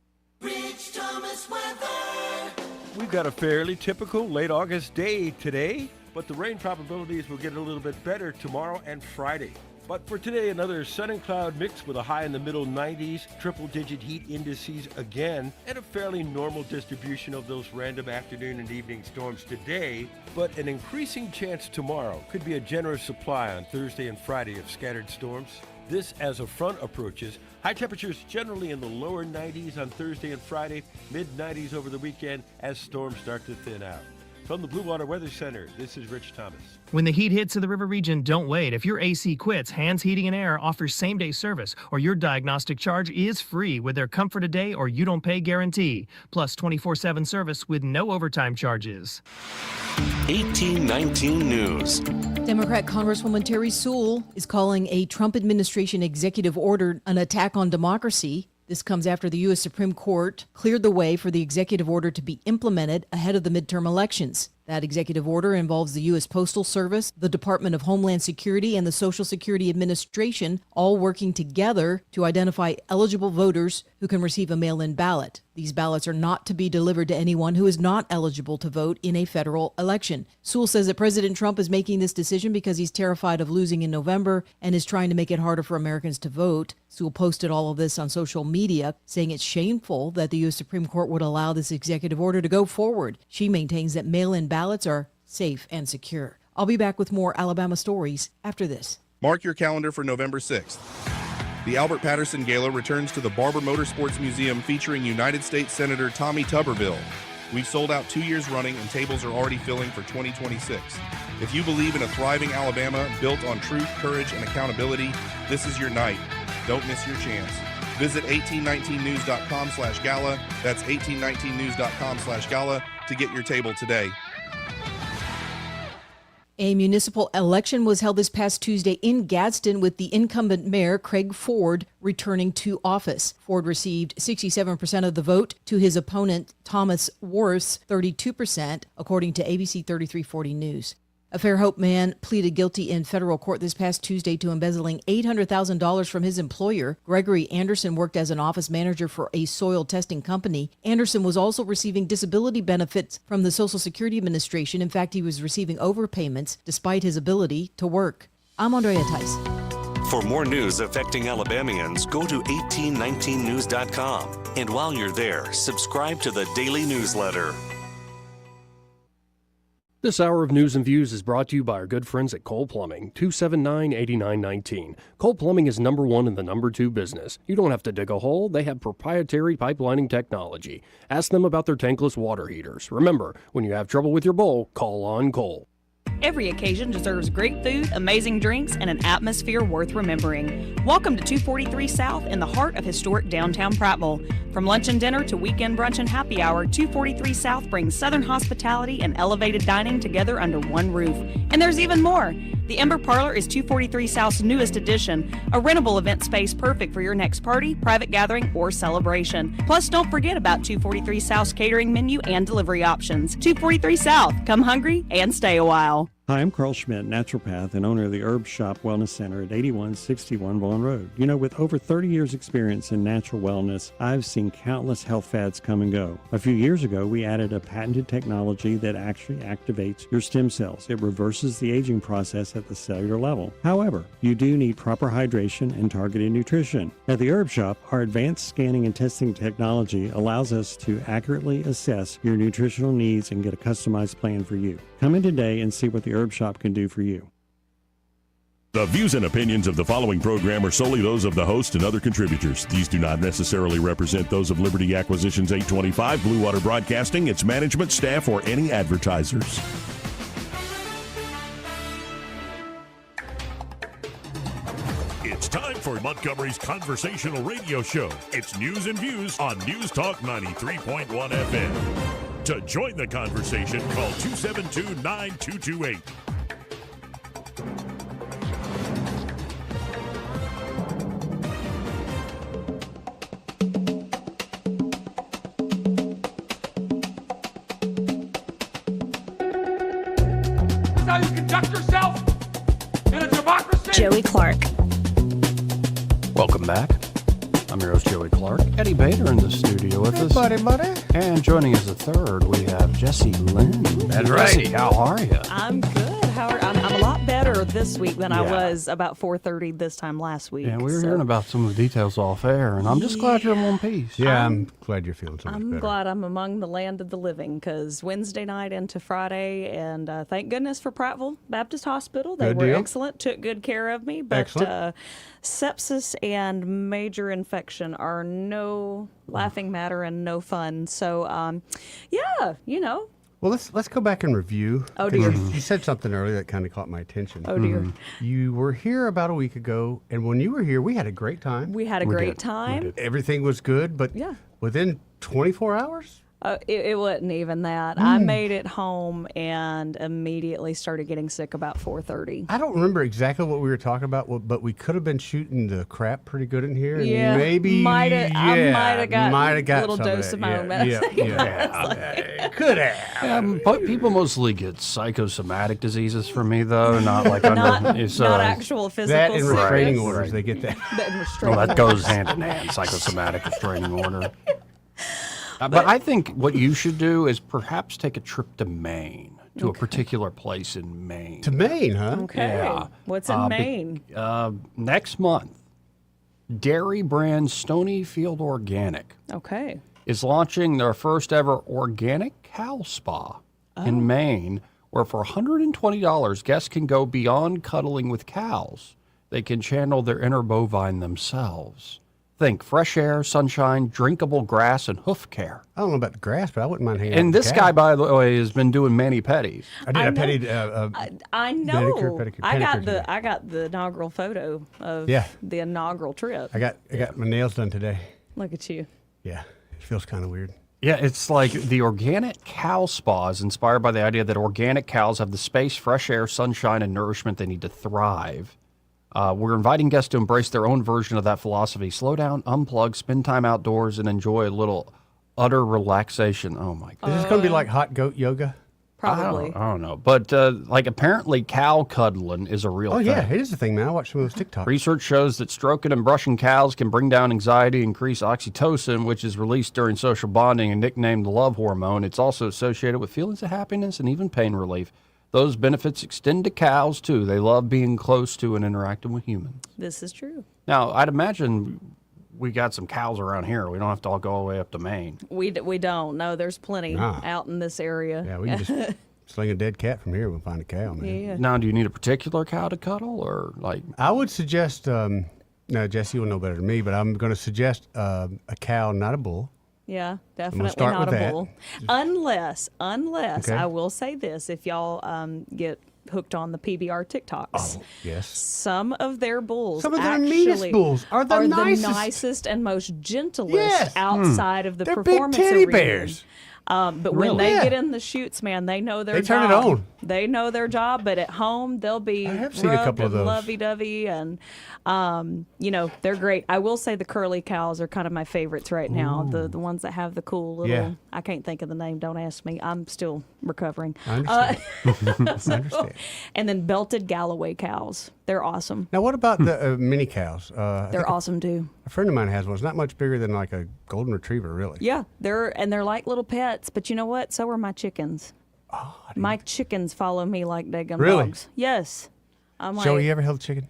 We've got a fairly typical late August day today, but the rain probabilities will get a little bit better tomorrow and Friday. But for today, another sun and cloud mix with a high in the middle 90s, triple-digit heat indices again, and a fairly normal distribution of those random afternoon and evening storms today, but an increasing chance tomorrow. Could be a generous supply on Thursday and Friday of scattered storms. This as a front approaches. High temperatures generally in the lower 90s on Thursday and Friday, mid-90s over the weekend as storms start to thin out. From the Blue Water Weather Center, this is Rich Thomas. When the heat hits in the river region, don't wait. If your AC quits, Hands Heating and Air offers same-day service, or your diagnostic charge is free with their Comfort a Day or You Don't Pay guarantee, plus 24/7 service with no overtime charges. 1819 News. Democrat Congresswoman Terry Sewell is calling a Trump administration executive order an attack on democracy. This comes after the U.S. Supreme Court cleared the way for the executive order to be implemented ahead of the midterm elections. That executive order involves the U.S. Postal Service, the Department of Homeland Security, and the Social Security Administration all working together to identify eligible voters who can receive a mail-in ballot. These ballots are not to be delivered to anyone who is not eligible to vote in a federal election. Sewell says that President Trump is making this decision because he's terrified of losing in November and is trying to make it harder for Americans to vote. Sewell posted all of this on social media, saying it's shameful that the U.S. Supreme Court would allow this executive order to go forward. She maintains that mail-in ballots are safe and secure. I'll be back with more Alabama stories after this. Mark your calendar for November 6th. The Albert Patterson Gala returns to the Barber Motorsports Museum featuring United States Senator Tommy Tuberville. We've sold out 2 years running and tables are already filling for 2026. If you believe in a thriving Alabama built on truth, courage, and accountability, this is your night. Don't miss your chance. Visit 1819news.com/gala. That's 1819news.com/gala to get your table today. A municipal election was held this past Tuesday in Gadsden with the incumbent mayor, Craig Ford, returning to office. Ford received 67% of the vote to his opponent, Thomas Worth's 32%, according to ABC 3340 News. A Fairhope man pleaded guilty in federal court this past Tuesday to embezzling $800,000 from his employer. Gregory Anderson worked as an office manager for a soil testing company. Anderson was also receiving disability benefits from the Social Security Administration. In fact, he was receiving overpayments despite his ability to work. I'm Andrea Tice. For more news affecting Alabamians, go to 1819news.com. And while you're there, subscribe to the daily newsletter. This hour of News and Views is brought to you by our good friends at Cole Plumbing, 279-8919. Cole Plumbing is number one in the number two business. You don't have to dig a hole. They have proprietary pipelining technology. Ask them about their tankless water heaters. Remember, when you have trouble with your bowl, call on Cole. Every occasion deserves great food, amazing drinks, and an atmosphere worth remembering. Welcome to 243 South in the heart of historic downtown Prattville. From lunch and dinner to weekend brunch and happy hour, 243 South brings Southern hospitality and elevated dining together under one roof. And there's even more. The Ember Parlor is 243 South's newest addition, a rentable event space perfect for your next party, private gathering, or celebration. Plus, don't forget about 243 South's catering menu and delivery options. 243 South, come hungry and stay a while. Hi, I'm Carl Schmidt, naturopath and owner of the Herb Shop Wellness Center at 8161 Vaughan Road. You know, with over 30 years experience in natural wellness, I've seen countless health fads come and go. A few years ago, we added a patented technology that actually activates your stem cells. It reverses the aging process at the cellular level. However, you do need proper hydration and targeted nutrition. At the Herb Shop, our advanced scanning and testing technology allows us to accurately assess your nutritional needs and get a customized plan for you. Come in today and see what the Herb Shop can do for you. The views and opinions of the following program are solely those of the host and other contributors. These do not necessarily represent those of Liberty Acquisitions 825, Blue Water Broadcasting, its management, staff, or any advertisers. It's time for Montgomery's conversational radio show. It's News and Views on News Talk 93.1 FM. To join the conversation, call 272-9228. That's how you conduct yourself in a democracy. Joey Clark. Welcome back. I'm your host, Joey Clark. Eddie Bader in the studio with us. Buddy. And joining us a third, we have Jesse Lynn. That's Jesse, right. how are you? I'm good. I'm a lot better this week than I was about 4:30 this time last week. Yeah, we were hearing about some of the details off air, and I'm just glad you're in one piece. Yeah, I'm glad you're feeling so much I'm better. glad I'm among the land of the living because Wednesday night into Friday, and thank goodness for Prattville Baptist Hospital. They Good were deal. excellent, took good care of me. But Excellent. sepsis and major infection are no laughing matter and no fun. So, yeah, you know. Well, let's go back and review. Oh, 'cause dear. You said something earlier that kind of caught my attention. Oh, dear. You were here about a week ago, and when you were here, we had a great time. We had a great time. Everything was good, but Yeah. within 24 hours? It wasn't even that. I made it home and immediately started getting sick about 4:30. I don't remember exactly what we were talking about, but we could have been shooting the crap pretty good in here. And Yeah, maybe I might have gotten might have got a little some dose of of that. my own medicine. Could have. But people mostly get psychosomatic diseases from me, though, not like under. It's, not actual physical That and restraining sickness. orders, they get that. That and restraining Well, that goes hand in hand, psychosomatic restraining order. But I think what you should do is perhaps take a trip to Maine, to a particular place in Maine. To Maine, huh? Okay. Yeah. What's in Maine? Next month, dairy brand Stonyfield Organic Okay. is launching their first ever organic cow spa in Maine, where for $120, guests can go beyond cuddling with cows. They can channel their inner bovine themselves. Think fresh air, sunshine, drinkable grass, and hoof care. I don't know about the grass, but I wouldn't mind hanging out And with this the cow. guy, by the way, has been doing mani-pedis. I did. I petted. I know. Pedicure, I got pedicure the today. I got the inaugural photo of Yeah. the inaugural trip. I got my nails done today. Look at you. Yeah, it feels kind of weird. Yeah, it's like the organic cow spa is inspired by the idea that organic cows have the space, fresh air, sunshine, and nourishment they need to thrive. We're inviting guests to embrace their own version of that philosophy. Slow down, unplug, spend time outdoors, and enjoy a little utter relaxation. Oh, my God. Is this going to be like hot goat yoga? Probably. I don't know. But, like, apparently cow cuddling is a real thing. Oh, yeah, it is a thing, man. I watched some of those TikToks. Research shows that stroking and brushing cows can bring down anxiety, increase oxytocin, which is released during social bonding and nicknamed the love hormone. It's also associated with feelings of happiness and even pain relief. Those benefits extend to cows, too. They love being close to and interacting with humans. This is true. Now, I'd imagine we got some cows around here. We don't have to all go all the way up to Maine. We don't. No, there's plenty Nah. out in this area. Yeah, we can just sling a dead cat from here. We'll find a cow, man. Yeah. Now, do you need a particular cow to cuddle, or like? I would suggest. No, Jesse will know better than me, but I'm going to suggest a cow, not a bull. Yeah, gonna definitely start not with a that. bull. Unless Okay. I will say this: if y'all get hooked on the PBR TikToks, Oh, yes. some of their bulls, Some of their actually meanest bulls are the nicest. nicest and most gentlest Yes. outside of the They're big performance teddy arena. bears. But when Really? they Yeah. get in the chutes, man, they know their They job. turn it on. They know their job, but at home they'll be I have seen a rubbed couple of and those. lovey-dovey, and they're great. I will say the curly cows are kind of my favorites right now. The ones that have the cool little. Yeah. I can't think of the name. Don't ask me. I'm still recovering. I understand. I understand. And then belted Galloway cows. They're awesome. Now, what about the mini cows? I They're think awesome too. A friend of mine has one. It's not much bigger than like a golden retriever, really. Yeah, they're like little pets. But you know what? So are my chickens. My chickens follow me like daggum Really? dogs. Yes. I'm like, Joey, you ever held a chicken?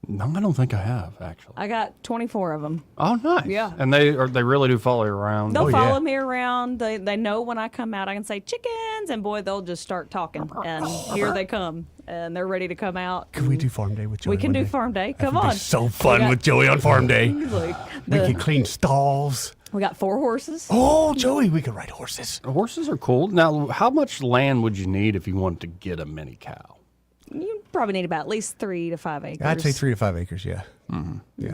No, I don't think I have actually. I got 24 of them. Oh, nice. Yeah. And they really do follow you around. They'll Oh, follow yeah. me around. They know when I come out, I can say chickens, and boy, they'll just start talking. And here they come, and they're ready to come out. Can we do farm day with Joey? We can one do day? farm day. That Come would be on. so fun with Joey on farm day. Like, We can clean stalls. we got 4 horses. Oh, Joey, we could ride horses. Horses are cool. Now, how much land would you need if you wanted to get a mini cow? You probably need about at least 3 to 5 acres. I'd say 3 to 5 acres, yeah. Yeah.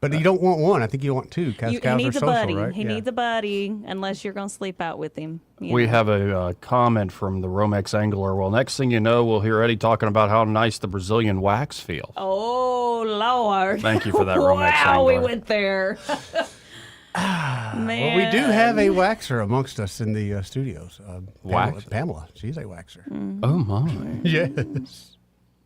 But you don't want one. I think you want 2. Because He cows are needs a social, buddy. right? He Yeah. needs a buddy, unless you're going to sleep out with him. you We know. have a comment from the Romex Angler. Well, next thing you know, we'll hear Eddie talking about how nice the Brazilian wax feels. Oh, Lord. Thank you for that, Romex Wow, we Angler. went there. Man. Well, we do have a waxer amongst us in the studios. Wax? Pamela. She's a waxer. Oh, my. Yes.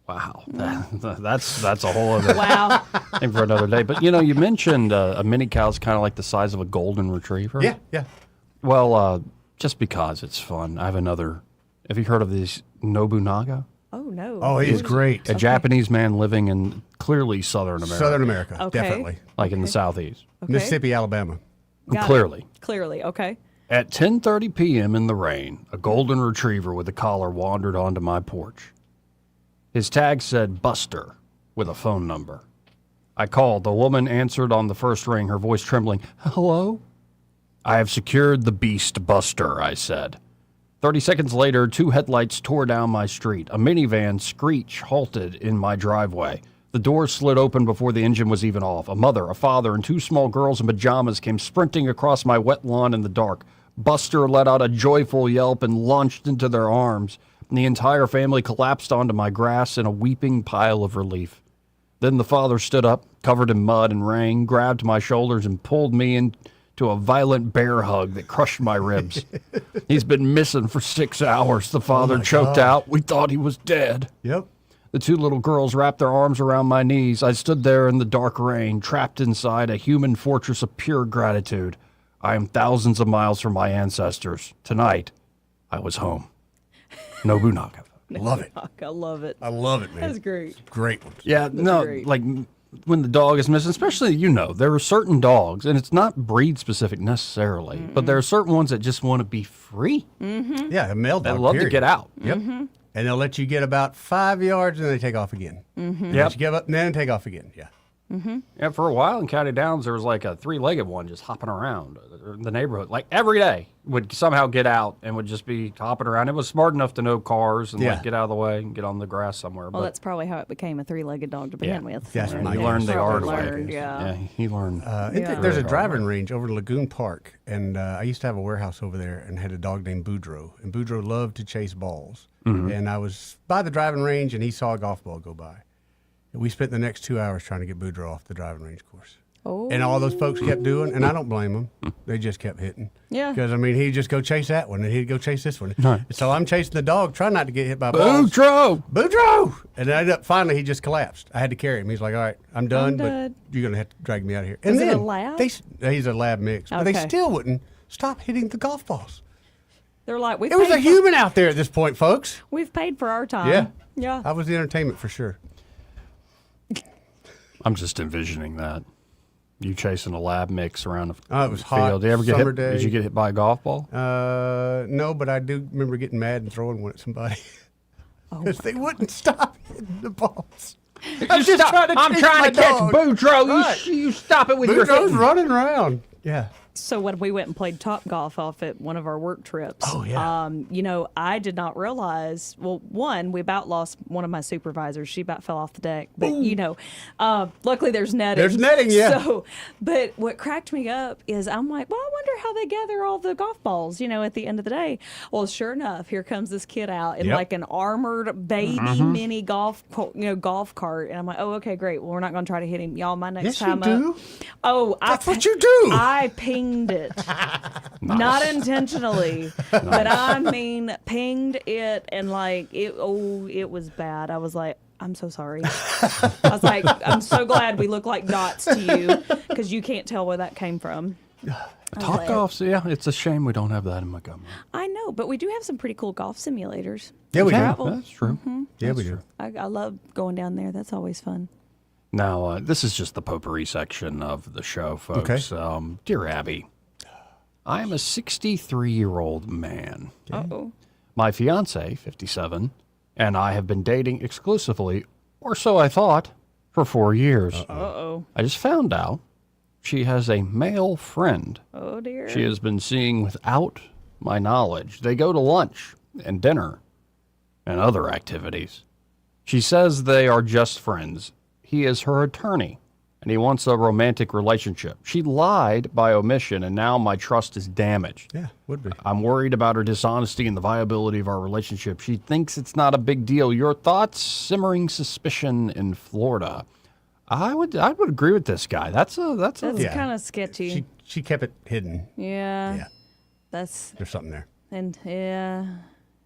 Wow. That's a whole other Wow. thing for another day. But, you mentioned a mini cow's kind of like the size of a golden retriever. Yeah, yeah. Well, just because it's fun, I have another. Have you heard of this Nobunaga? Oh, no. Oh, he is great. A Japanese man living in clearly Southern America. Southern America, Okay. definitely. Like in the Southeast. Okay. Mississippi, Alabama. Got it. Clearly. Clearly, okay. At 10:30 p.m. in the rain, a golden retriever with a collar wandered onto my porch. His tag said Buster with a phone number. I called. The woman answered on the first ring, her voice trembling. Hello? I have secured the beast Buster, I said. 30 seconds later, 2 headlights tore down my street. A minivan screech halted in my driveway. The doors slid open before the engine was even off. A mother, a father, and 2 small girls in pajamas came sprinting across my wet lawn in the dark. Buster let out a joyful yelp and launched into their arms. And the entire family collapsed onto my grass in a weeping pile of relief. Then the father stood up, covered in mud and rain, grabbed my shoulders and pulled me into a violent bear hug that crushed my ribs. He's been missing for 6 hours, the father choked out. We thought he was dead. Yep. The 2 little girls wrapped their arms around my knees. I stood there in the dark rain, trapped inside a human fortress of pure gratitude. I am thousands of miles from my ancestors. Tonight, I was home. Nobunaga. Love it. I love it. I love it, man. That's great. Great ones. Yeah, no, great. like when the dog is missing, especially, there are certain dogs, and it's not breed specific necessarily, but there are certain ones that just want to be free. Mm-hmm. Yeah, a male They dog. love to period. get out. Yep. Mm-hmm. And they'll let you get about 5 yards and they take off again. Mm-hmm. Let you give up and then take off again. Yeah. Mm-hmm. Yeah, for a while in County Downs, there was like a three-legged one just hopping around the neighborhood. Like every day would somehow get out and would just be hopping around. It was smart enough to know cars and Yeah. like get out of the way and get on the grass somewhere. Well, but that's probably how it became a three-legged dog to begin with. That's he my learned guess. the art of Learned, it. yeah. He learned. There's a driving range over Lagoon Park, and I used to have a warehouse over there and had a dog named Boudreaux. And Boudreaux loved to chase balls. Mhm. And I was by the driving range, and he saw a golf ball go by. And we spent the next 2 hours trying to get Boudreaux off the driving range course. Oh. And all those folks kept doing, and I don't blame them. They just kept hitting. Yeah. Because, he'd just go chase that one, and he'd go chase this one. Right. So I'm chasing the dog, trying not to get hit by balls. Boudreaux! Boudreaux! And then finally, he just collapsed. I had to carry him. He's like, all right, I'm done, but done. you're going to have to drag me out of here. And Was it a then lab? he's a lab mix, but they Okay. still wouldn't stop hitting the golf balls. They're like, It was a human out there at this point, folks. We've paid for our time. Yeah. Yeah. I was the entertainment for sure. I'm just envisioning that. You chasing a lab mix around the Oh, it was hot, field. Did you ever get summer hit? day. Did you get hit by a golf ball? No, but I do remember getting mad and throwing one at somebody Oh because they wouldn't stop hitting the balls. I'm just trying to chase my dog. Boudreaux. Right. You stop it with your Boudreaux's hitting. running around. Yeah. So when we went and played Top Golf off at one of our work trips, Oh, yeah. I did not realize. Well, one, we about lost one of my supervisors. She about fell off the deck, but luckily there's netting. There's netting, yeah. So, but what cracked me up is I'm like, well, I wonder how they gather all the golf balls, at the end of the day. Well, sure enough, here comes this kid out in Yep. like an armored baby mini golf cart, and I'm like, oh, okay, great. Well, we're not going to try to hit him, y'all. My next Yes, you time do. up. Oh, That's what you do. I pinged it. Not intentionally, but I mean pinged it, and it was bad. I was like, I'm so sorry. I was like, I'm so glad we look like dots to you because you can't tell where that came from. Top golf, yeah, it's a shame we don't have that in Montgomery. I know, but we do have some pretty cool golf simulators. Yeah, we do. Travel. That's true. Yeah, we do. I love going down there. That's always fun. Now, this is just the potpourri section of the show, folks. Dear Abby, I am a 63-year-old man. Uh-oh. My fiance, 57, and I have been dating exclusively, or so I thought, for 4 years. Uh-oh. I just found out she has a male friend Oh, dear. she has been seeing without my knowledge. They go to lunch and dinner and other activities. She says they are just friends. He is her attorney, and he wants a romantic relationship. She lied by omission, and now my trust is damaged. Yeah, would be. I'm worried about her dishonesty and the viability of our relationship. She thinks it's not a big deal. Your thoughts? Simmering suspicion in Florida. I would agree with this guy. That's kind of sketchy. She kept it hidden. Yeah. Yeah. That's There's something there. and yeah.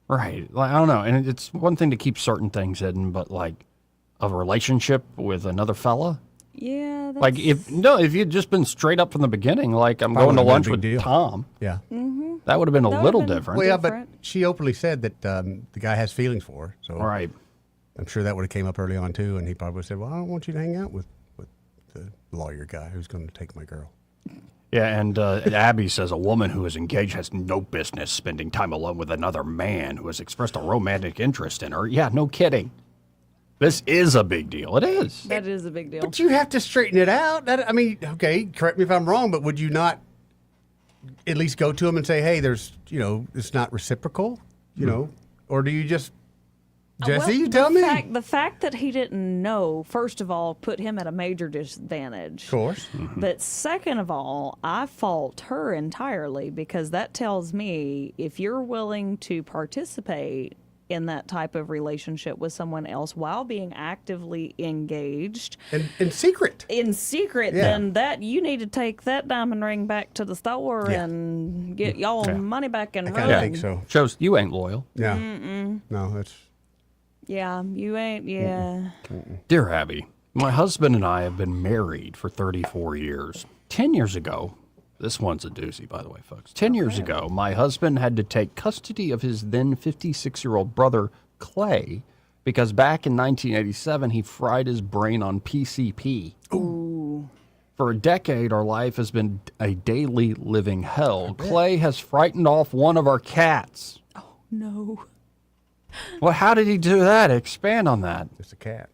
right. Like, I don't know. And it's one thing to keep certain things hidden, but like a relationship with another fella. Yeah. That's, Like if you'd just been straight up from the beginning, like I'm going to Probably been a lunch big with deal. Tom, Yeah. that would have been a That little would've been- different. Well, yeah, but Different. she openly said that the guy has feelings for her. So All right. I'm sure that would have came up early on too, and he probably said, "Well, I don't want you to hang out with the lawyer guy who's going to take my girl." Yeah, and Abby says a woman who is engaged has no business spending time alone with another man who has expressed a romantic interest in her. Yeah, no kidding. This is a big deal. It is. That is a big deal. But you have to straighten it out. Okay, correct me if I'm wrong, but would you not at least go to him and say, "Hey, there's, it's not reciprocal," or do you just, Jesse, you tell me? The fact that he didn't know, first of all, put him at a major disadvantage. Of course. But second of all, I fault her entirely because that tells me if you're willing to participate in that type of relationship with someone else while being actively engaged In secret. yeah. Then that you need to take that diamond ring back to the store and get y'all money back and I run. kind of think so. Shows you ain't loyal. Yeah. No, that's. Yeah, you ain't. Yeah. Dear Abby, my husband and I have been married for 34 years. 10 years ago, This one's a doozy, by the way, folks. 10 years ago, my husband had to take custody of his then 56-year-old brother, Clay, because back in 1987, he fried his brain on PCP. Ooh. For a decade, our life has been a daily living hell. Clay has frightened off one of our cats. Oh, no. Well, how did he do that? Expand on that. Just a cat.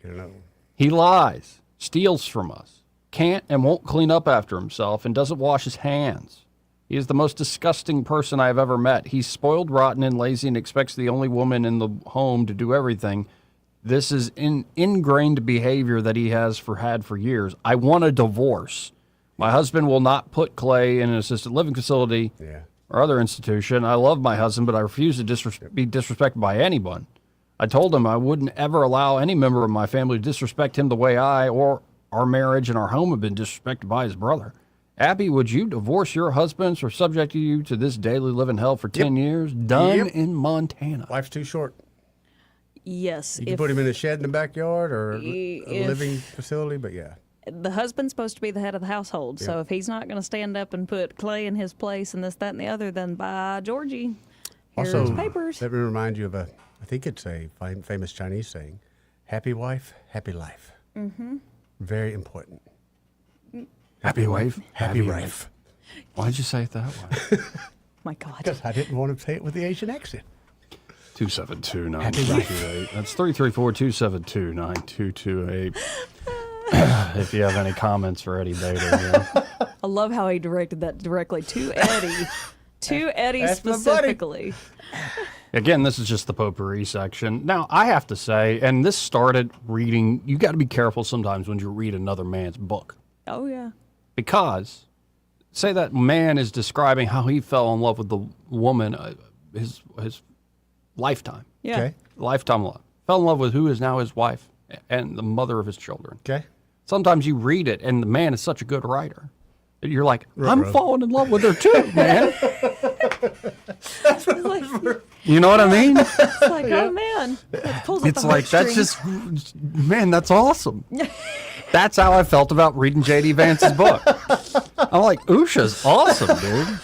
Get another one. He lies, steals from us, can't and won't clean up after himself, and doesn't wash his hands. He is the most disgusting person I have ever met. He's spoiled, rotten, and lazy and expects the only woman in the home to do everything. This is ingrained behavior that he has had for years. I want a divorce. My husband will not put Clay in an assisted living facility or other institution. I love my husband, but I refuse to be disrespected by anyone. I told him I wouldn't ever allow any member of my family to disrespect him the way I or our marriage and our home have been disrespected by his brother. Abby, would you divorce your husband for subjecting you to this daily living hell for 10 years? Done in Montana. Life's too short. Yes. You can put him in a shed in the backyard or a living facility, but yeah. The husband's supposed to be the head of the household, so if he's not going to stand up and put Clay in his place and this, that, and the other, then by Georgie, here's Also, papers. let me remind you of I think it's a famous Chinese saying, happy wife, happy life. Mm-hmm. Very important. Happy wife, happy life. Why'd you say it that way? My God. Because I didn't want to say it with the Asian accent. 272-9228. That's 334-272-9228. If you have any comments for Eddie Bader. I love how he directed that directly to Eddie. To Eddie That's my buddy. specifically. Again, this is just the potpourri section. Now, I have to say, and this started reading, you got to be careful sometimes when you read another man's book. Oh, yeah. Because, say that man is describing how he fell in love with the woman, his lifetime. Yeah. Okay. Lifetime love. Fell in love with who is now his wife and the mother of his children. Okay. Sometimes you read it, and the man is such a good writer. that You're like, I'm falling in love with her too, man. You know what I mean? It's like, oh, man. That pulls up It's the like, that's heartstrings. just, man, that's awesome. That's how I felt about reading J.D. Vance's book. I'm like, Usha's awesome, dude.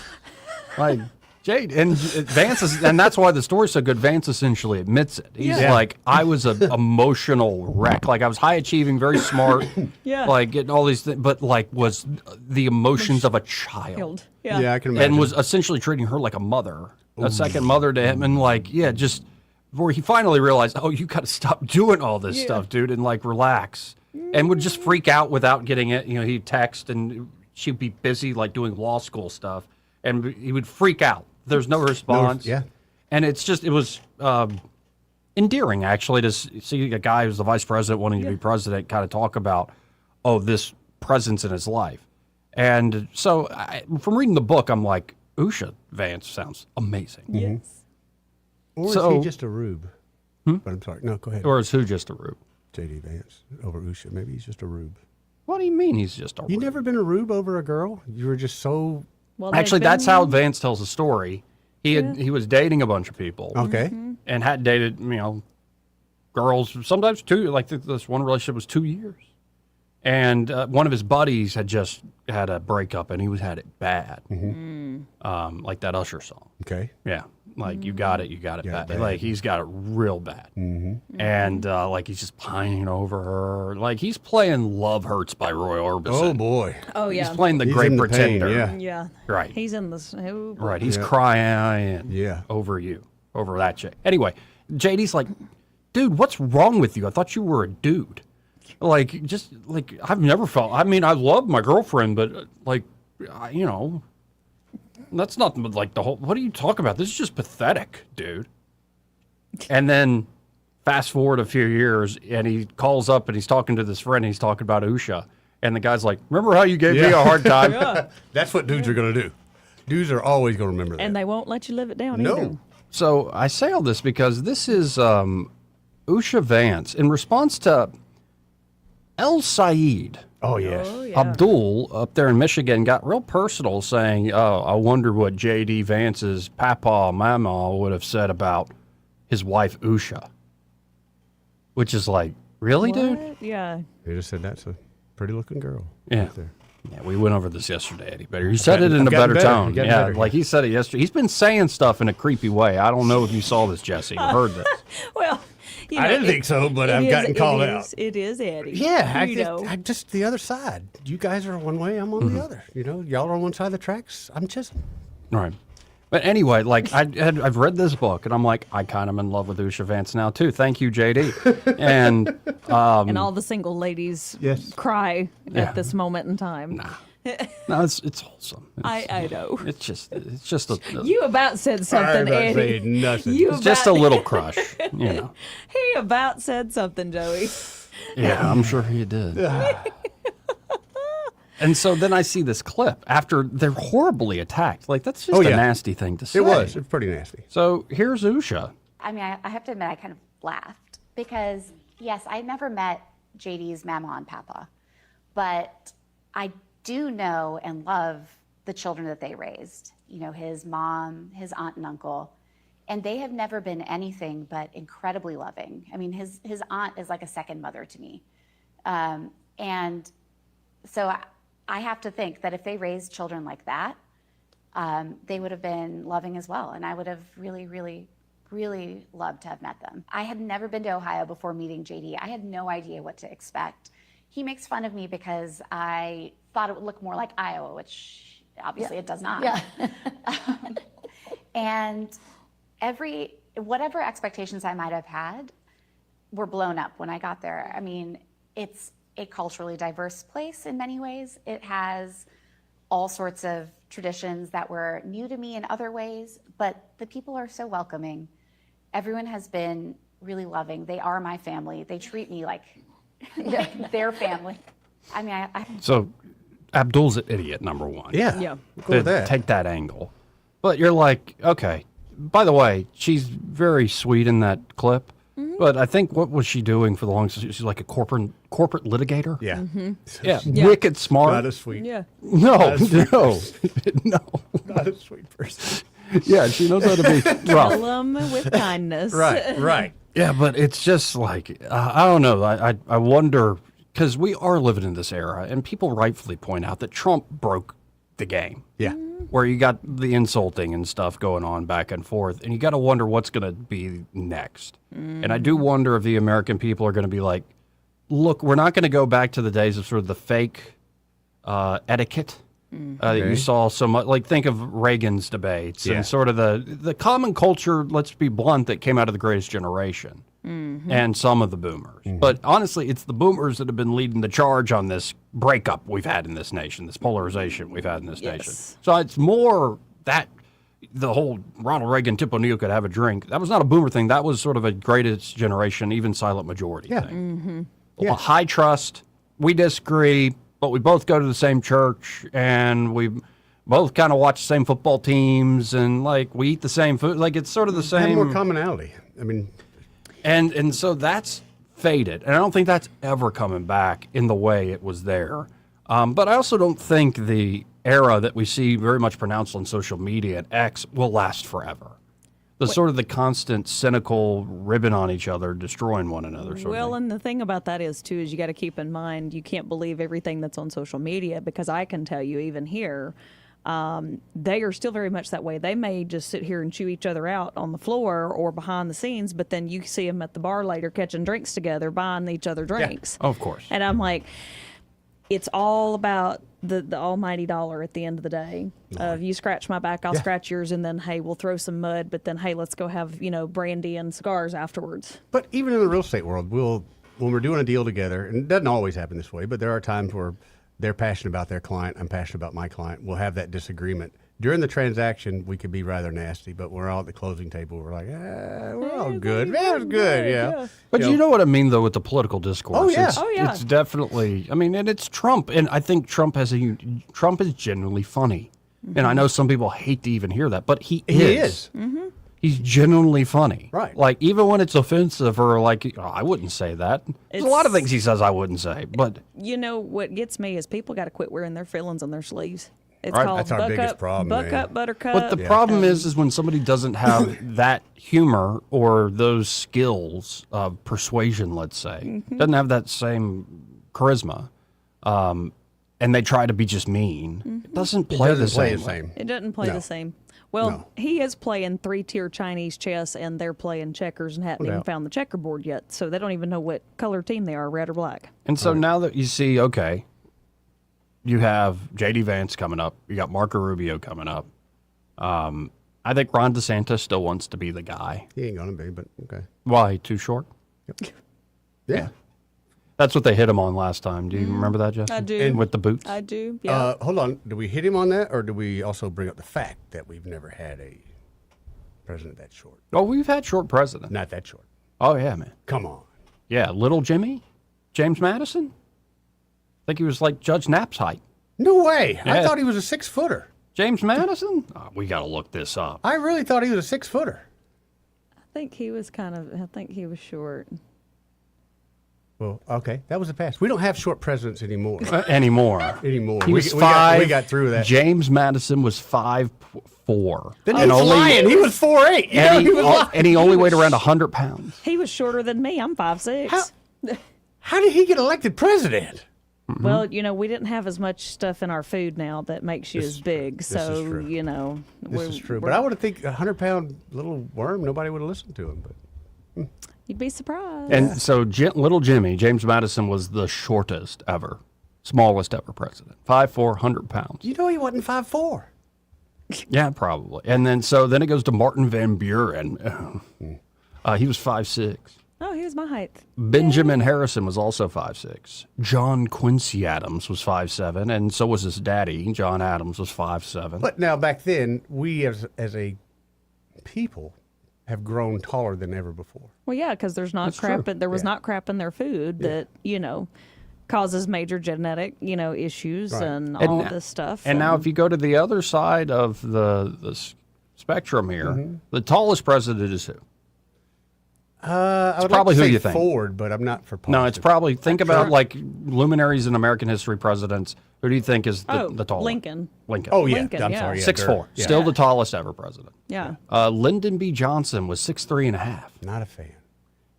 Like, Jade, and Vance is, and that's why the story's so good. Vance essentially admits it. He's like, I was an emotional wreck. Like, I was high achieving, very smart. Like, getting all these things, but like, was the emotions of a child. Yeah, I can imagine. And was essentially treating her like a mother, a second mother to him. And like, just where he finally realized, oh, you got to stop doing all this stuff, dude, and like, relax. And would just freak out without getting it. You know, he'd text and she'd be busy like doing law school stuff. And he would freak out. There's no response. And it's just, it was endearing, actually, to see a guy who's the vice president wanting to be president kind of talk about, this presence in his life. And so from reading the book, I'm like, Usha Vance sounds amazing. Yes. Or So- is he just a rube? But I'm sorry. No, go ahead. Or is who just a rube? J.D. Vance over Usha. Maybe he's just a rube. What do you mean he's just a rube? You never been a rube over a girl? You were just so... Well, Actually, that's how Vance tells the story. He was dating a bunch of people. Okay. And had dated, girls, sometimes two, like this one relationship was 2 years. And one of his buddies had just had a breakup, and he had it bad. Like that Usher song. Okay. Yeah. Like, you got it bad. Like, he's got it real bad. And, like, he's just pining over her. Like, he's playing Love Hurts by Roy Orbison. Oh, boy. Oh, yeah. He's playing the He's Great in the pain, Pretender. Yeah. Right. He's in this. Oh, boy. Right. He's crying over you, over that chick. Anyway, JD's like, dude, what's wrong with you? I thought you were a dude. Like, just, like, I've never felt, I love my girlfriend, but, like, that's not like the whole, what are you talking about? This is just pathetic, dude. And then fast forward a few years, and he calls up and he's talking to this friend, and he's talking about Usha. And the guy's like, remember how you gave me a hard time? That's what dudes are going to do. Dudes are always going to remember that. And they won't let you live it down No. either. So I say all this because this is Usha Vance in response to El Said. Oh, yes. Abdul up there in Michigan got real personal, saying, I wonder what J.D. Vance's papa mama would have said about his wife Usha. Which is like, really, dude? Yeah. They just said that's a pretty looking girl. Yeah. Right there. Yeah, we went over this yesterday, Eddie. But he said it in I've a gotten better tone. Gotten Yeah, better. like he said it yesterday. He's been saying stuff in a creepy way. I don't know if you saw this, Jesse, or heard this. Well, you I know, didn't think so, but it I've is- gotten called it out. is- It is Eddie. Yeah, You know. I'm just the other side. You guys are one way, I'm on the other. You know, y'all are on one side of the tracks. I'm just. Right. But anyway, like I've read this book, and I'm like, I kind of in love with Usha Vance now too. Thank you, JD. And And all the single ladies Yes. cry Yeah. at this moment in time. no, it's wholesome. I know. It's just a You about said something, I'm not Eddie. saying nothing. You it's just a about- little crush, you know. He about said something, Joey. Yeah, I'm sure he did. And so then I see this clip after they're horribly attacked. Like, that's just a nasty thing to say. It was. It was pretty nasty. So here's Usha. I mean, I have to admit, I kind of laughed because, yes, I never met JD's mama and papa, but I do know and love the children that they raised. You know, his mom, his aunt and uncle, and they have never been anything but incredibly loving. I mean, his aunt is like a second mother to me. And so I have to think that if they raised children like that, they would have been loving as well. And I would have really, really, really loved to have met them. I had never been to Ohio before meeting JD. I had no idea what to expect. He makes fun of me because I thought it would look more like Iowa, which obviously it does not. Yeah. And whatever expectations I might have had were blown up when I got there. I mean, it's a culturally diverse place in many ways. It has all sorts of traditions that were new to me in other ways, but the people are so welcoming. Everyone has been really loving. They are my family. They treat me like their family. I mean, I So Abdul's an idiot, number one. Yeah. Yeah. Go with that. Take that angle. But you're like, okay. By the way, she's very sweet in that clip. But I think what was she doing for the longest? She's like a corporate litigator. Yeah. Yeah. Yeah. Wicked smart. Not a sweet. Yeah. No, Not a sweet no, no. Not a sweet person. Yeah, she knows how to be Kill rough. them with kindness. Right. Yeah, but it's just like I don't know. I wonder because we are living in this era, and people rightfully point out that Trump broke the game. Yeah. Where you got the insulting and stuff going on back and forth, and you got to wonder what's going to be next. And I do wonder if the American people are going to be like, look, we're not going to go back to the days of sort of the fake etiquette that you saw so much. Like, think of Reagan's debates and sort of the common culture, let's be blunt, that came out of the Greatest Generation and some of the boomers. But honestly, it's the boomers that have been leading the charge on this breakup we've had in this nation, this polarization we've had in this nation. So it's more that the whole Ronald Reagan, Tip O'Neill could have a drink. That was not a boomer thing. That was sort of a Greatest Generation, even silent majority thing. Well, high trust. We disagree, but we both go to the same church, and we both kind of watch the same football teams, and like we eat the same food. Like it's sort of the Have same. more commonality. I mean, And so that's faded, and I don't think that's ever coming back in the way it was there. But I also don't think the era that we see very much pronounced on social media and X will last forever. Sort of the constant cynical ribbon on each other, destroying one another. Sort of Well, thing. and the thing about that is, too, is you got to keep in mind you can't believe everything that's on social media, because I can tell you, even here, they are still very much that way. They may just sit here and chew each other out on the floor or behind the scenes, but then you see them at the bar later catching drinks together, buying each other drinks. Of course. And I'm like, it's all about the almighty dollar at the end of the day. You scratch my back, I'll scratch yours, and then, hey, we'll throw some mud, but then, hey, let's go have, brandy and cigars afterwards. but even in the real estate world, when we're doing a deal together, and it doesn't always happen this way, but there are times where they're passionate about their client, I'm passionate about my client. We'll have that disagreement. During the transaction, we could be rather nasty, but we're all at the closing table. We're like, we're all good. Man, it was good, yeah. But you know what I mean, though, with the political discourse. Oh, yeah. It's definitely, I mean, and it's Trump. And I think Trump is genuinely funny. And I know some people hate to even hear that, but he is. He's genuinely funny. Right. Like, even when it's offensive or like, I wouldn't say that. There's a lot of things he says I wouldn't say, but. You know, what gets me is people got to quit wearing their feelings on their sleeves. It's Right. called That's our buck biggest up, problem, buck man. up, buttercup. But the problem is when somebody doesn't have that humor or those skills of persuasion, let's say, doesn't have that same charisma, and they try to be just mean. It doesn't play the same. It doesn't play the same. Well, he is playing 3-tier Chinese chess, and they're playing checkers and haven't even found the checkerboard yet. So they don't even know what color team they are, red or black. And so now that you see, okay, you have J.D. Vance coming up. You got Marco Rubio coming up. I think Ron DeSantis still wants to be the guy. He ain't going to be, but okay. Why? Too short? Yep. Yeah. That's what they hit him on last time. Do you remember that, Jeff? I do. With the boots? I do, yeah. Hold on. Do we hit him on that, or do we also bring up the fact that we've never had a president that short? Oh, we've had short presidents. Not that short. Oh, yeah, man. Come on. Yeah, little Jimmy? James Madison? I think he was like Judge Knapp's height. No way. I Yeah. thought he was a 6-footer. James Madison? Oh, we got to look this up. I really thought he was a 6-footer. I think he was short. Well, okay. That was the past. We don't have short presidents anymore. Anymore. He We was five. We got through that. James Madison was 5'4". Then he was lying. He was 4'8". You know, he was lying. And he only weighed around 100 pounds. He was shorter than me. I'm 5'6". How did he get elected president? Well, we didn't have as much stuff in our food now that makes you as big. So, This is true. But I would have think a 100-pound little worm, nobody would have listened to him. But you'd be surprised. And so little Jimmy, James Madison, was the shortest ever, smallest ever president. 5'4", 100 pounds. you know he wasn't 5'4". Yeah, probably. And then it goes to Martin Van Buren. He was 5'6". Oh, he was my height. Benjamin Harrison was also 5'6". John Quincy Adams was 5'7", and so was his daddy. John Adams was 5'7". But now back then, we as a people have grown taller than ever before. Well, yeah, because there's not That's crap. true. There was not crap in their food that causes major genetic issues and all this stuff. And now, if you go to the other side of the spectrum here, the tallest president is who? I would probably like to who say you think. Ford, but I'm not for positive. No, it's probably think about Trump. like luminaries in American history presidents. Who do you think is the tallest? Lincoln. Lincoln. Oh, yeah. Lincoln, I'm yeah. sorry. Yeah, 6'4". yeah. Still the tallest ever president. Yeah. Lyndon B. Johnson was 6'3.5". Not a fan.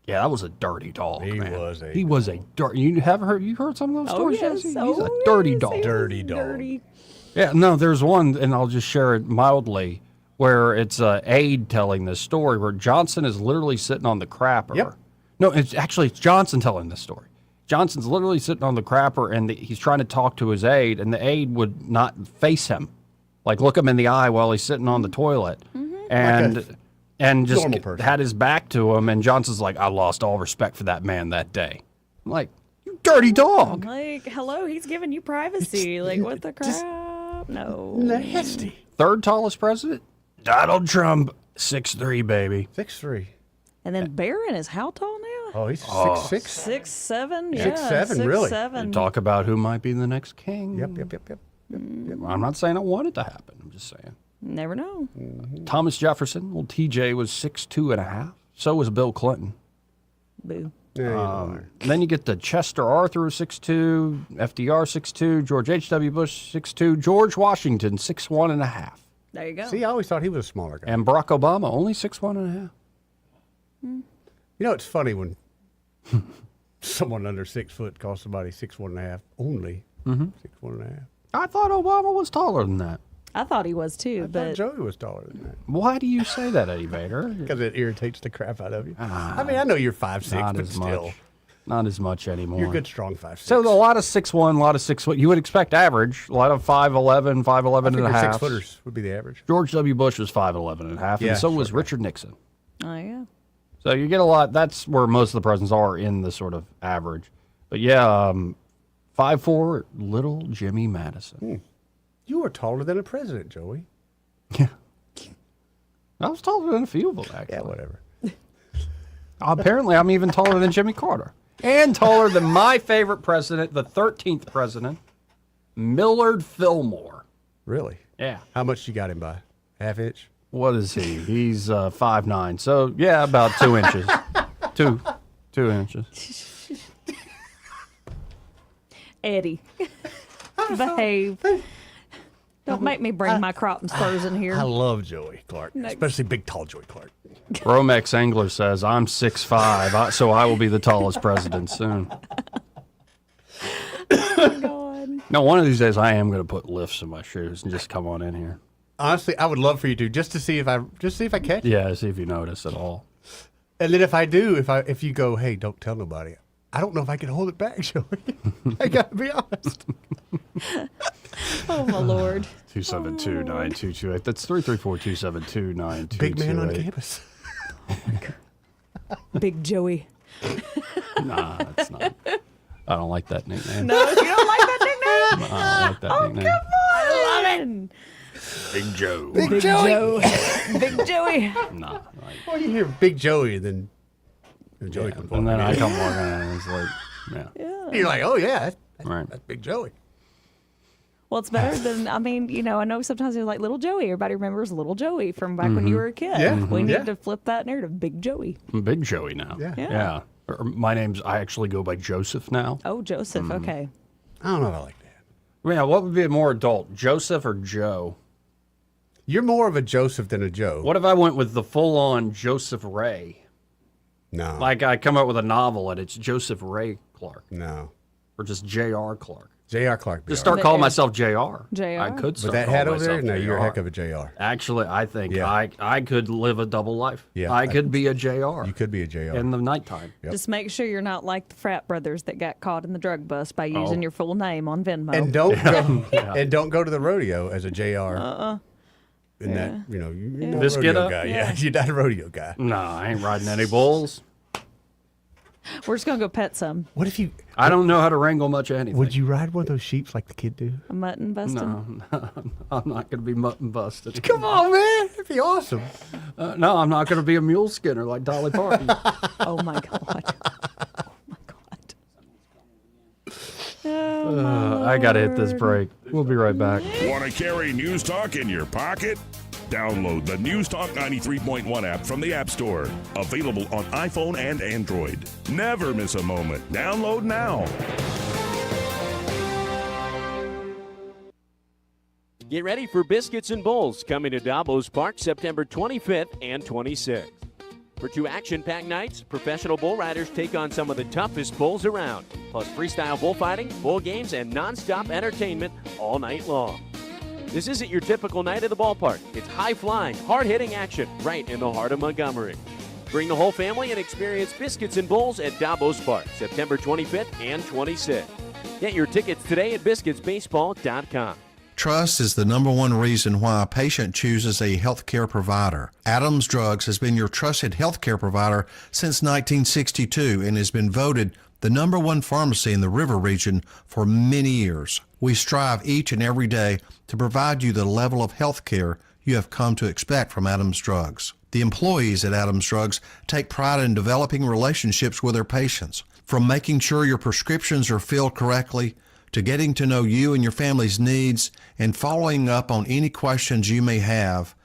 Yeah, that was a dirty dog. He man. was a He was a dirty. You heard some of those stories? yes. Jesse? Oh, He's a dirty yes. dog. He was Dirty dog. dirty. Yeah, no, there's one, and I'll just share it mildly, where it's an aide telling this story where Johnson is literally sitting on the crapper. Yep. No, it's Johnson telling this story. Johnson's literally sitting on the crapper, and he's trying to talk to his aide, and the aide would not face him, like look him in the eye while he's sitting on the toilet, and just normal person. had his back to him. And Johnson's like, I lost all respect for that man that day. I'm like, you dirty dog. Like, hello, he's giving you privacy. Like, what the crap? No. Nasty. Third tallest president, Donald Trump, 6'3", baby. 6'3". And then Barron is how tall now? Oh, he's 6'6". 6'7". Yeah, 6'7", really? 6'7". Talk about who might be the next king. Yep. I'm not saying I want it to happen. I'm just saying. Never know. Thomas Jefferson, old TJ, was 6'2.5". So was Bill Clinton. Boo. Then you get to Chester Arthur, 6'2", FDR, 6'2", George H.W. Bush, 6'2", George Washington, 6'1.5". There you go. See, I always thought he was a smaller guy. And Barack Obama, only 6'1.5". You know, it's funny when someone under 6 foot calls somebody 6'1.5". Only 6'1.5". I thought Obama was taller than that. I thought he was too, I thought but Joey was taller than that. Why do you say that, Eddie Vader? Because it irritates the crap out of you. I mean, I know you're 5'6", Not but as still. much. Not as much anymore. You're a good, strong 5'6". So a lot of 6'1", a lot of 6'. You would expect average. A lot of 5'11", 5'11 and a half. 6-footers would be the average. George W. Bush was 5'11 and a half, Yeah, and so was sure. Richard Nixon. oh yeah. So you get a lot. That's where most of the presidents are in the sort of average. But yeah, 5'4", little Jimmy Madison. You were taller than a president, Joey. Yeah. I was taller than a few of them, actually. Yeah, whatever. Apparently, I'm even taller than Jimmy Carter. And taller than my favorite president, the 13th president, Millard Fillmore. Really? Yeah. How much you got him by? Half inch? What is he? He's 5'9". So, yeah, about 2 inches. Two inches. Eddie, behave. Don't make me bring my Crofton Spurs in here. I love Joey Clark, Next. especially big, tall Joey Clark. Romex Angler says, I'm 6'5", so I will be the tallest president soon. Oh, God. No, one of these days I am going to put lifts in my shoes and just come on in here. Honestly, I would love for you to just to see if I catch. Yeah, see if you notice at all. And then if I do, if you go, hey, don't tell nobody. I don't know if I can hold it back, Joey. I gotta be honest. Oh my Lord. 272-9228. That's 334-272-9228. Big man on campus. Big Joey. Nah, that's not. I don't like that nickname. No, you don't like that nickname? I don't like that nickname. Come on. I love it. Big Joe. Big Joey. Big Joey. Nah. Well, you hear Big Joey, and then Joey comes And then walking I in. come walking in and it's like, yeah. You're like, oh yeah, Right. that's Big Joey. Well, it's better than, I know sometimes you're like Little Joey. Everybody remembers Little Joey from back when you were a kid. Yeah. We need Yeah. to flip that narrative. Big Joey. I'm Big Joey now. Yeah. Yeah. My name's, I actually go by Joseph now. Oh, Joseph. Okay. I don't know if I like that. Yeah, what would be more adult, Joseph or Joe? You're more of a Joseph than a Joe. What if I went with the full-on Joseph Ray? No. Like I come up with a novel and it's Joseph Ray Clark. No. Or just J.R. Clark. J.R. Clark. Just start calling myself J.R. J.R. I could start With that calling hat over there, myself no, you're a JR. heck of a J.R. Actually, I think Yeah. I could live a double life. Yeah. I could be a J.R. You could be a J.R. in the nighttime. Yep. Just make sure you're not like the frat brothers that got caught in the drug bust by using your full name on Venmo. And don't go, and don't go to the rodeo as a J.R. And that, you're not a This rodeo get up? guy. Yeah, you're not a rodeo guy. No, I ain't riding any bulls. We're just going to go pet some. What if you? I don't know how to wrangle much of anything. Would you ride one of those sheeps like the kid do? A mutton busting? No, I'm not going to be mutton busted. Come on, man, that'd be awesome. No, I'm not going to be a mule skinner like Dolly Parton. Oh, my God. Oh, my God. I got to hit this break. We'll be right back. Want to carry News Talk in your pocket? Download the News Talk 93.1 app from the App Store. Available on iPhone and Android. Never miss a moment. Download now. Get ready for Biscuits and Bowls coming to Davos Park September 25th and 26th. For 2 action-packed nights, professional bull riders take on some of the toughest bulls around, plus freestyle bullfighting, bull games, and non-stop entertainment all night long. This isn't your typical night at the ballpark. It's high-flying, hard-hitting action right in the heart of Montgomery. Bring the whole family and experience Biscuits and Bowls at Davos Park, September 25th and 26th. Get your tickets today at biscuitsbaseball.com. Trust is the number one reason why a patient chooses a healthcare provider. Adams Drugs has been your trusted healthcare provider since 1962 and has been voted the number one pharmacy in the River region for many years. We strive each and every day to provide you the level of health care you have come to expect from Adams Drugs. The employees at Adams Drugs take pride in developing relationships with their patients, from making sure your prescriptions are filled correctly to getting to know you and your family's needs and following up on any questions you may have.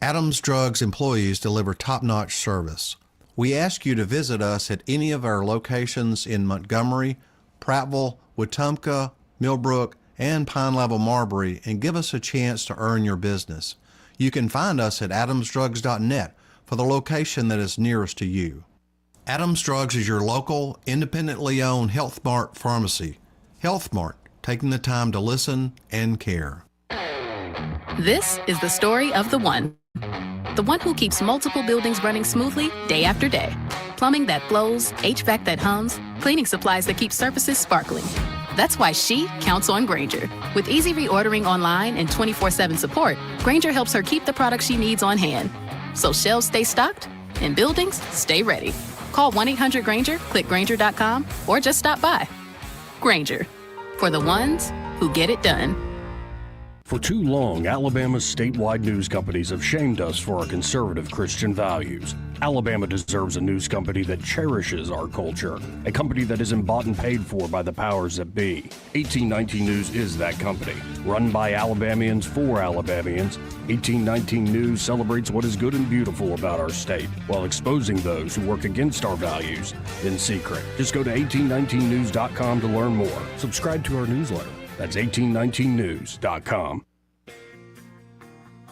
Adams Drugs employees deliver top-notch service. We ask you to visit us at any of our locations in Montgomery, Prattville, Wetumpka, Millbrook, and Pine Level Marbury and give us a chance to earn your business. You can find us at adamsdrugs.net for the location that is nearest to you. Adams Drugs is your local, independently owned Health Mart pharmacy. Health Mart, taking the time to listen and care. This is the story of the one. The one who keeps multiple buildings running smoothly day after day. Plumbing that flows, HVAC that hums, cleaning supplies that keep surfaces sparkling. That's why she counts on Grainger. With easy reordering online and 24/7 support, Grainger helps her keep the products she needs on hand. So shelves stay stocked and buildings stay ready. Call 1-800-GRAINGER, click Grainger.com, or just stop by. Grainger, for the ones who get it done. For too long, Alabama's statewide news companies have shamed us for our conservative Christian values. Alabama deserves a news company that cherishes our culture, a company that isn't bought and paid for by the powers that be. 1819 News is that company. Run by Alabamians for Alabamians, 1819 News celebrates what is good and beautiful about our state, while exposing those who work against our values in secret. Just go to 1819news.com to learn more. Subscribe to our newsletter. That's 1819news.com.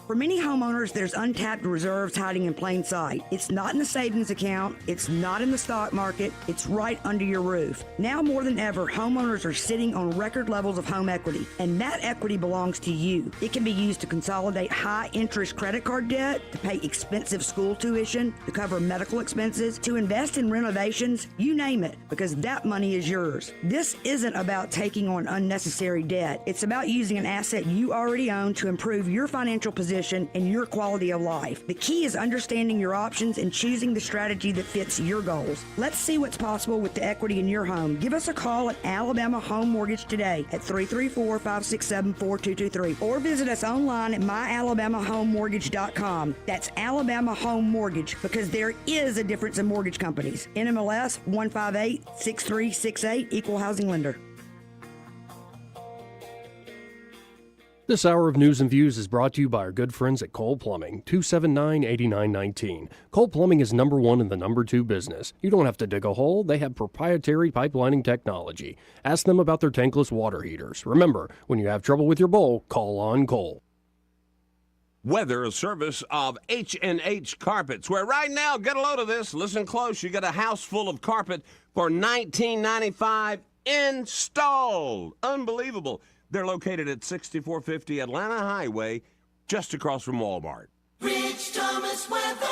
For many homeowners, there's untapped reserves hiding in plain sight. It's not in the savings account. It's not in the stock market. It's right under your roof. Now more than ever, homeowners are sitting on record levels of home equity, and that equity belongs to you. It can be used to consolidate high-interest credit card debt, to pay expensive school tuition, to cover medical expenses, to invest in renovations, you name it, because that money is yours. This isn't about taking on unnecessary debt. It's about using an asset you already own to improve your financial position and your quality of life. The key is understanding your options and choosing the strategy that fits your goals. Let's see what's possible with the equity in your home. Give us a call at Alabama Home Mortgage today at 334-567-4223 or visit us online at myalabamahomemortgage.com. That's Alabama Home Mortgage, because there is a difference in mortgage companies. NMLS 1586368, Equal Housing Lender. This hour of News and Views is brought to you by our good friends at Cole Plumbing, 279-8919. Cole Plumbing is number one in the number two business. You don't have to dig a hole. They have proprietary pipelining technology. Ask them about their tankless water heaters. Remember, when you have trouble with your bowl, call on Cole. Weather, a service of H&H Carpets, where right now, get a load of this, listen close, you get a house full of carpet for $19.95 installed. Unbelievable. They're located at 6450 Atlanta Highway, just across from Walmart. Rich Thomas weather.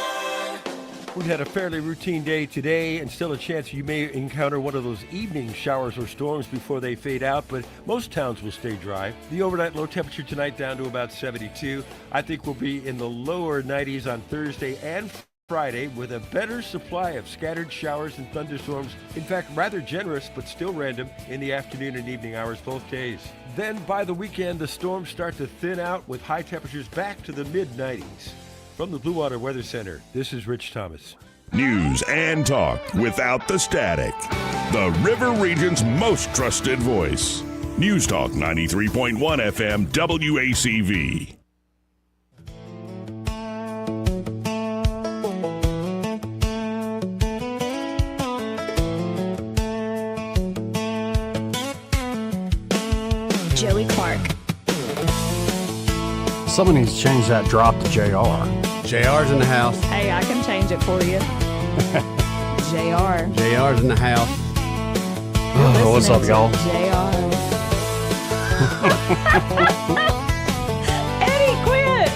We've had a fairly routine day today, and still a chance you may encounter one of those evening showers or storms before they fade out, but most towns will stay dry. The overnight low temperature tonight down to about 72. I think we'll be in the lower 90s on Thursday and Friday with a better supply of scattered showers and thunderstorms. In fact, rather generous, but still random in the afternoon and evening hours both days. Then by the weekend, the storms start to thin out with high temperatures back to the mid-90s. From the Blue Water Weather Center, this is Rich Thomas. News and talk without the static. The River Region's most trusted voice. News Talk 93.1 FM WACV. Joey Clark. Someone needs to change that drop to JR. JR's in the house. Hey, I can change it for you. JR. JR's in the house. Oh, what's up, y'all? JR. Eddie, quit!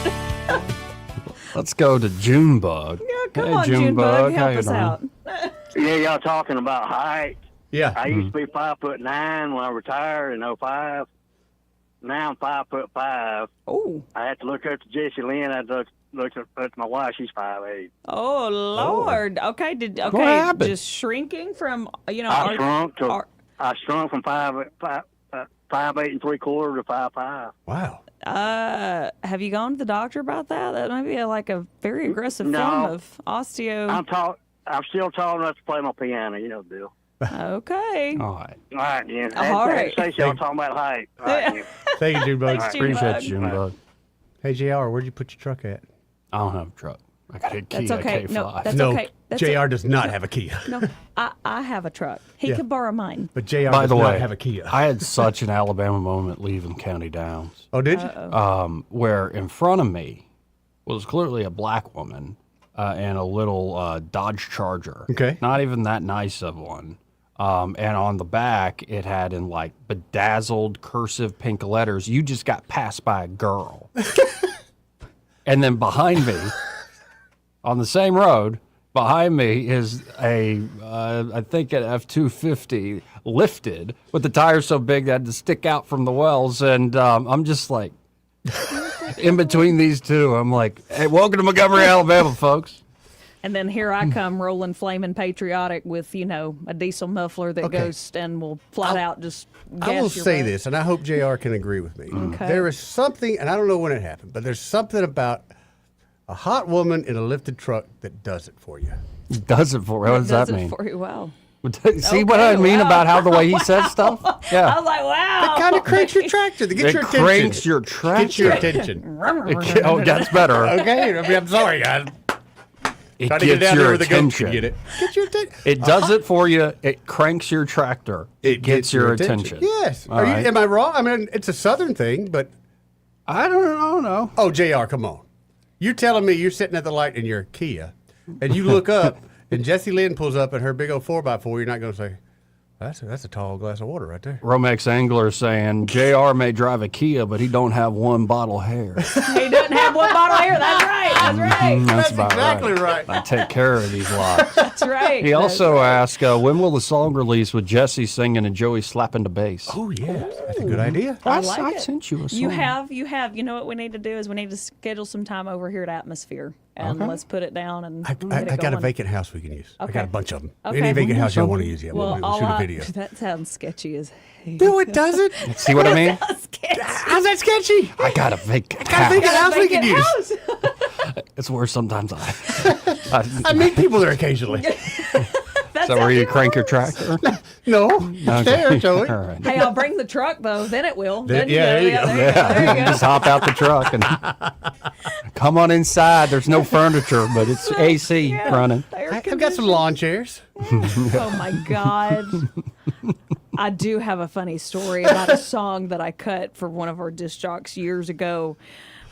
Let's go to Junebug. Yeah, come hey, on, Junebug, How help you us doing? out. Yeah, y'all talking about height. Yeah. I used to be 5'9" when I retired in 05. Now I'm 5'5". Oh. I had to look up to Jessie Lynn. I looked up to my wife. She's 5'8". Oh Lord. Okay. What happened? Just shrinking from I shrunk from 5'8" and 3/4 to 5'5". Wow. Have you gone to the doctor about that? That might be like a very aggressive No. form of osteo. I'm still tall enough to play my piano. You know the deal. Okay. All right. All right, yeah. All right. Say y'all talking about height. All right, yeah. Thank you, Junebug. Thanks, Appreciate you, Junebug. Hey, JR, where'd you put your truck at? I don't have a truck. I got a Kia That's okay. K5. No, that's no, okay. That's JR does not have a Kia. No, I have a truck. He Yeah. could borrow mine. But JR By does the not way, have a Kia. I had such an Alabama moment leaving County Downs. Oh, did you? Where in front of me was clearly a black woman and a little Dodge Charger. Okay. Not even that nice of one. And on the back, it had in like bedazzled cursive pink letters, "You just got passed by a girl." And then behind me, on the same road, behind me is I think an F-250 lifted with the tires so big that had to stick out from the wells. And I'm just like, in between these two, I'm like, hey, welcome to Montgomery, Alabama, folks. And then here I come rolling flaming patriotic with, a diesel muffler that goes and will flat out just gas I will your say butt. this, and I hope JR can agree with me. Okay. There is something, and I don't know when it happened, but there's something about a hot woman in a lifted truck that does it for you. Does it for you? What does that mean? It for you well. See what I mean about how the way he said stuff? Yeah. I was like, wow. It kind of cranks your tractor. Get your attention. Cranks your tractor. Gets your attention. Oh, that's better. Okay, I'm sorry, guys. It Trying to get gets down there your where the goats can attention. get it. Get your attention. It does it for you. It cranks your tractor. It gets your attention. Yes. All right. Am I wrong? I mean, it's a Southern thing, but I don't know. Oh, JR, come on. You're telling me you're sitting at the light in your Kia, and you look up, and Jessie Lynn pulls up in her big old 4x4. You're not going to say, that's a tall glass of water right there. Romex Angler saying JR may drive a Kia, but he don't have one bottle hair. He doesn't have one bottle of hair. That's right. That's right. That's about exactly right. I take care of these lots. That's right. He also asked, when will the song release with Jesse singing and Joey slapping the bass? Oh, yes. That's a good idea. I like it. sent you a song. You have. You know what we need to do is we need to schedule some time over here at Atmosphere. And let's put it down and I get it got a going. vacant house we can use. I Okay. got a bunch of them. Okay. Any vacant house y'all want to use, Well, we'll shoot a video. That sounds sketchy as hell. No, it doesn't. See what I mean? How's that sketchy? I got a vacant Got a vacant house we can use. House. It's where sometimes I meet people there occasionally. Is that where you crank your tractor? No, it's there, Joey. All right. Hey, I'll bring the truck though. Then it will. Then there you go. There you go. Just hop out the truck and come on inside. There's no furniture, but it's AC running. I've got some lawn chairs. Oh my God. I do have a funny story about a song that I cut for one of our disc jocks years ago.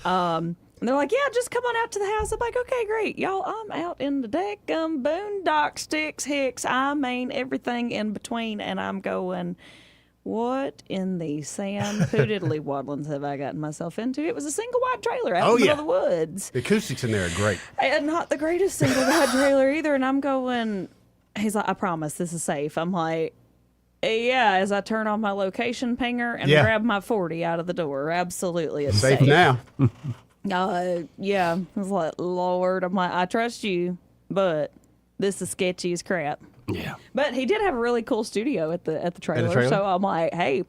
And they're like, yeah, just come on out to the house. I'm like, okay, great. Y'all, I'm out in the deck, boondock, sticks, hicks, I mean, everything in between. And I'm going, what in the sand poodly waddlings have I gotten myself into? It was a single wide trailer out in the middle of the woods. The acoustics in there are great. And not the greatest single wide trailer either. And I'm going, he's like, I promise this is safe. I'm like, yeah, as I turn on my location pinger and grab my 40 out of the door. Absolutely, it's safe. Now. Yeah. I was like, Lord, I'm like, I trust you, but this is sketchy as crap. Yeah. But he did have a really cool studio at the trailer, trailer? so I'm like, hey,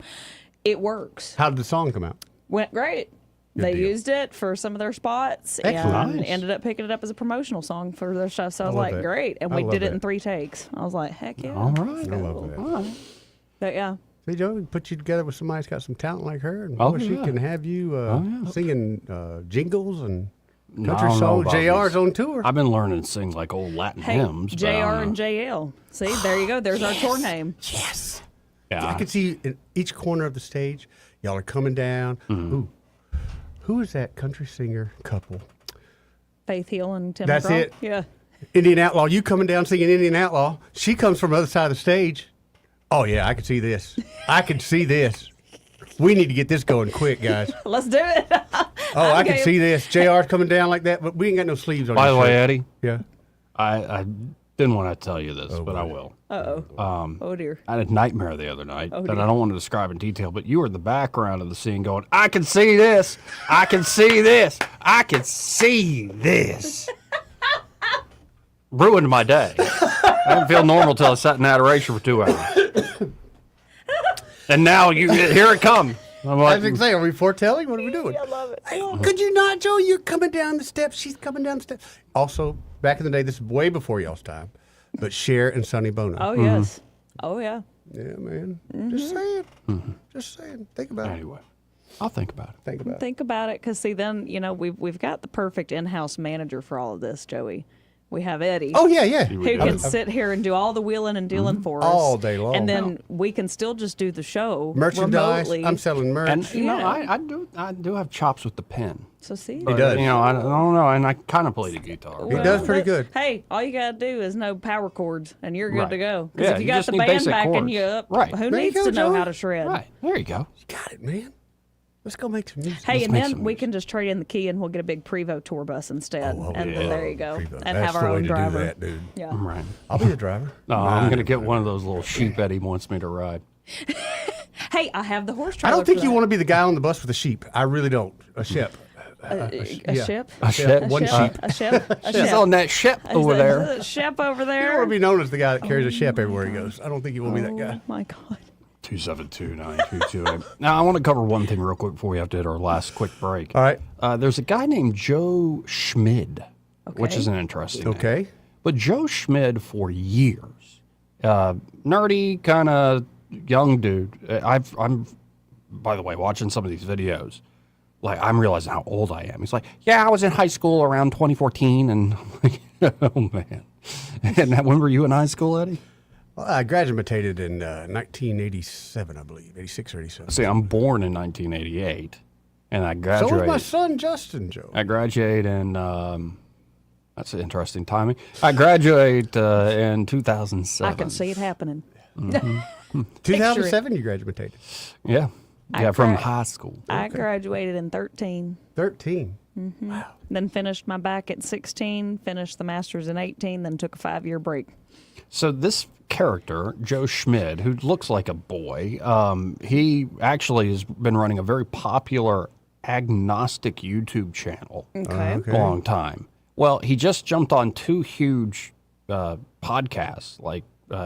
it works. How did the song come out? Went great. Good They deal. used it for some of their spots Excellent. and Nice. ended up picking it up as a promotional song for their stuff. So I was love like, that. great. And I we love did it that. in 3 takes. I was like, heck yeah. All right. I love that. All right. But yeah. See, Joe, we put you together with somebody that's got some talent like her, and Oh, boy, she yeah. can have you singing jingles and No, I country don't know songs. about JR's these. on tour. I've been learning to sing like old Latin Hey, hymns. JR but I don't and know. JL. See, there you go. There's our tour name. Yes. Yeah. I can see in each corner of the stage, y'all are coming down. Mm-hmm. Ooh, who is that country singer couple? Faith Hill and Tim That's McGraw. it. Yeah. Indian Outlaw. You coming down singing Indian Outlaw. She comes from the other side of the stage. Oh, yeah, I can see this. I can see this. We need to get this going quick, guys. Let's do it. Oh, I can see this. JR's coming down like that, but we ain't got no sleeves on By this the way, shirt. Eddie, Yeah. I didn't want to tell you this, but I will. Uh-oh. Oh, dear. I had a nightmare the other night Oh, that dear. I don't want to describe in detail, but you were in the background of the scene going, I can see this. I can see this. I can see this. Ruined my day. I didn't feel normal till I sat in adoration for 2 hours. And now here it comes. I'm I like, was saying, are we foretelling? What are we doing? I love it. Could you not, Joe? You're coming down the steps. She's coming down the steps. Also, back in the day, this is way before y'all's time, but Cher and Sonny Bono. Oh, yes. Oh, yeah. Yeah, man. Just saying. Just saying. Think about it. anyway, I'll think about it. Think about it. Think about it, because see, then we've got the perfect in-house manager for all of this, Joey. We have Eddie. Oh, yeah, yeah. Who can sit here and do all the wheeling and dealing for us All day long. and then we can still just do the show Merchandise. remotely. I'm selling merch. And, you know, Yeah. I do have chops with the pen. So see, But, does. You know, I don't know, and I kind of play the guitar. He does pretty good. Hey, all you gotta do is know power chords, and you're good Right. to go. Because Yeah, if you you got just the need band basic backing chords. you up, Right. who There you needs go, to know Joey. how to shred? Right. There you go. You got it, man. Let's go make some music. Hey, Let's and make then some we music. can just trade in the key, and we'll get a big Prevost tour bus instead, Oh, and yeah. then there you go, Prevost. and That's have the our way own to driver. do that, dude. Yeah. Right. I'll be the driver. No, I'm going to get one of those little sheep Eddie wants me to ride. Hey, I have the horse I trailer. don't think for you that. want to be the guy on the bus with a sheep. I really don't. A ship. a yeah. ship. A ship. One ship? sheep. A ship. A She's ship. on that ship over there. A ship over You don't there. want to be known as the guy that carries a ship everywhere he goes. I don't think you want to be that guy. Oh my God. 272-9328. Now, I want to cover one thing real quick before we have to hit our last quick break. All right. There's a guy named Joe Schmid, which Okay. is an interesting name. Okay. But Joe Schmid, for years, nerdy, kind of young dude. I'm, by the way, watching some of these videos, like, I'm realizing how old I am. He's like, yeah, I was in high school around 2014. And I'm like, oh, man. And when were you in high school, Eddie? Well, I graduated in 1987, I believe, 86 or 87. See, I'm born in 1988, And I So graduated. was my son Justin, Joe. I graduate in, that's an interesting timing. I graduate in 2007. I can see it happening. Mm-hmm. 2007 you graduated. Yeah. I Yeah, from gra- high school. I graduated in 13. 13. Wow. Then finished my back at 16, finished the master's in 18, then took a 5-year break. So this character, Joe Schmid, who looks like a boy, he actually has been running a very popular agnostic YouTube channel Okay. a long time. Well, he just jumped on 2 huge podcasts, like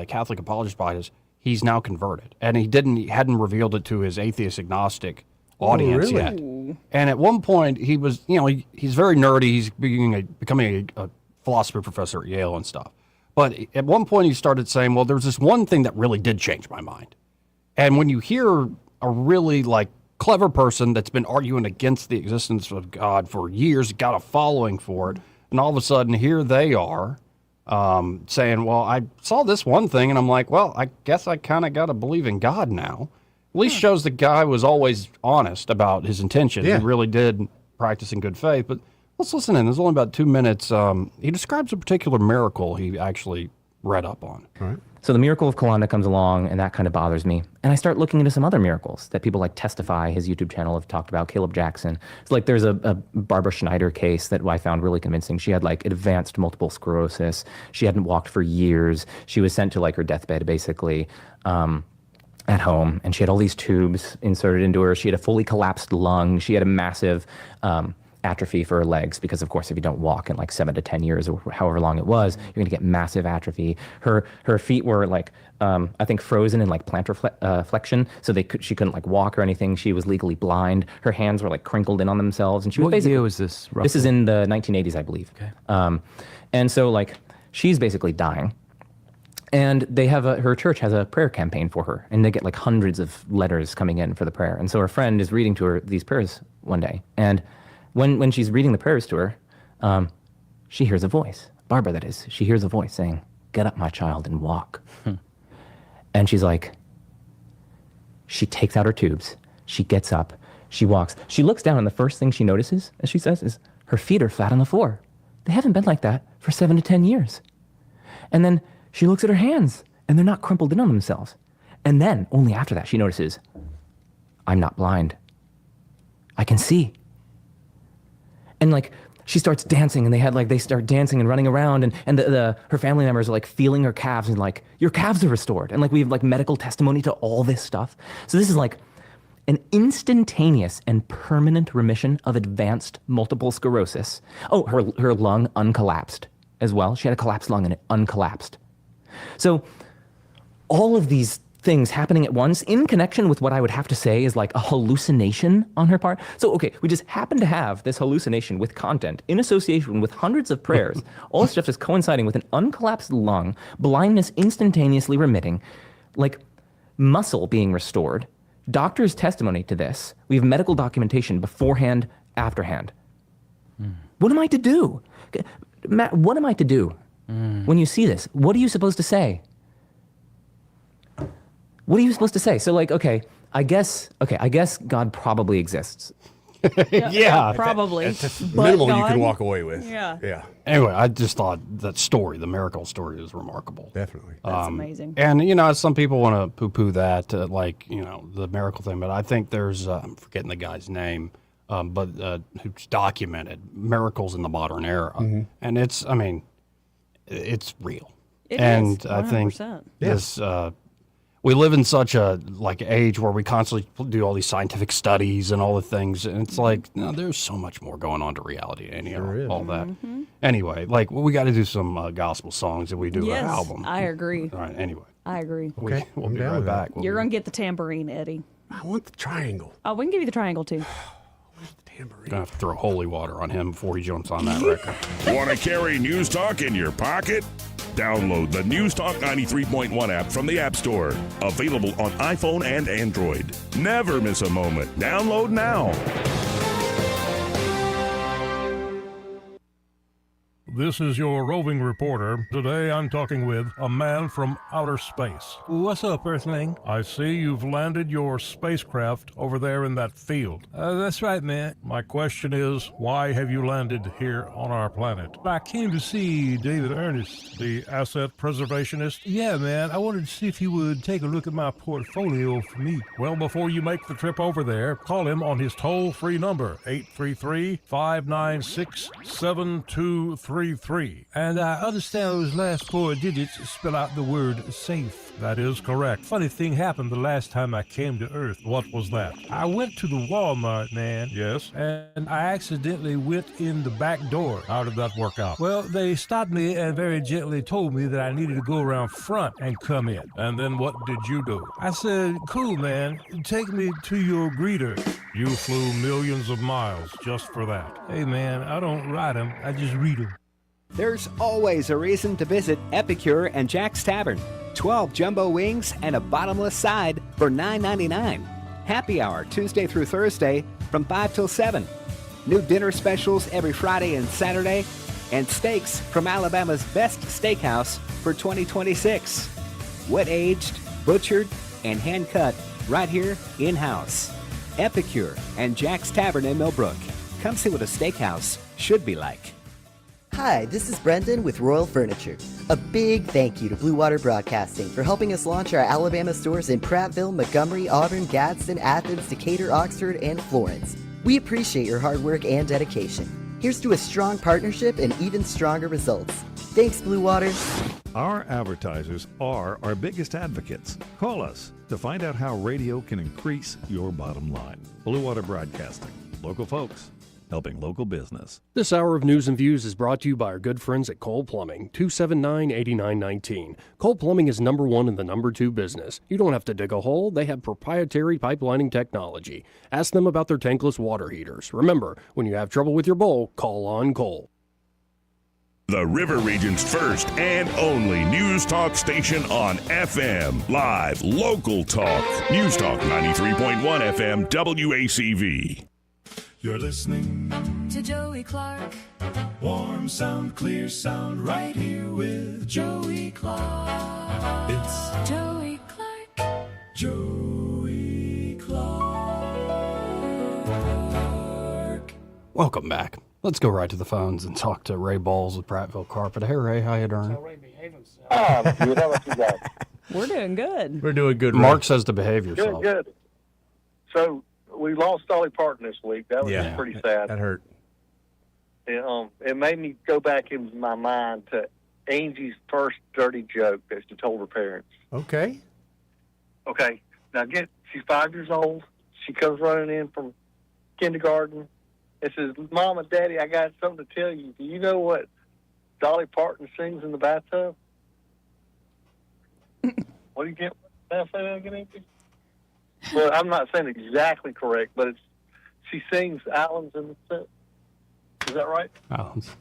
Catholic Apologist Podcast. He's now converted, and he hadn't revealed it to his atheist agnostic audience really? yet. And at one point, he was, he's very nerdy. He's becoming a philosophy professor at Yale and stuff. But at one point, he started saying, well, there's this one thing that really did change my mind. And when you hear a really clever person that's been arguing against the existence of God for years, got a following for it, and all of a sudden here they are saying, well, I saw this one thing, and I'm like, well, I guess I kind of got to believe in God now. At least shows the guy was always honest about his intentions. Yeah. He really did practice in good faith. But let's listen in. There's only about 2 minutes. He describes a particular miracle he actually read up on. All right. So the miracle of Kalanda comes along, and that kind of bothers me. And I start looking into some other miracles that people like Testify, his YouTube channel, have talked about. Caleb Jackson. It's like there's a Barbara Schneider case that I found really convincing. She had advanced multiple sclerosis. She hadn't walked for years. She was sent to her deathbed, basically, at home. And she had all these tubes inserted into her. She had a fully collapsed lung. She had a massive atrophy for her legs because, of course, if you don't walk in 7 to 10 years or however long it was, you're going to get massive atrophy. Her feet were I think frozen in plantar flexion, so she couldn't walk or anything. She was legally blind. Her hands were crinkled in on themselves, and she was What basically. year was this? Roughly? This is in the 1980s, I believe. Okay. And so she's basically dying. And they have her church has a prayer campaign for her, and they get hundreds of letters coming in for the prayer. And so her friend is reading to her these prayers one day, and when she's reading the prayers to her, she hears a voice. Barbara, that is. She hears a voice saying, "Get up, my child, and walk." And she's like, she takes out her tubes. She gets up. She walks. She looks down, and the first thing she notices, as she says, is her feet are flat on the floor. They haven't been like that for 7 to 10 years. And then she looks at her hands, and they're not crumpled in on themselves. And then, only after that, she notices, I'm not blind. I can see. And she starts dancing, and they start dancing and running around, and her family members are feeling her calves, and your calves are restored. And we have medical testimony to all this stuff. So this is an instantaneous and permanent remission of advanced multiple sclerosis. Oh, her lung uncollapsed as well. She had a collapsed lung and it uncollapsed. So all of these things happening at once in connection with what I would have to say is a hallucination on her part. So, okay, we just happen to have this hallucination with content in association with hundreds of prayers. All this stuff is coinciding with an uncollapsed lung, blindness instantaneously remitting, muscle being restored, doctor's testimony to this. We have medical documentation beforehand, afterhand. What am I to do? Matt, what am I to do when you see this? What are you supposed to say? What are you supposed to say? So I guess God probably exists. Yeah. Probably. That's But minimal you God- can walk away with. Yeah. Yeah. Anyway, I just thought that story, the miracle story, is remarkable. Definitely. That's amazing. And, some people want to poo-poo that, the miracle thing, but I think there's, I'm forgetting the guy's name, but who's documented miracles in the modern era. Mm-hmm. And it's real. It and is, I think 100%. this, we live in such a age where we constantly do all these scientific studies and all the things, and it's no, there's so much more going on to reality and all that. Mm-hmm. Anyway, we got to do some gospel songs that we do Yes, an album. I agree. All right. Anyway, I agree. Okay, we'll I'm be down right with that. back. You're going to get the tambourine, Eddie. I want the triangle. Oh, we can give you the triangle, too. Gonna have to throw holy water on him before he jumps on that record. Want to carry News Talk in your pocket? Download the News Talk 93.1 app from the App Store. Available on iPhone and Android. Never miss a moment. Download now. This is your roving reporter. Today I'm talking with a man from outer space. What's up, Earthling? I see you've landed your spacecraft over there in that field. That's right, man. My question is, why have you landed here on our planet? I came to see David Ernest. The asset preservationist? Yeah, man. I wanted to see if he would take a look at my portfolio for me. Well, before you make the trip over there, call him on his toll-free number, 833-596-7233. And I understand those last 4 digits spell out the word safe. That is correct. Funny thing happened the last time I came to Earth. What was that? I went to the Walmart, man. Yes? And I accidentally went in the back door. How did that work out? Well, they stopped me and very gently told me that I needed to go around front and come in. And then what did you do? I said, cool, man. Take me to your greeter. You flew millions of miles just for that. Hey, man, I don't ride them. I just read them. There's always a reason to visit Epicure and Jack's Tavern. 12 jumbo wings and a bottomless side for $9.99. Happy hour Tuesday through Thursday from 5 till 7. New dinner specials every Friday and Saturday. And steaks from Alabama's best steakhouse for $20.26. Wet-aged, butchered, and hand-cut right here in-house. Epicure and Jack's Tavern in Millbrook. Come see what a steakhouse should be like. Hi, this is Brendan with Royal Furniture. A big thank you to Blue Water Broadcasting for helping us launch our Alabama stores in Prattville, Montgomery, Auburn, Gadsden, Athens, Decatur, Oxford, and Florence. We appreciate your hard work and dedication. Here's to a strong partnership and even stronger results. Thanks, Blue Water. Our advertisers are our biggest advocates. Call us to find out how radio can increase your bottom line. Blue Water Broadcasting. Local folks, helping local business. This hour of News and Views is brought to you by our good friends at Cole Plumbing, 279-8919. Cole Plumbing is number 1 in the number 2 business. You don't have to dig a hole. They have proprietary pipelining technology. Ask them about their tankless water heaters. Remember, when you have trouble with your bowl, call on Cole. The River Region's first and only news talk station on FM. Live, local talk. News Talk 93.1 FM WACV. You're listening to Joey Clark. Warm sound, clear sound, right here with Joey Clark. It's Joey Clark. Joey Clark. Welcome back. Let's go right to the phones and talk to Ray Bowles with Prattville Carpet. Hey, Ray, how you doing? Good. How about you guys? We're doing good. We're doing good. Mark says to behave yourself. Good. So we lost Dolly Parton this week. That was pretty sad. That hurt. It made me go back in my mind to Angie's first dirty joke that she told her parents. Okay. Okay. Now she's 5 years old. She comes running in from kindergarten. It says, Mama, Daddy, I got something to tell you. Do you know what Dolly Parton sings in the bathtub? What do you get? Did I say that again, Angie? Well, I'm not saying exactly correct, but she sings Islands in the Sun. Is that right? Islands.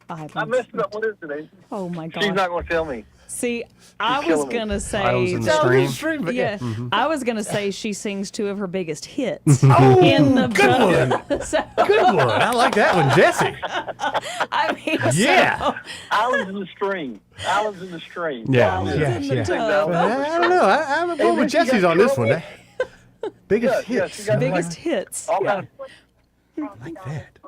I messed it up. What is it, Angie? Oh, my God. She's not going to tell me. See, I was going to say... Islands in the Stream. Yeah. Mm-hmm. I was going to say she sings 2 of her biggest hits. Oh, in the good one. So, Good one. I like that one, Jesse. I mean, Yeah. so, Islands in the Stream. Islands in the Stream. Yeah. Islands Yeah, in the yeah. tub. I don't know. I'm going with Jesse's on this one. Biggest hits. she got biggest hits. all Yeah. Like that.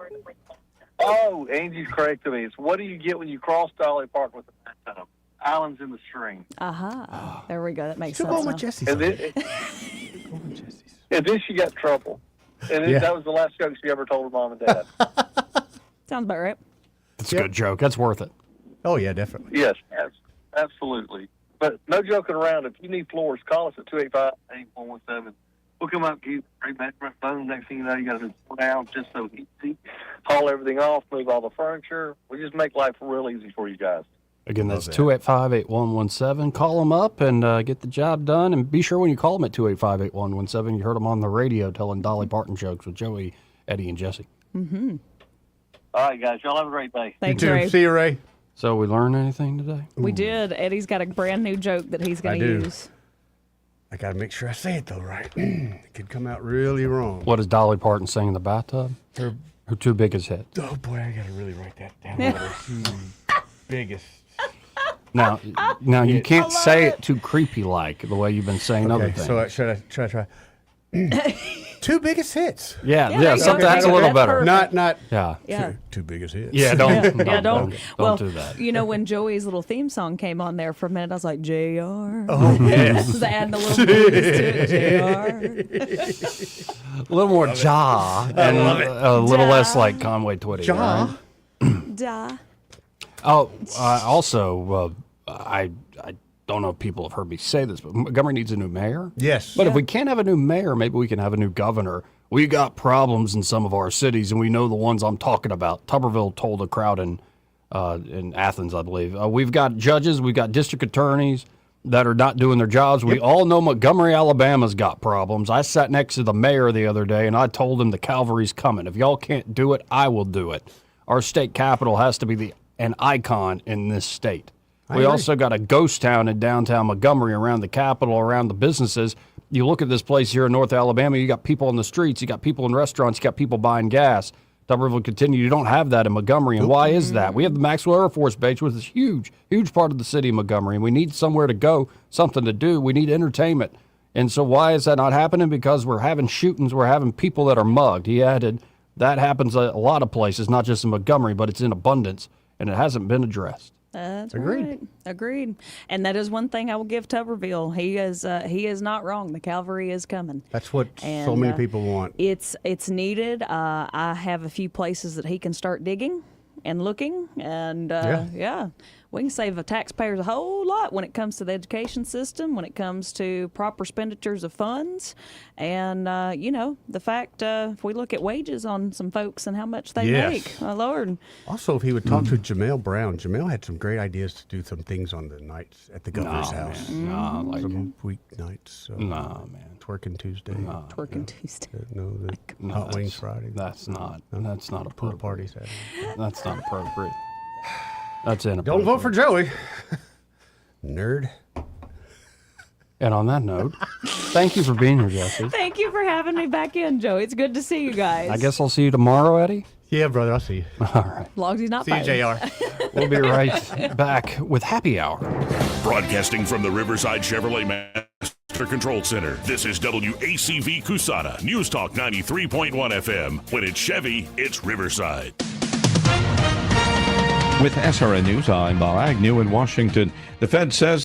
Oh, Angie's correct to me. It's what do you get when you cross Dolly Park with the bathtub? Islands in the Stream. Aha. There we go. That makes Still sense. going with now. Jesse's. And then she got in trouble. And then that was the last joke she ever told her mom and dad. Sounds about right. It's a good joke. That's worth it. Oh, yeah, definitely. Yes, absolutely. But no joking around. If you need floors, call us at 285-8117. We'll come up, give you a great measurement phone. Next thing you know, you got to floor down just so easy. Haul everything off, move all the furniture. We just make life real easy for you guys. Again, that's 285-8117. Call them up and get the job done. And be sure when you call them at 285-8117, you heard them on the radio telling Dolly Parton jokes with Joey, Eddie, and Jesse. Mm-hmm. All right, guys. Y'all have a great day. Thanks, You too. Ray. See you, Ray. So we learned anything today? We did. Eddie's got a brand new joke that he's going I to do. use. I got to make sure I say it, though, right. It could come out really wrong. What is Dolly Parton saying in the bathtub? Her two biggest hits. Oh boy, I gotta really write that down. Biggest. Now you can't say it too creepy like the way you've been saying other things. So should I try? Two biggest hits. Yeah, something that's a little better. Not Yeah. two biggest hits. Yeah, don't Well, do that. You know, when Joey's little theme song came on there for a minute, I was like, JR. Oh, yes. Just adding a little booze to it, A little more jaw and a little less like Conway Twitty. Jaw. Right? JR. Oh, also, I don't know if people have heard me say this, but Montgomery needs a new mayor. Yes. But if we can't have a new mayor, maybe we can have a new governor. We got problems in some of our cities, and we know the ones I'm talking about. Tuberville told a crowd in Athens, I believe. We've got judges, we've got district attorneys that are not doing their jobs. We all know Montgomery, Alabama's got problems. I sat next to the mayor the other day, and I told him the cavalry's coming. If y'all can't do it, I will do it. Our state capital has to be an icon in this state. We also got a ghost town in downtown Montgomery around the Capitol, around the businesses. You look at this place here in North Alabama, you got people on the streets, you got people in restaurants, you got people buying gas. Tuberville will continue. You don't have that in Montgomery. And why is that? We have the Maxwell Air Force Base, which is huge, huge part of the city of Montgomery. And we need somewhere to go, something to do. We need entertainment. And so why is that not happening? Because we're having shootings, we're having people that are mugged. He added, that happens a lot of places, not just in Montgomery, but it's in abundance, and it hasn't been addressed. That's right. Agreed. And that is one thing I will give Tuberville. He is not wrong. The cavalry is coming. That's what so many people want. It's needed. I have a few places that he can start digging and looking, and we can save the taxpayers a whole lot when it comes to the education system, when it comes to proper expenditures of funds, and the fact if we look at wages on some folks and how much they make, my Lord. Also, if he would talk to Jamel Brown, Jamel had some great ideas to do some things on the nights at the governor's house. No, like some weeknights. No, man. Twerking Tuesday. No, Twerking Tuesday. Hot Wings Friday. That's not appropriate. Pool party Saturday. That's not appropriate. That's inappropriate. Don't vote for Joey. Nerd. And on that note, thank you for being here, Jesse. Thank you for having me back in, Joe. It's good to see you guys. I guess I'll see you tomorrow, Eddie. Yeah, brother, I'll see you. All right. As long as he's not See you, fighting. JR. We'll be right back with Happy Hour. Broadcasting from the Riverside Chevrolet Master Control Center, this is WACV Cusana, News Talk 93.1 FM. When it's Chevy, it's Riverside. With SRN News, I'm Bob Agnew in Washington. The Fed says